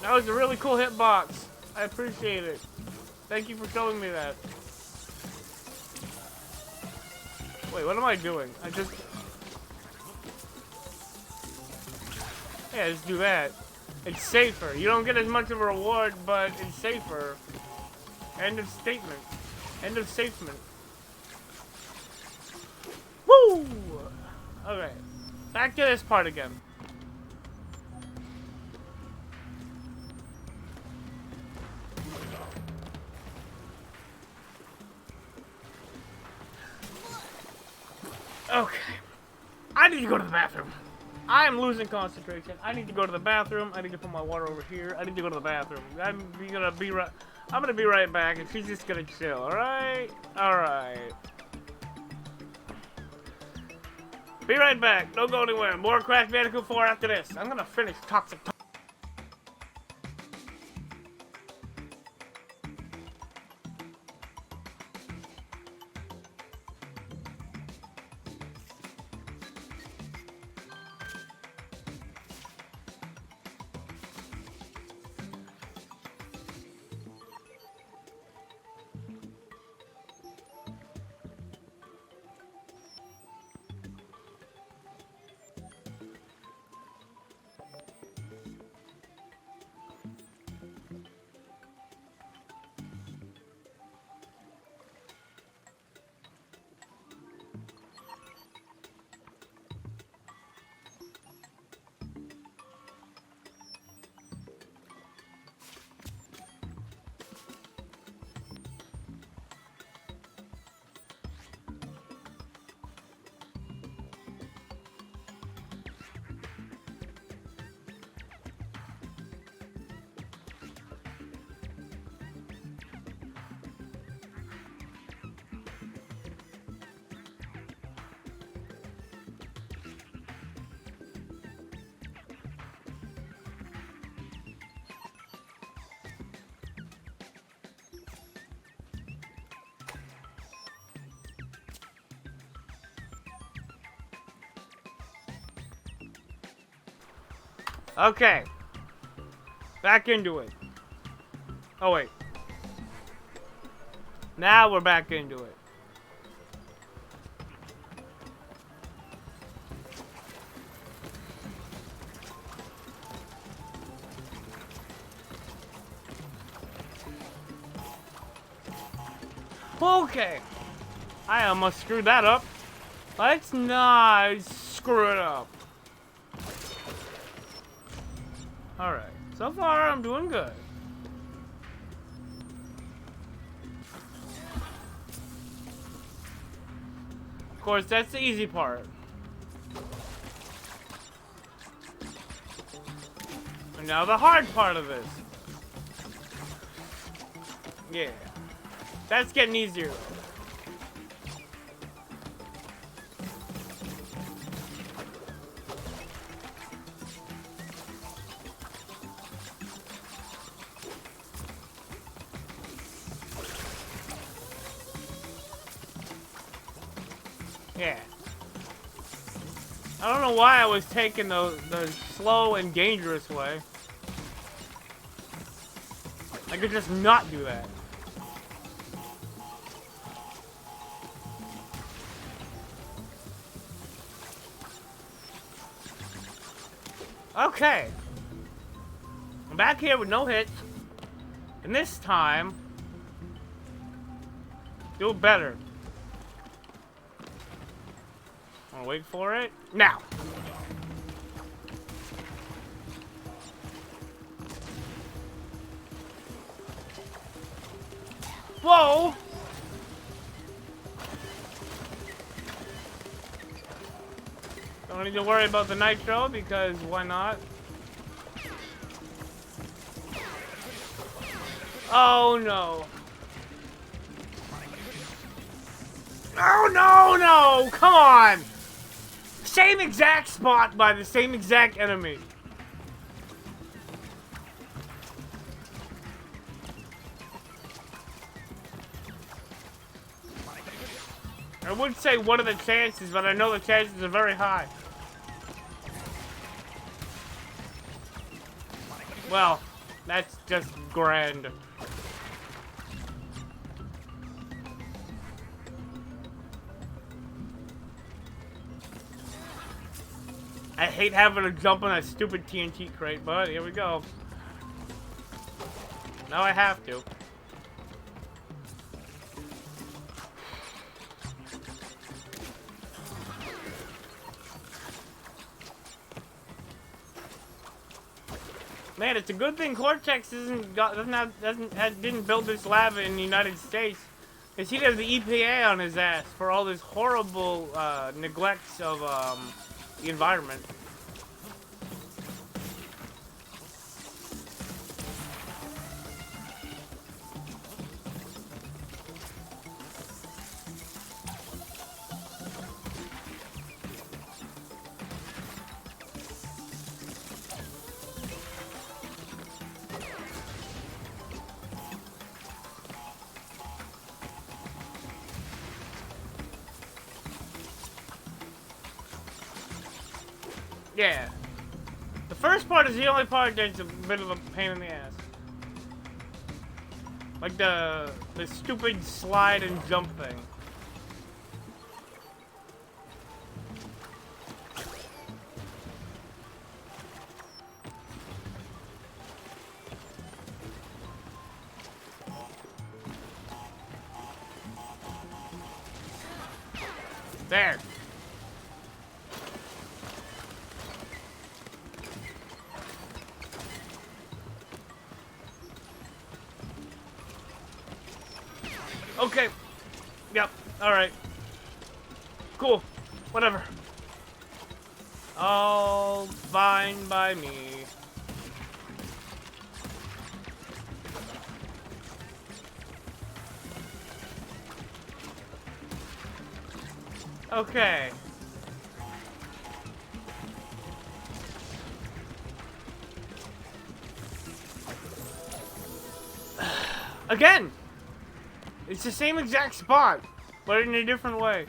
That was a really cool hitbox. I appreciate it. Thank you for showing me that. Wait, what am I doing? Yeah, just do that. It's safer. You don't get as much of a reward, but it's safer. End of statement. End of statement. Woo! Okay. Back to this part again. Okay. I need to go to the bathroom. I am losing concentration. I need to go to the bathroom. I need to put my water over here. I need to go to the bathroom. I'm gonna be right back, and she's just gonna chill. All right. All right. Be right back. Don't go anywhere. More Crash Bandicoot 4 after this. I'm gonna finish Toxic. Okay. Back into it. Oh, wait. Now we're back into it. Okay. I almost screwed that up. Let's not screw it up. Alright. So far, I'm doing good. Of course, that's the easy part. And now the hard part of this. Yeah. That's getting easier. Yeah. I don't know why I was taking the slow and dangerous way. I could just not do that. Okay. I'm back here with no hits. And this time, Do better. Wanna wait for it? Now! Whoa! Don't need to worry about the nitro because why not? Oh no. Oh no, no! Come on! Same exact spot by the same exact enemy. I would say what are the chances, but I know the chances are very high. Well, that's just grand. I hate having to jump on that stupid TNT crate, but here we go. Now I have to. Man, it's a good thing Cortex didn't build this lava in the United States, because he'd have the EPA on his ass for all this horrible neglects of the environment. Yeah. The first part is the only part that's a bit of a pain in the ass. Like the stupid slide and jump thing. There. Okay. Yep. Alright. Cool. Whatever. All fine by me. Okay. Again! It's the same exact spot, but in a different way.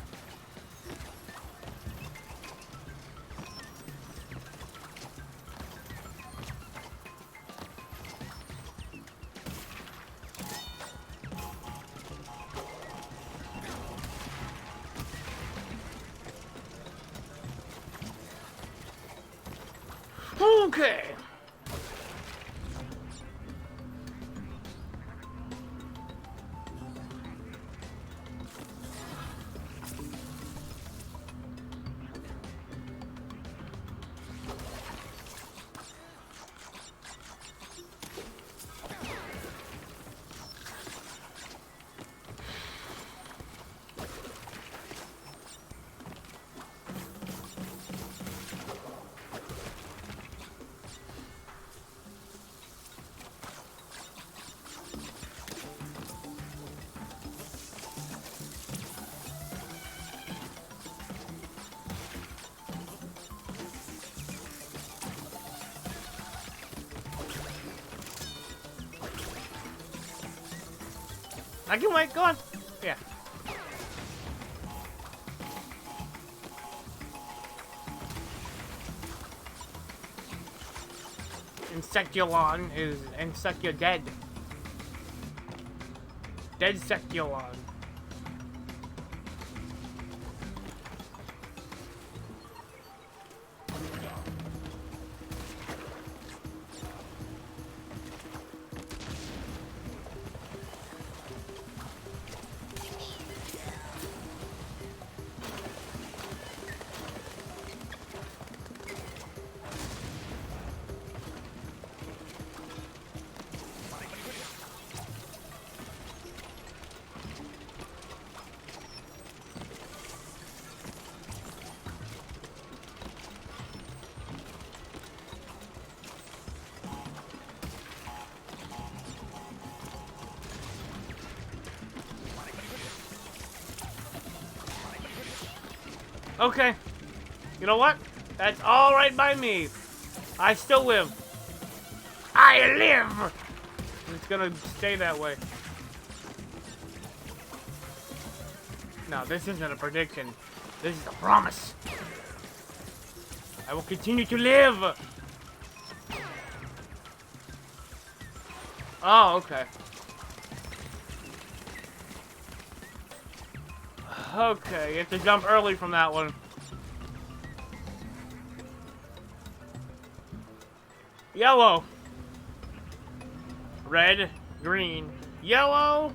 Okay. I can wait, go on. Yeah. Insectulon is dead. Dead Sectulon. Okay. You know what? That's all right by me. I still live. I live! It's gonna stay that way. No, this isn't a prediction. This is a promise. I will continue to live. Oh, okay. Okay, you have to jump early from that one. Yellow. Red, green, yellow,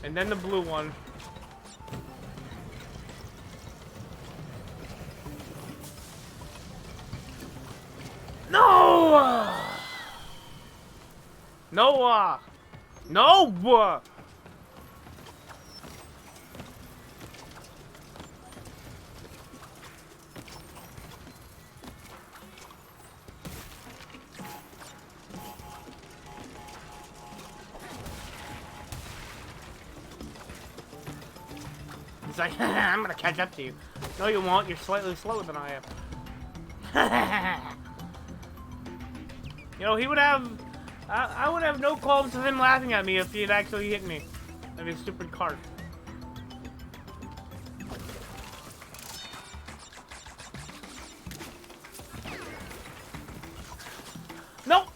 and then the blue one. No! No! No! He's like, I'm gonna catch up to you. No, you won't. You're slightly slower than I am. You know, he would have... I would have no qualms with him laughing at me if he had actually hit me. With his stupid cart. Nope!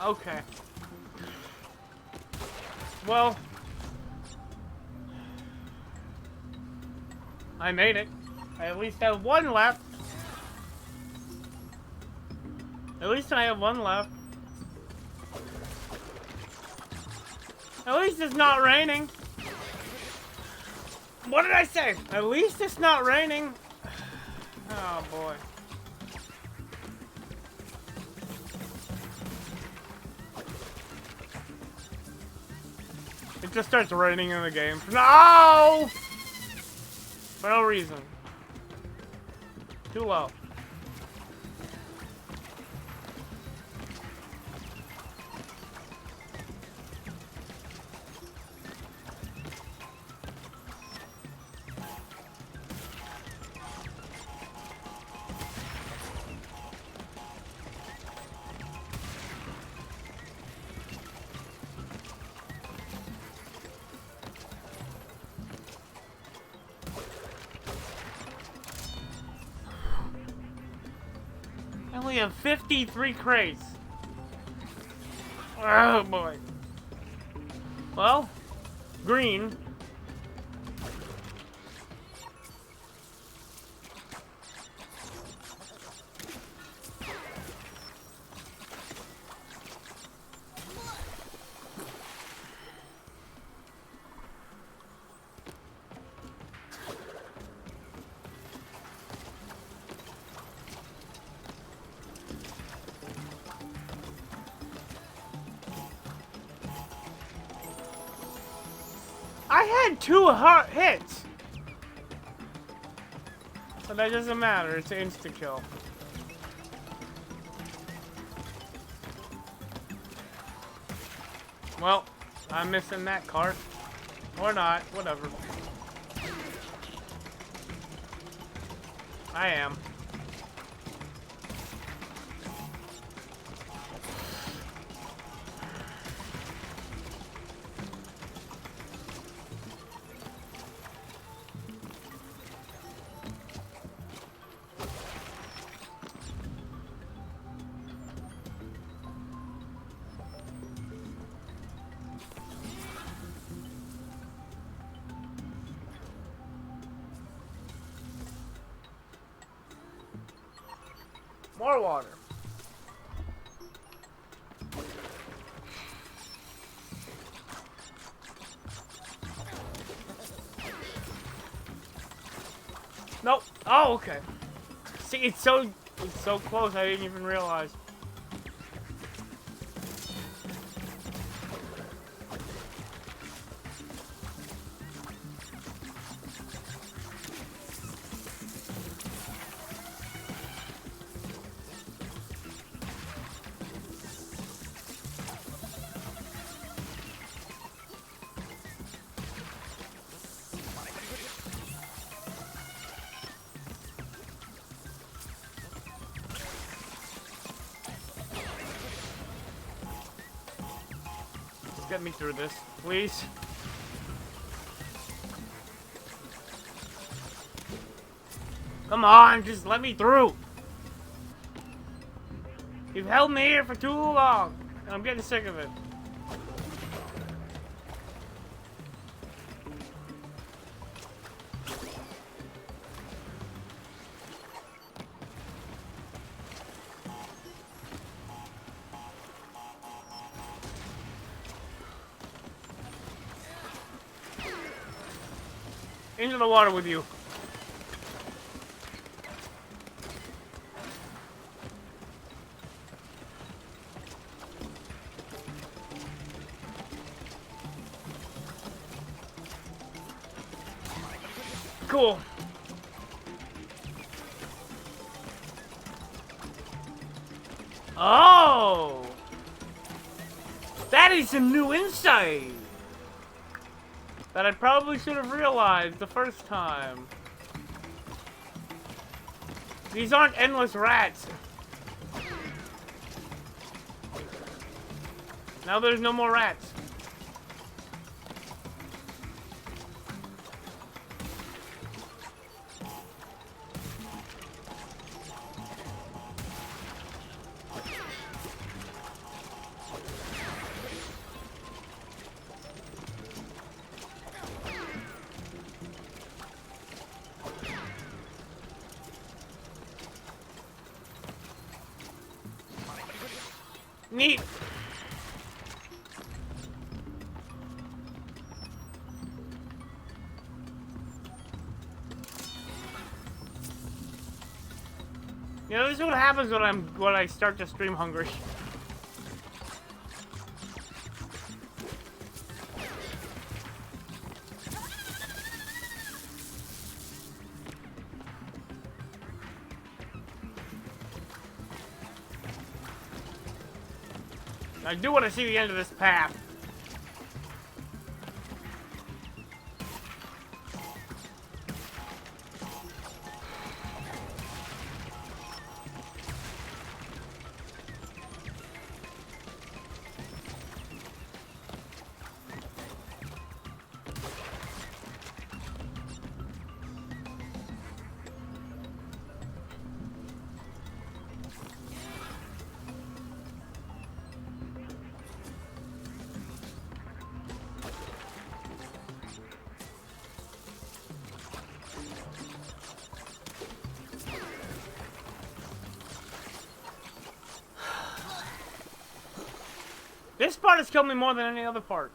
Okay. Well, I made it. I at least have one left. At least I have one left. At least it's not raining. What did I say? At least it's not raining. Oh boy. It just starts raining in the game. No! For no reason. Too low. I only have 53 crates. Oh boy. Well, green. I had 2 hard hits. But that doesn't matter, it's an insta-kill. Well, I'm missing that cart. Or not, whatever. I am. More water. Nope. Oh, okay. See, it's so close. I didn't even realize. get me through this, please. Come on, just let me through. You've held me here for too long, and I'm getting sick of it. Into the water with you. Cool. Oh! That is some new insight! That I probably should have realized the first time. These aren't endless rats. Now there's no more rats. Neat. You know, this is what happens when I start to stream hungry. I do want to see the end of this path. This part has killed me more than any other part.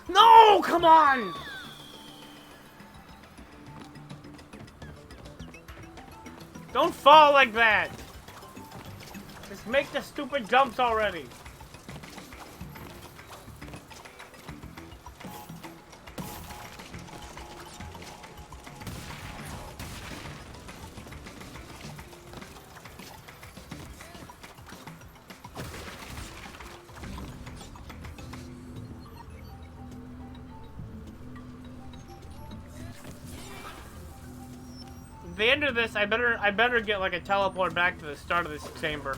No, come on! Don't fall like that! Just make the stupid jumps already. At the end of this, I better get like a teleport back to the start of this chamber.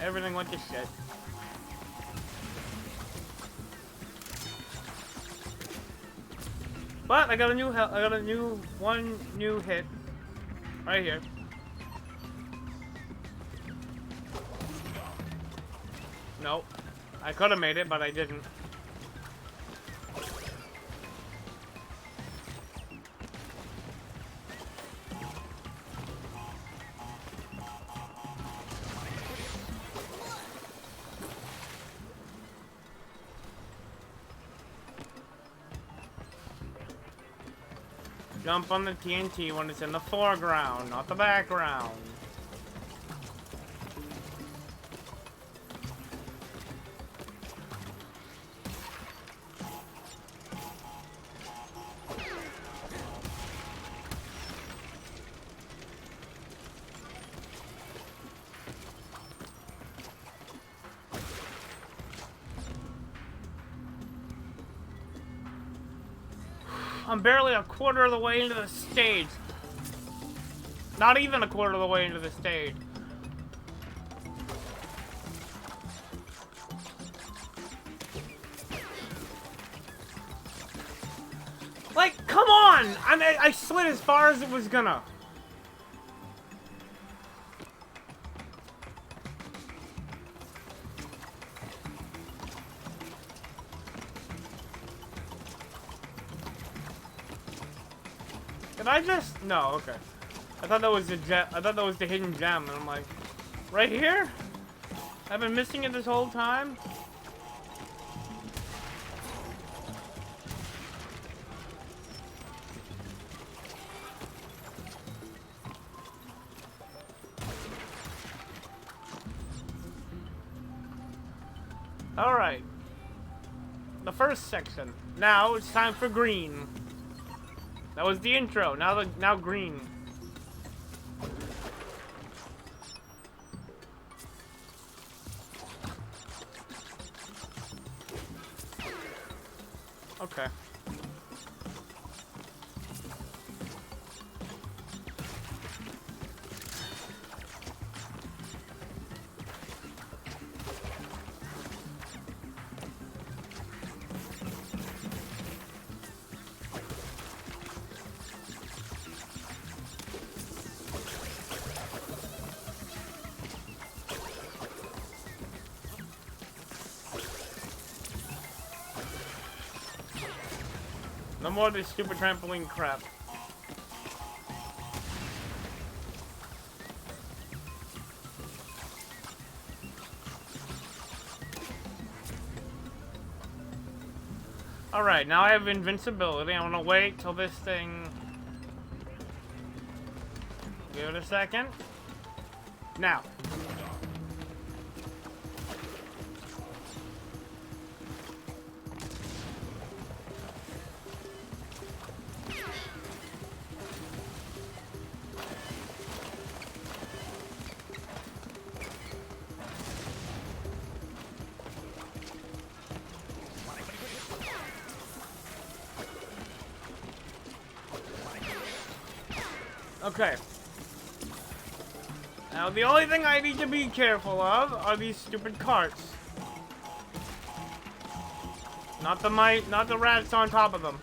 Everything went to shit. But I got one new hit right here. Nope. I could have made it, but I didn't. Jump on the TNT when it's in the foreground, not the background. I'm barely a quarter of the way into the stage. Not even a quarter of the way into the stage. Like, come on! I slid as far as it was gonna. Did I just? No, okay. I thought that was the I thought that was the hidden gem, and I'm like, right here? I've been missing it this whole time? Alright. The first section. Now it's time for green. That was the intro. Now green. Okay. No more of this stupid trampoline crap. Alright, now I have invincibility. I want to wait till this thing... Give it a second. Now. Okay. Now the only thing I need to be careful of are these stupid carts. Not the rats on top of them.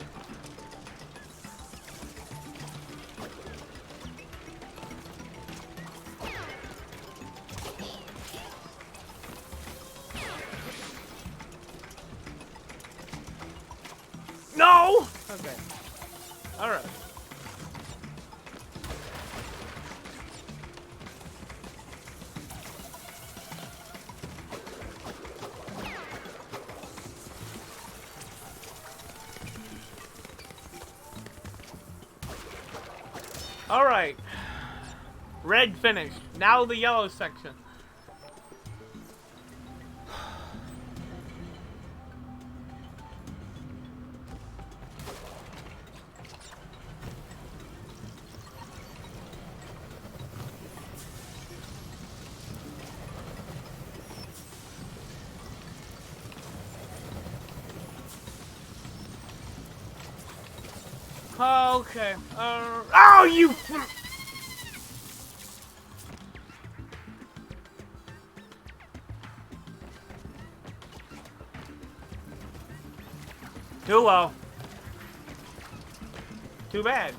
No! Okay. Alright. Alright. Red finished. Now the yellow section. Okay. Oh, you! Too low. Too bad.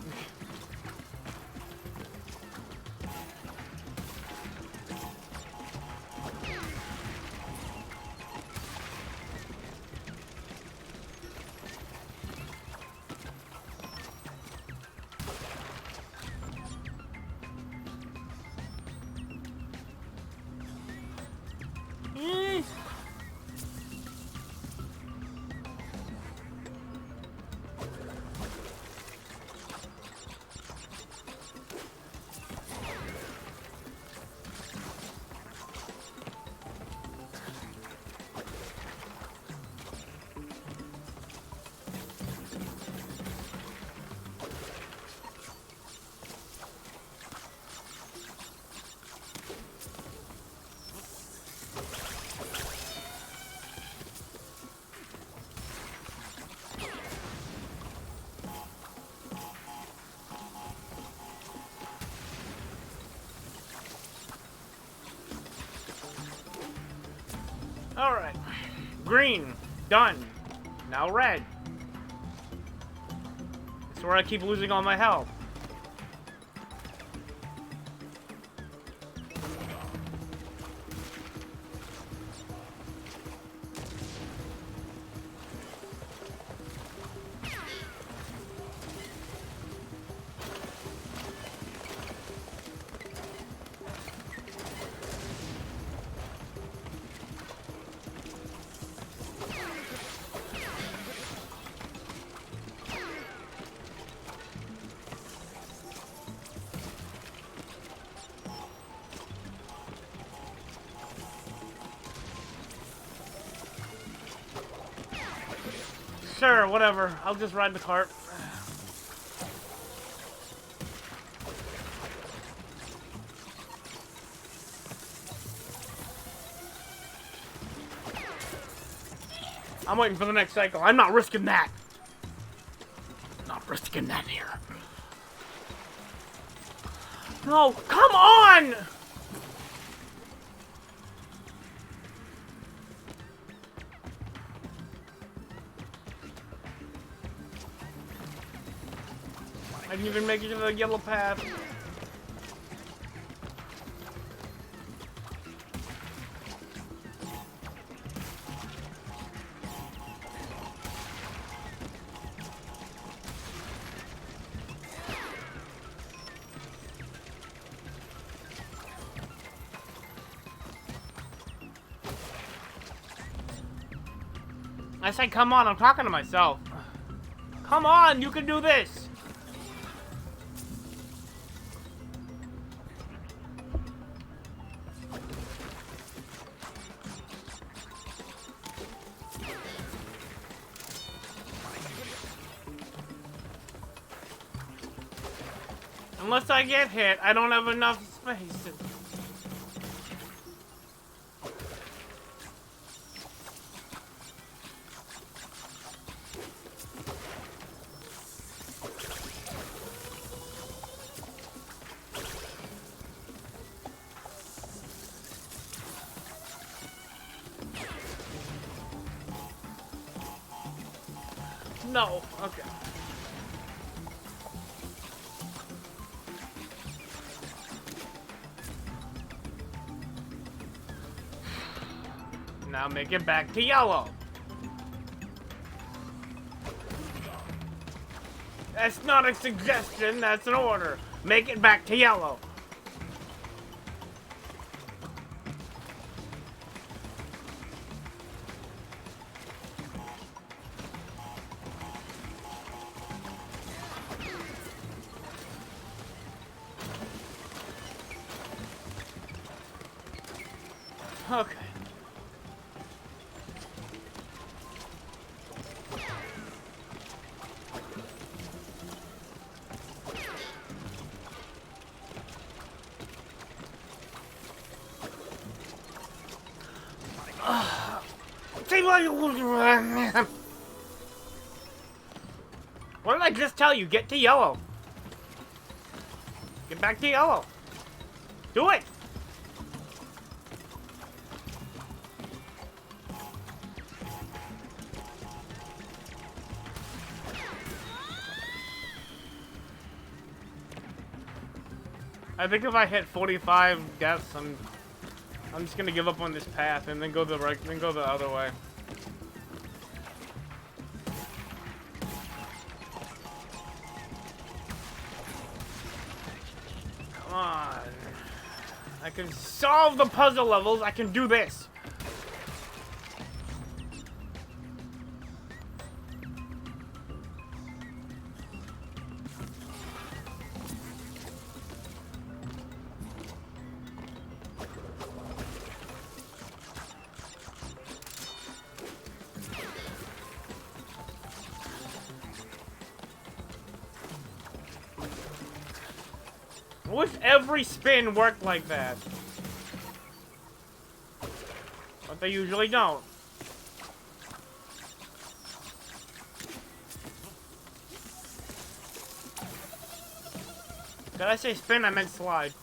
Alright. Green. Done. Now red. That's where I keep losing all my health. Sure, whatever. I'll just ride the cart. I'm waiting for the next cycle. I'm not risking that. Not risking that here. No, come on! I didn't even make it to the yellow path. I said, come on, I'm talking to myself. Come on, you can do this. Unless I get hit, I don't have enough space. No, okay. Now make it back to yellow. That's not a suggestion, that's an order. Make it back to yellow. Okay. What did I just tell you? Get to yellow. Get back to yellow. Do it. I think if I hit 45 deaths, I'm just gonna give up on this path and then go the right, then go the other way. Come on. I can solve the puzzle levels. I can do this. I wish every spin worked like that. But they usually don't. Did I say spin? I meant slide.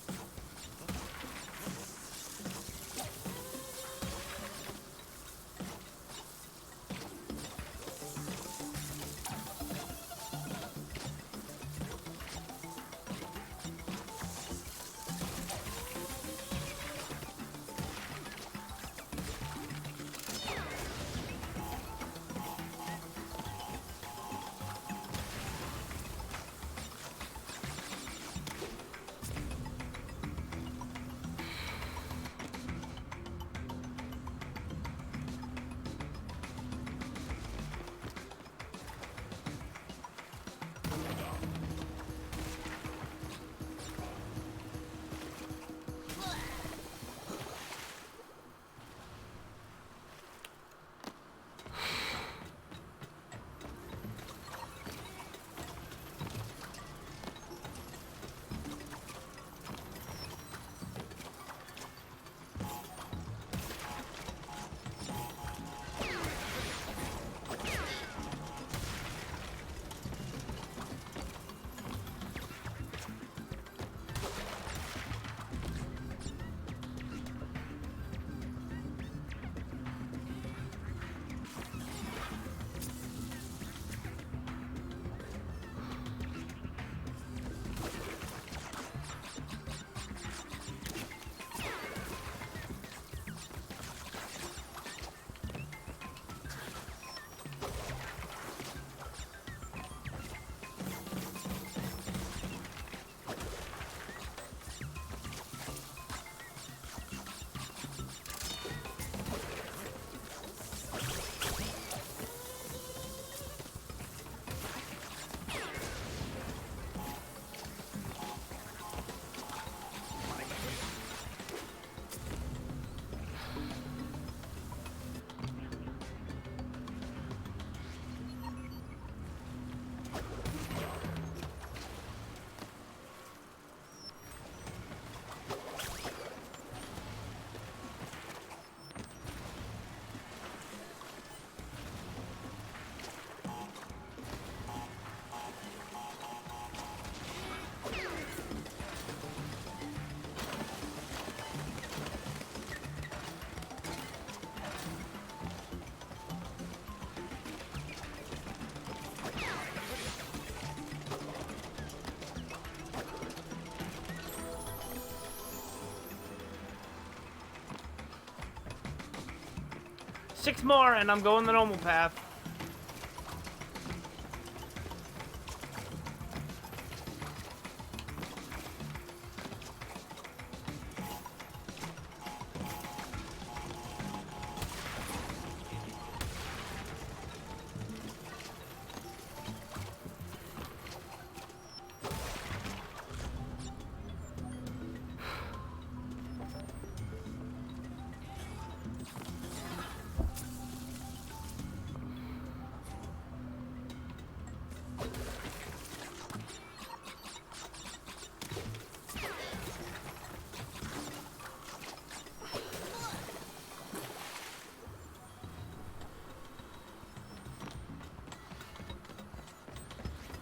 6 more and I'm going the normal path.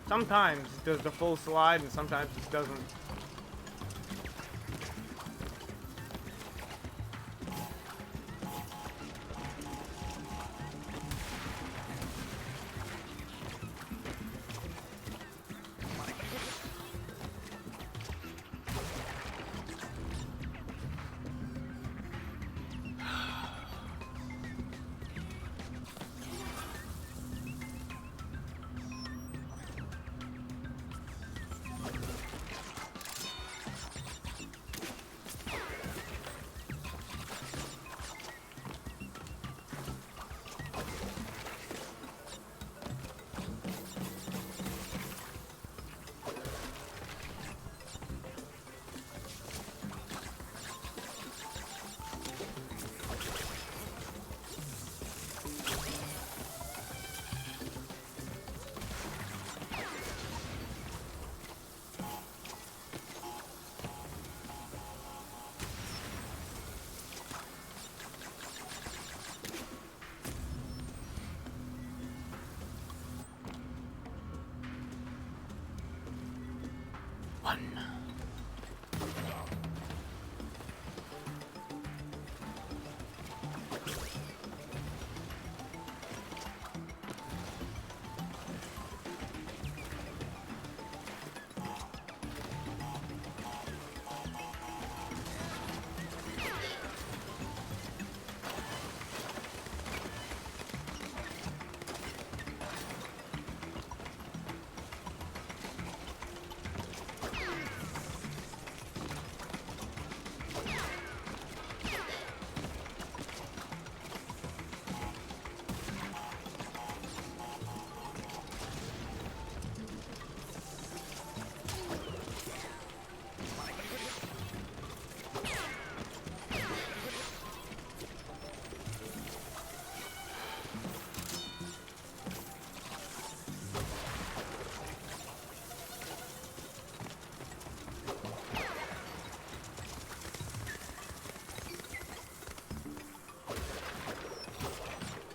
Sometimes it does the full slide and sometimes it doesn't.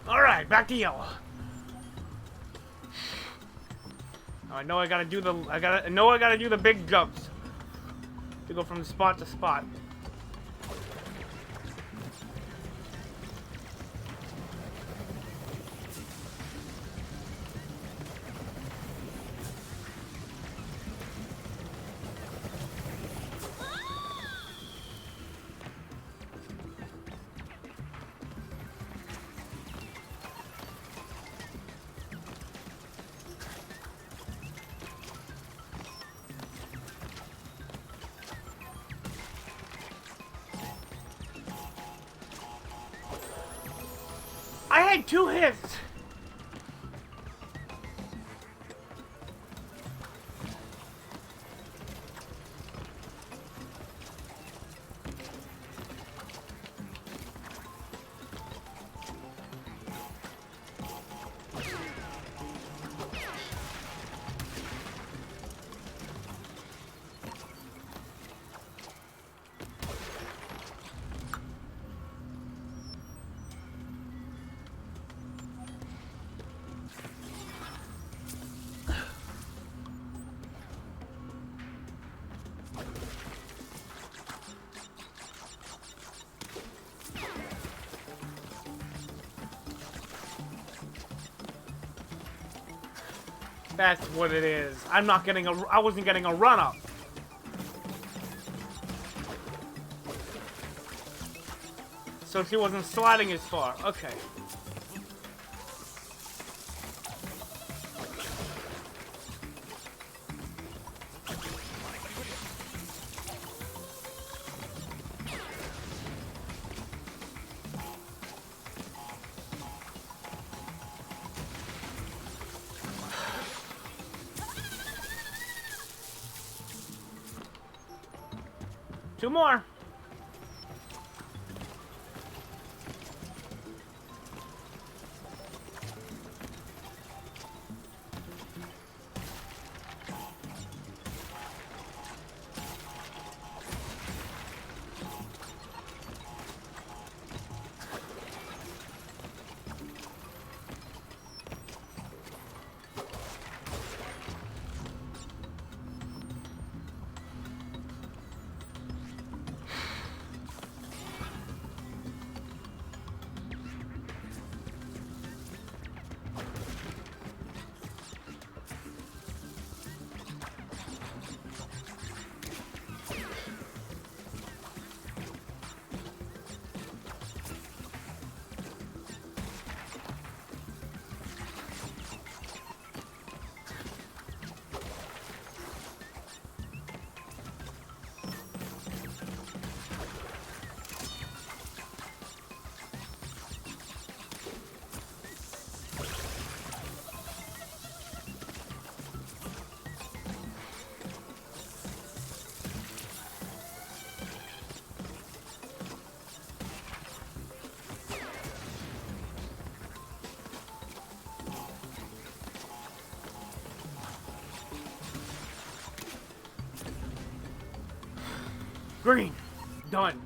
Alright, back to yellow. I know I gotta do the I gotta do the big jumps to go from spot to spot. I had 2 hits. That's what it is. I wasn't getting a run up. So she wasn't sliding as far. Okay. Two more. Green. Done.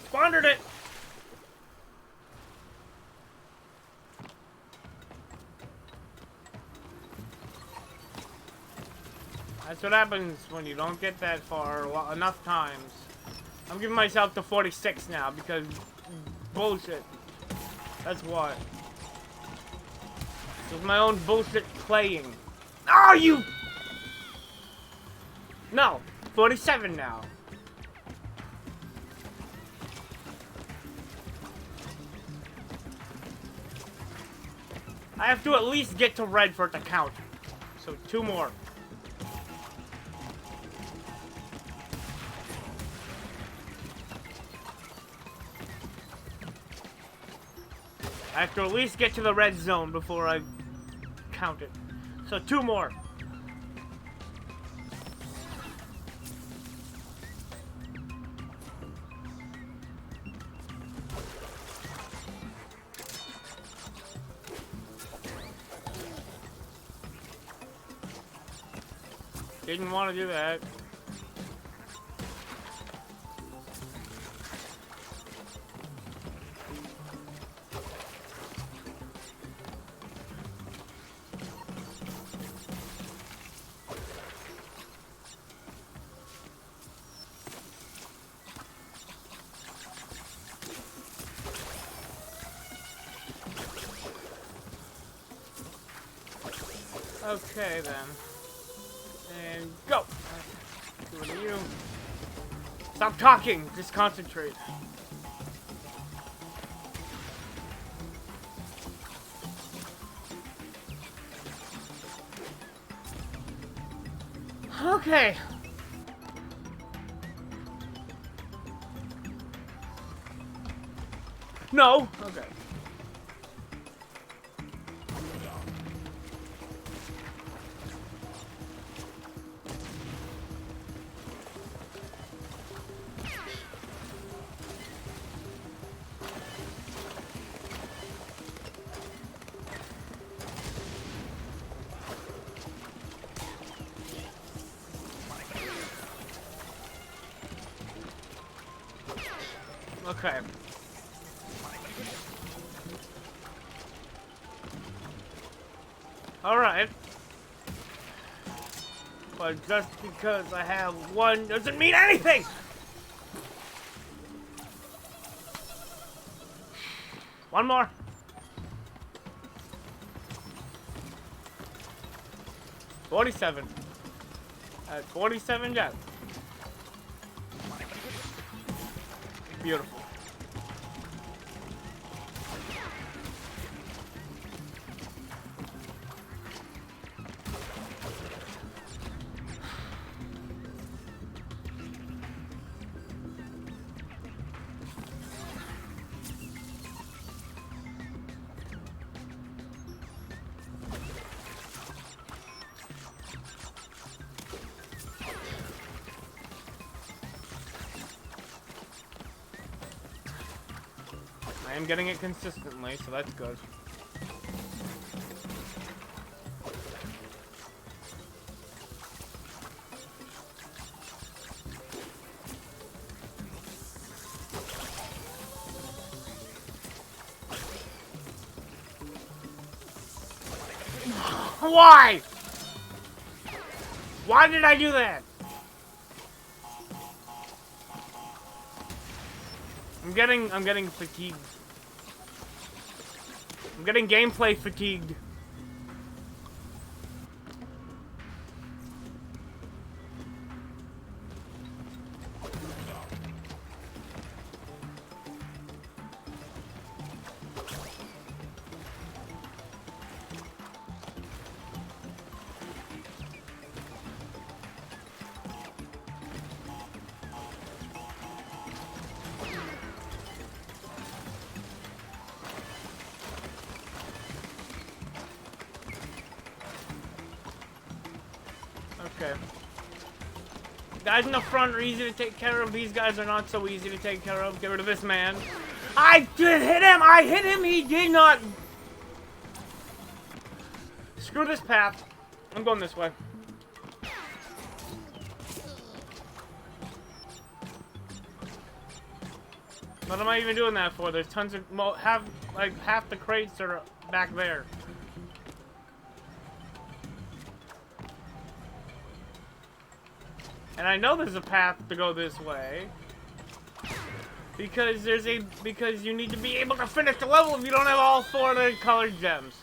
Squandered it. That's what happens when you don't get that far enough times. I'm giving myself to 46 now because bullshit. That's why. It was my own bullshit playing. Oh, you! No, 47 now. I have to at least get to red for it to count. So 2 more. I have to at least get to the red zone before I count it. So 2 more. Didn't want to do that. Okay then. And go! Doing you. Stop talking! Just concentrate. Okay. No! Okay. Okay. Alright. But just because I have one doesn't mean anything! One more. 47. At 47 deaths. Beautiful. I am getting it consistently, so that's good. Why? Why did I do that? I'm getting fatigued. I'm getting gameplay fatigued. Okay. Guys in the front are easy to take care of. These guys are not so easy to take care of. Get rid of this man. I did hit him! I hit him! He did not... Screw this path. I'm going this way. What am I even doing that for? There's tons of... like, half the crates are back there. And I know there's a path to go this way. Because because you need to be able to finish the level if you don't have all 4 of the colored gems.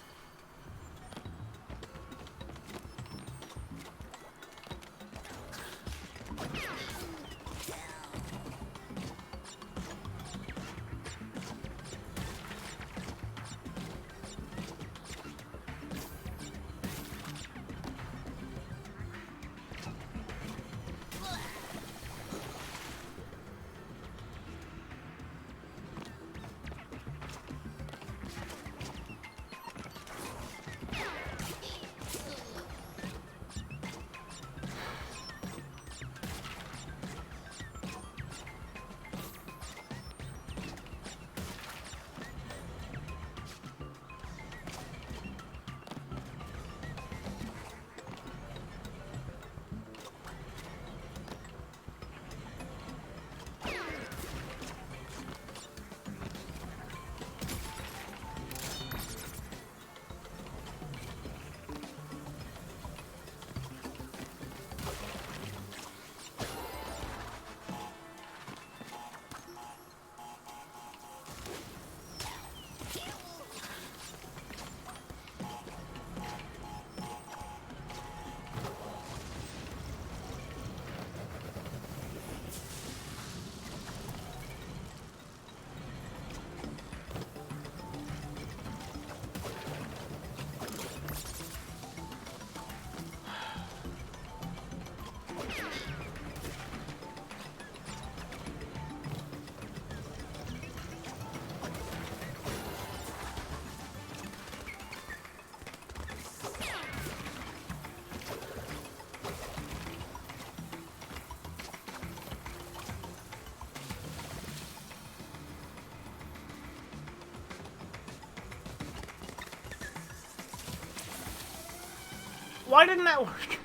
Why didn't that work?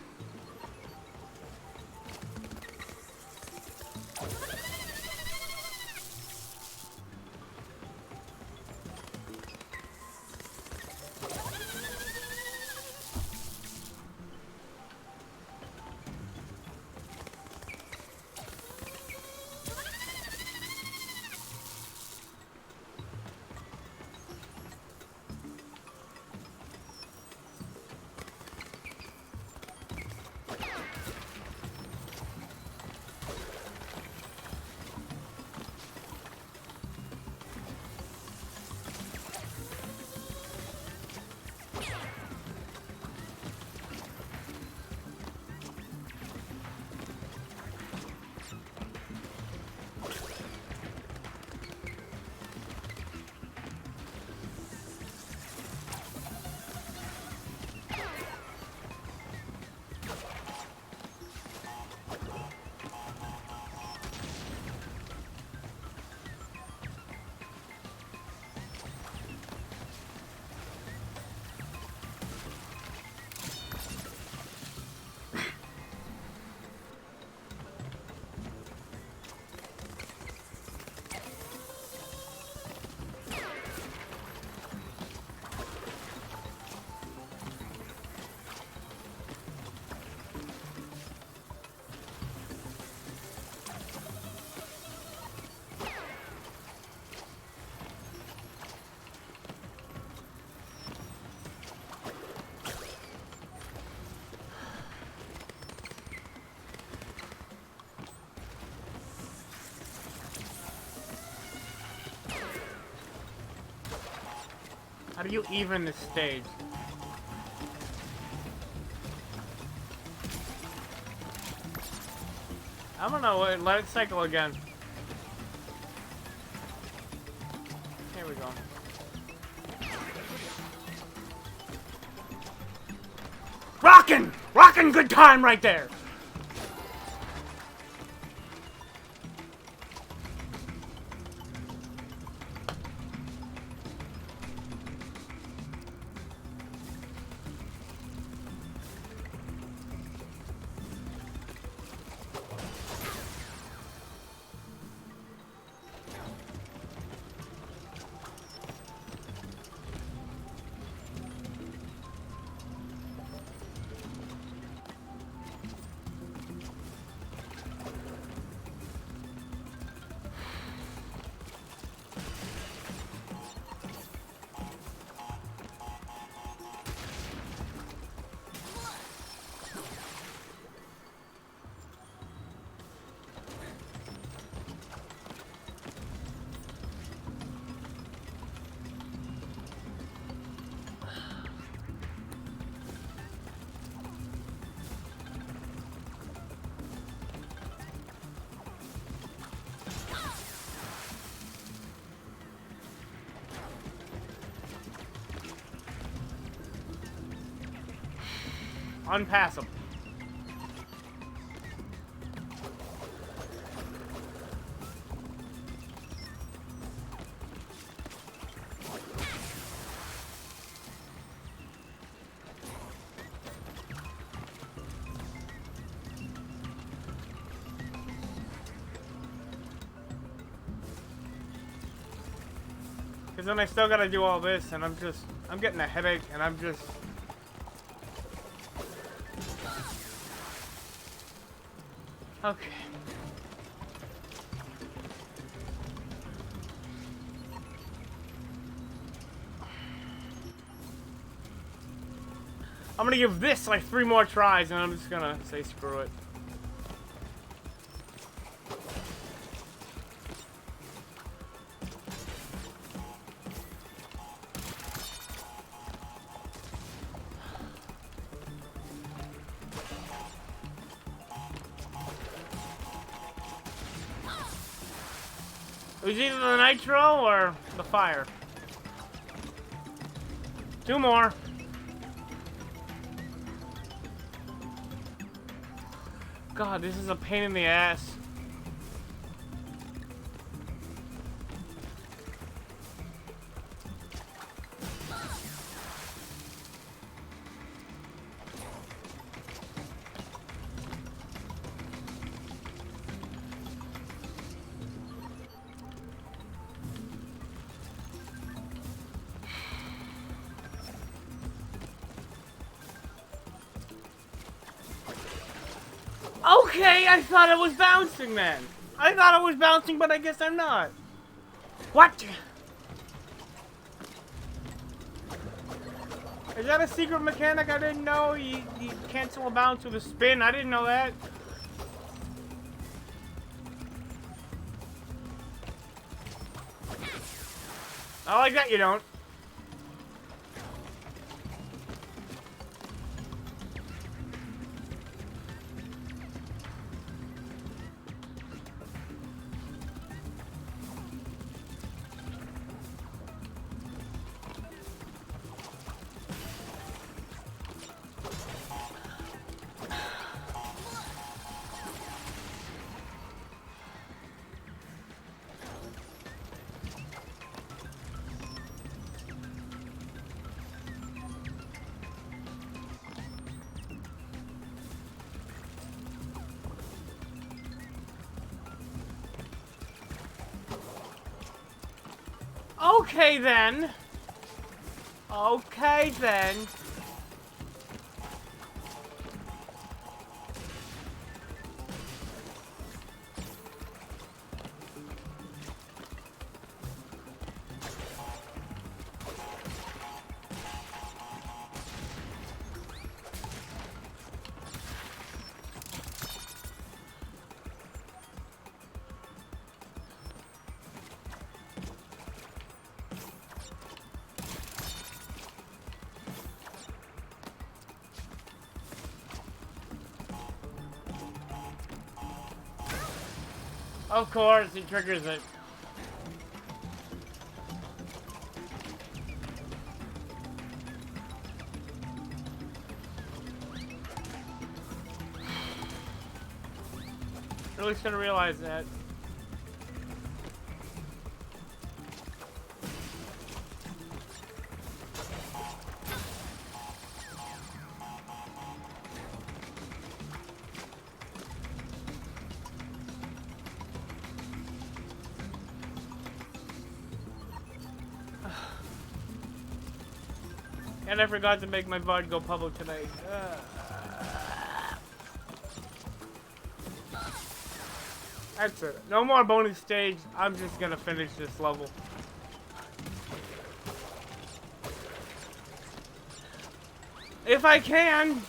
How do you even this stage? I don't know. Let it cycle again. Here we go. Rockin'! Rockin' good time right there! Unpassable. Because then I still gotta do all this, and I'm getting a headache, and I'm just... Okay. I'm gonna give this like 3 more tries, and I'm just gonna say screw it. It was either the nitro or the fire. 2 more. God, this is a pain in the ass. Okay, I thought it was bouncing then. I thought it was bouncing, but I guess I'm not. What? Is that a secret mechanic I didn't know? You cancel a bounce with a spin? I didn't know that. I like that you don't. Okay then. Okay then. Of course, he triggers it. Really should have realized that. And I forgot to make my VOD go public tonight. That's it. No more bonus stage. I'm just gonna finish this level. If I can.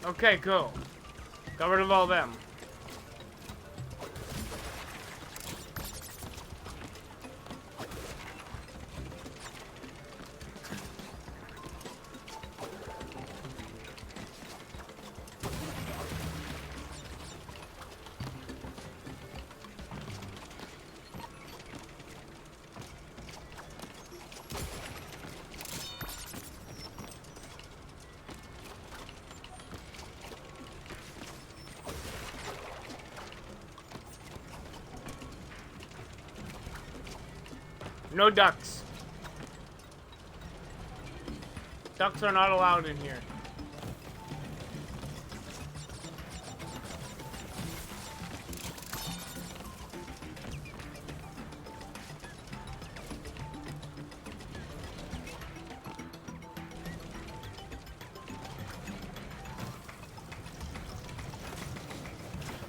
Okay, cool. Got rid of all them. No ducks. Ducks are not allowed in here.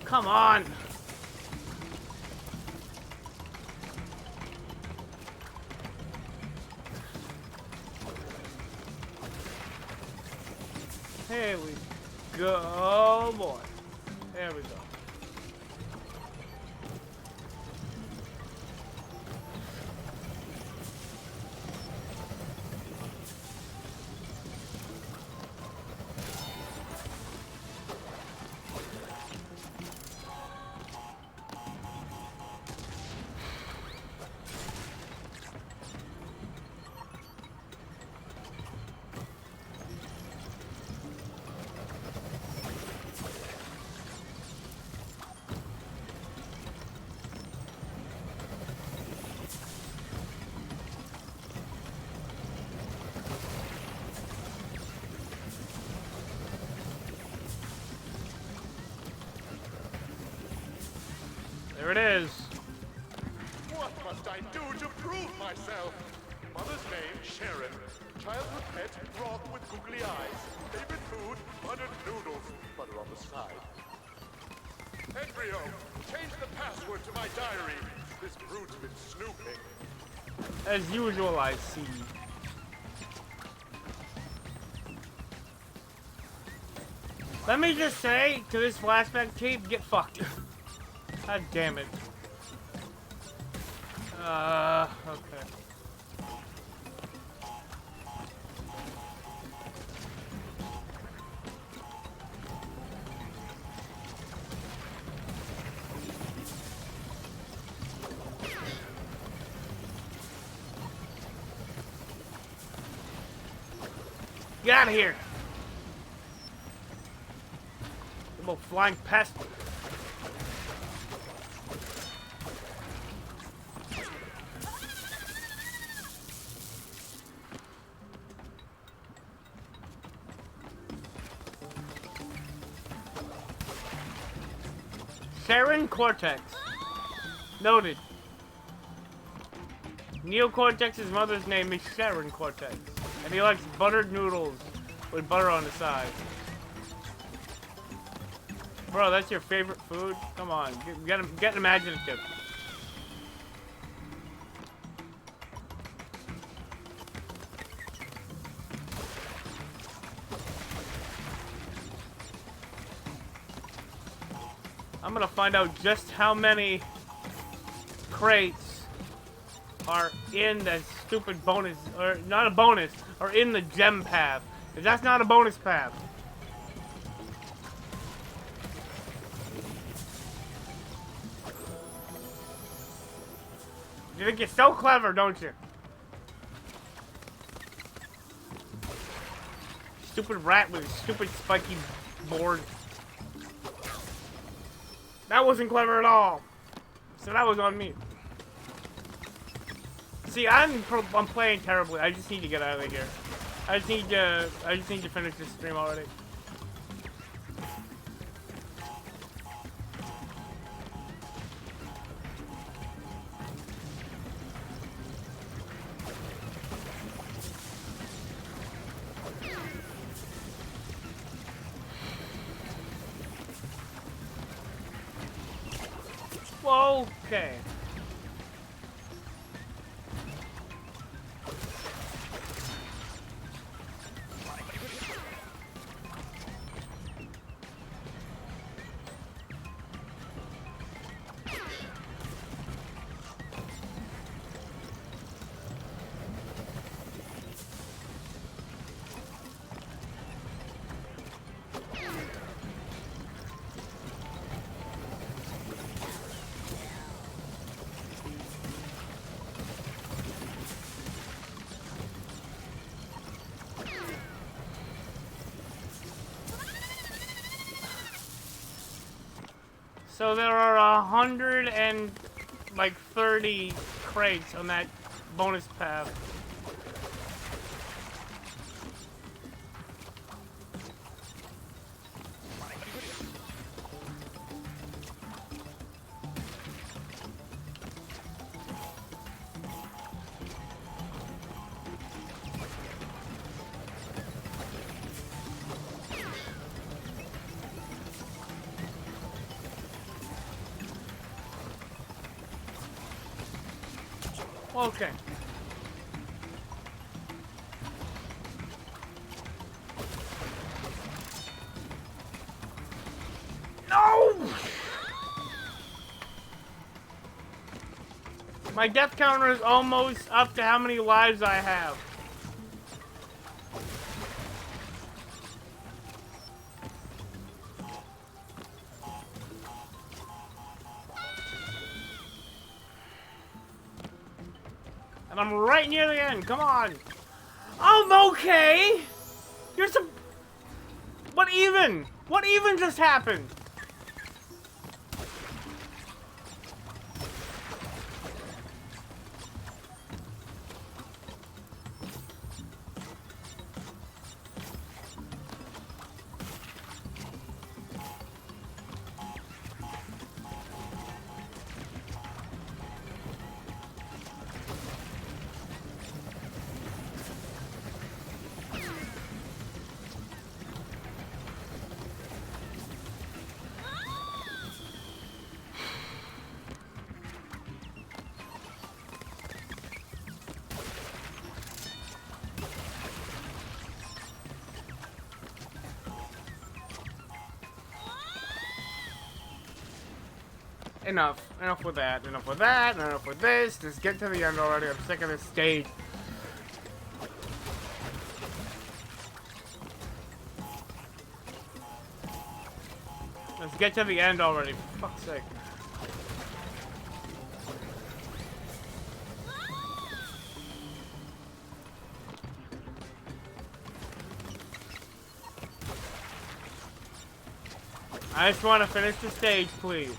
Come on. Here we go. Oh boy. There we go. There it is. What must I do to prove myself? Mother's name, Sharon. Childhood pet, frog with googly eyes. Favorite food, buttered noodles. Butter on the side. Embryo, change the password to my diary. This brute's been snooping. As usual, I see. Let me just say to this flashback tape, get fucked. God damn it. Okay. Get out of here! You little flying pest. Sharon Cortex. Noted. Neocortex's mother's name is Sharon Cortex. And he likes buttered noodles with butter on the side. Bro, that's your favorite food? Come on, get imaginative. I'm gonna find out just how many crates are in that stupid bonus, or not a bonus, or in the gem path. Because that's not a bonus path. You think you're so clever, don't you? Stupid rat with a stupid spiky board. That wasn't clever at all. So that was on me. See, I'm playing terribly. I just need to get out of here. I just need to finish this stream already. Okay. So there are 130 crates on that bonus path. Okay. No! My death counter is almost up to how many lives I have. And I'm right near the end. Come on. I'm okay. You're some... What even? What even just happened? Enough. Enough with that. Enough with that. Enough with this. Just get to the end already. I'm sick of this stage. Let's get to the end already. For fuck's sake. I just want to finish the stage, please.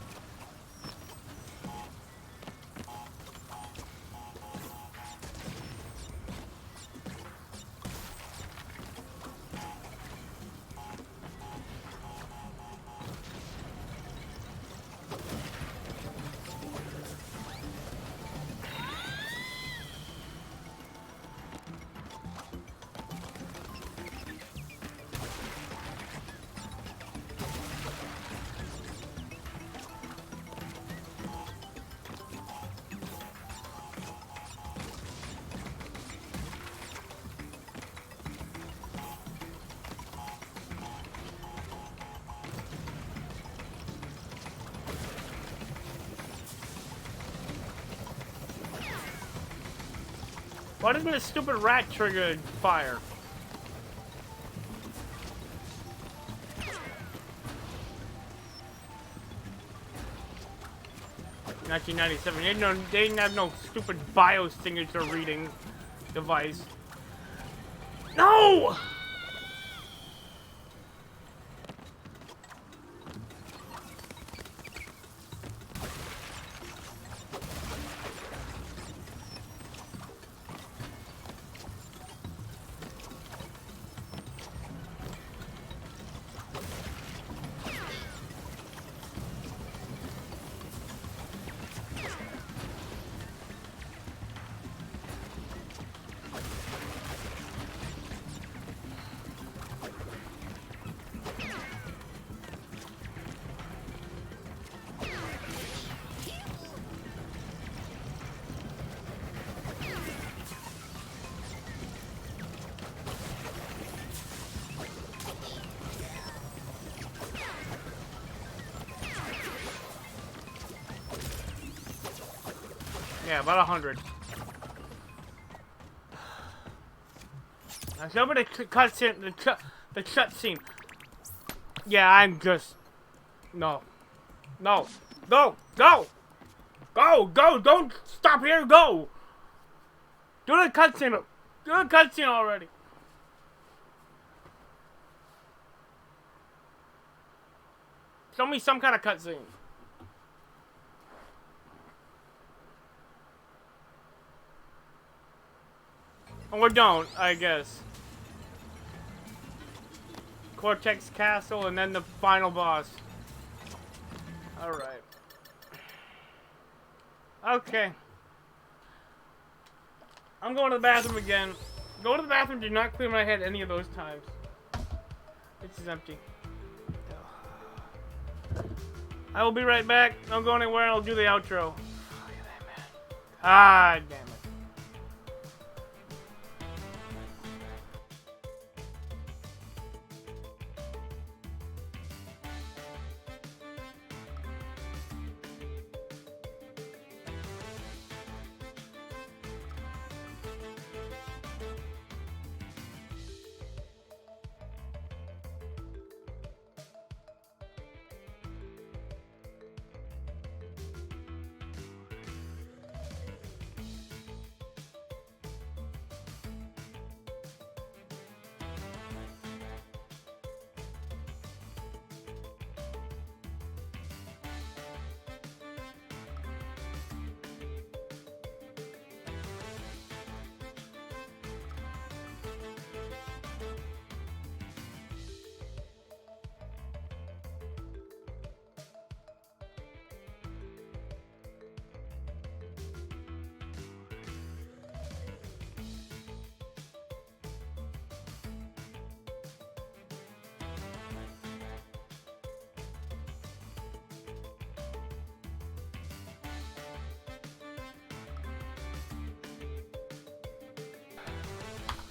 Why doesn't this stupid rat trigger fire? $1997. They didn't have no stupid biosignature reading device. No! Yeah, about 100. Now show me the cutscene, the cutscene. Yeah, I'm just... No. No. Go! Go! Go! Go! Don't stop here! Go! Do the cutscene! Do the cutscene already! Show me some kind of cutscene. Or don't, I guess. Cortex Castle and then the final boss. Alright. Okay. I'm going to the bathroom again. Go to the bathroom did not clear my head any of those times. It's just empty. I will be right back. Don't go anywhere. I'll do the outro. Look at that, man. Ah, damn it.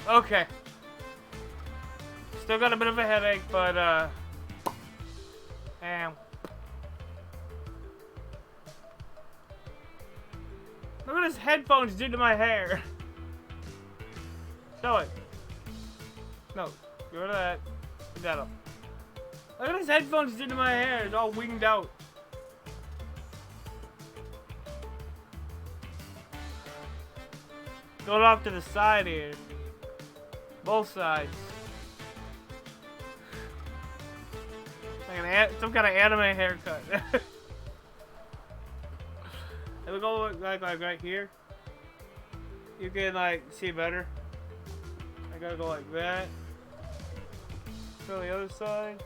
Okay. Still got a bit of a headache, but, damn. Look what his headphones did to my hair. Show it. No, get rid of that. Put that up. Look what his headphones did to my hair. It's all winged out. Going off to the side here. Both sides. Like some kind of anime haircut. If we go like right here, you can like see better. I gotta go like that. Go the other side.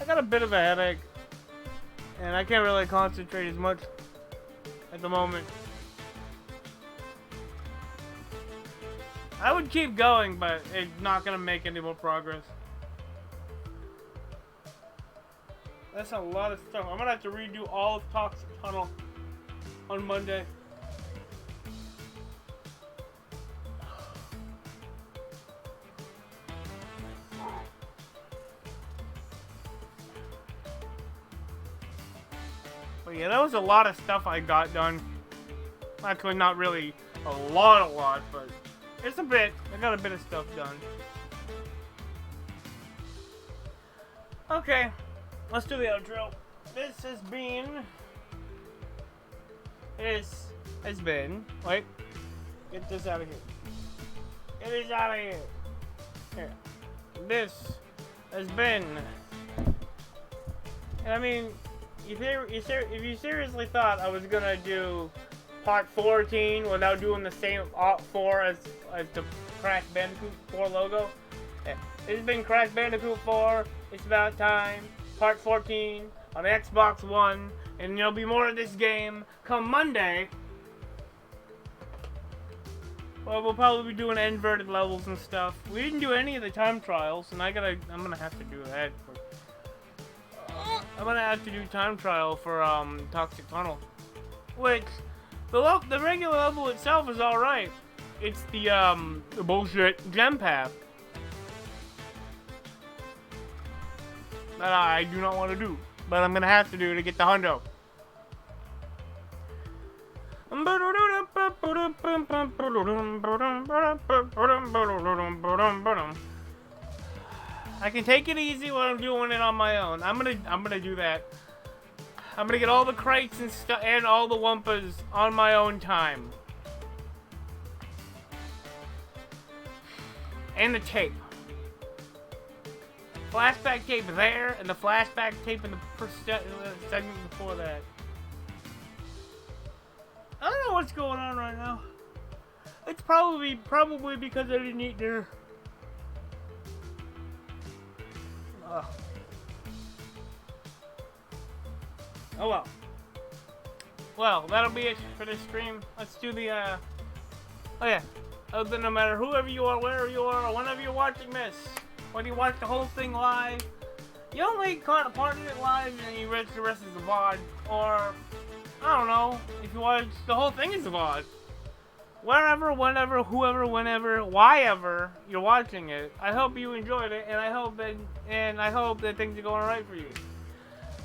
I got a bit of a headache. And I can't really concentrate as much at the moment. I would keep going, but it's not gonna make any more progress. That's a lot of stuff. I'm gonna have to redo all of Toxic Tunnel on Monday. But yeah, that was a lot of stuff I got done. Actually, not really a lot, but it's a bit. I got a bit of stuff done. Okay, let's do the outro. This has been, wait, get this out of here. Get this out of here. Here. This has been, and I mean, if you seriously thought I was gonna do part 14 without doing the same 4 as the Crash Bandicoot 4 logo, yeah. This has been Crash Bandicoot 4, It's About Time, part 14 on Xbox One, and there'll be more of this game come Monday. Well, we'll probably be doing inverted levels and stuff. We didn't do any of the time trials, and I'm gonna have to do that. I'm gonna have to do time trial for Toxic Tunnel, which the regular level itself is all right. It's the bullshit gem path that I do not want to do, but I'm gonna have to do to get the hundo. I can take it easy when I'm doing it on my own. I'm gonna do that. I'm gonna get all the crates and stuff and all the Wumpas on my own time. And the tape. Flashback tape there, and the flashback tape in the segment before that. I don't know what's going on right now. It's probably because I didn't eat dinner. Oh well. Well, that'll be it for this stream. Let's do the oh yeah. No matter whoever you are, wherever you are, or whenever you're watching this, whether you watch the whole thing live, you only caught a part of it live and you read the rest of the VOD, or I don't know, if you watch the whole thing as a VOD. Wherever, whenever, whoever, whenever, whyever you're watching it, I hope you enjoyed it, and I hope that things are going alright for you.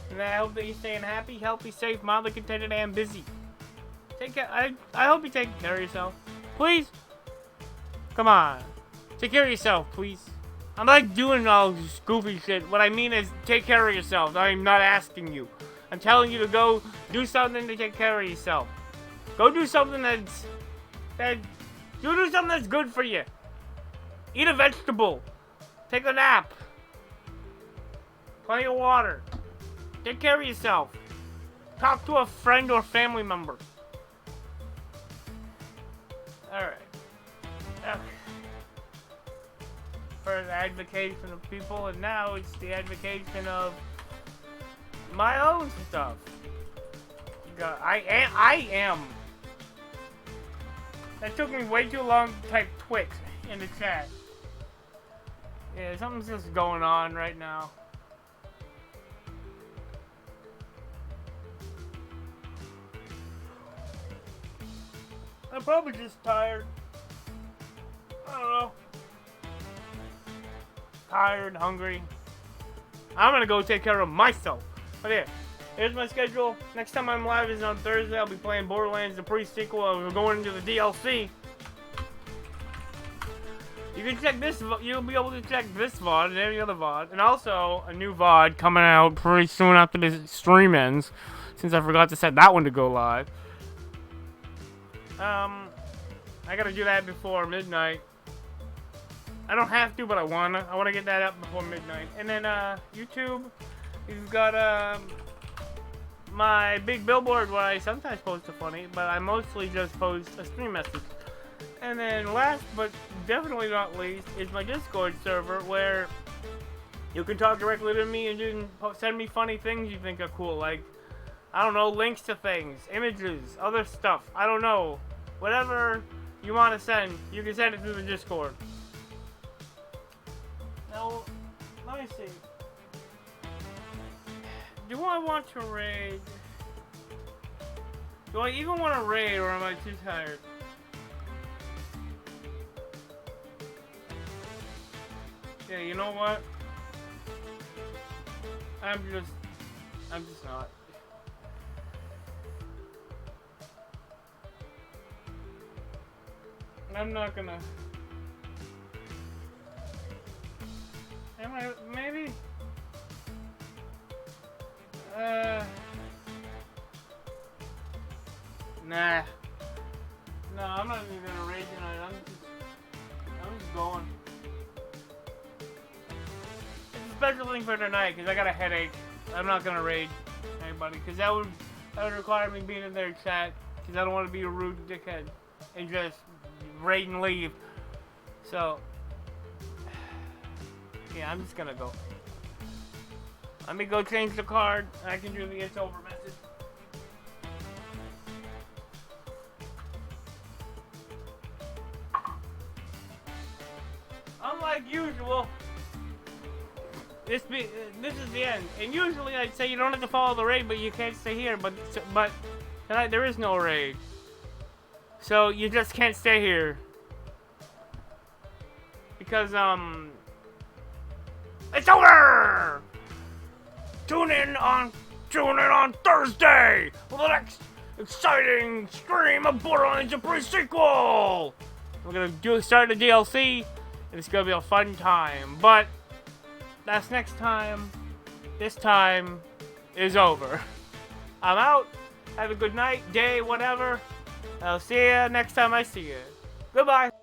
And I hope that you're staying happy, healthy, safe, mildly contented, and busy. Take care. I hope you take care of yourself. Please. Come on. Take care of yourself, please. I'm not doing all this goofy shit. What I mean is take care of yourself. I'm not asking you. I'm telling you to go do something to take care of yourself. Go do something that's good for you. Eat a vegetable. Take a nap. Plenty of water. Take care of yourself. Talk to a friend or family member. Alright. Okay. For the advocation of people, and now it's the advocation of my own stuff. I am. That took me way too long to type Twix in the chat. Yeah, something's just going on right now. I'm probably just tired. I don't know. Tired, hungry. I'm gonna go take care of myself. But yeah, here's my schedule. Next time I'm live is on Thursday. I'll be playing Borderlands, the pre-sequel. We're going into the DLC. You can check this. You'll be able to check this VOD and any other VOD, and also a new VOD coming out pretty soon after this stream ends. Since I forgot to set that one to go live. I gotta do that before midnight. I don't have to, but I wanna. I wanna get that up before midnight. And then, YouTube, you've got, my big billboard where I sometimes post a funny, but I mostly just post a stream message. And then last, but definitely not least, is my Discord server where you can talk directly to me and you can send me funny things you think are cool, like, I don't know, links to things, images, other stuff, I don't know. Whatever you want to send, you can send it through the Discord. Now, let me see. Do I want to raid? Do I even want to raid, or am I too tired? Yeah, you know what? I'm just not. I'm not gonna. Am I? Maybe? Nah. No, I'm not even gonna raid tonight. I'm just going. It's a special thing for tonight, because I got a headache. I'm not gonna raid anybody, because that would require me being in their chat, because I don't want to be a rude dickhead and just raid and leave. So, yeah, I'm just gonna go. Let me go change the card, and I can do the it's over message. Unlike usual, this is the end. And usually I'd say you don't have to follow the raid, but you can't stay here. But tonight there is no raid, so you just can't stay here because it's over. Tune in on Thursday for the next exciting stream of Borderlands: A Pre-Sequel. We're gonna start the DLC. And it's gonna be a fun time, but that's next time. This time is over. I'm out. Have a good night, day, whatever. I'll see you next time I see you. Goodbye.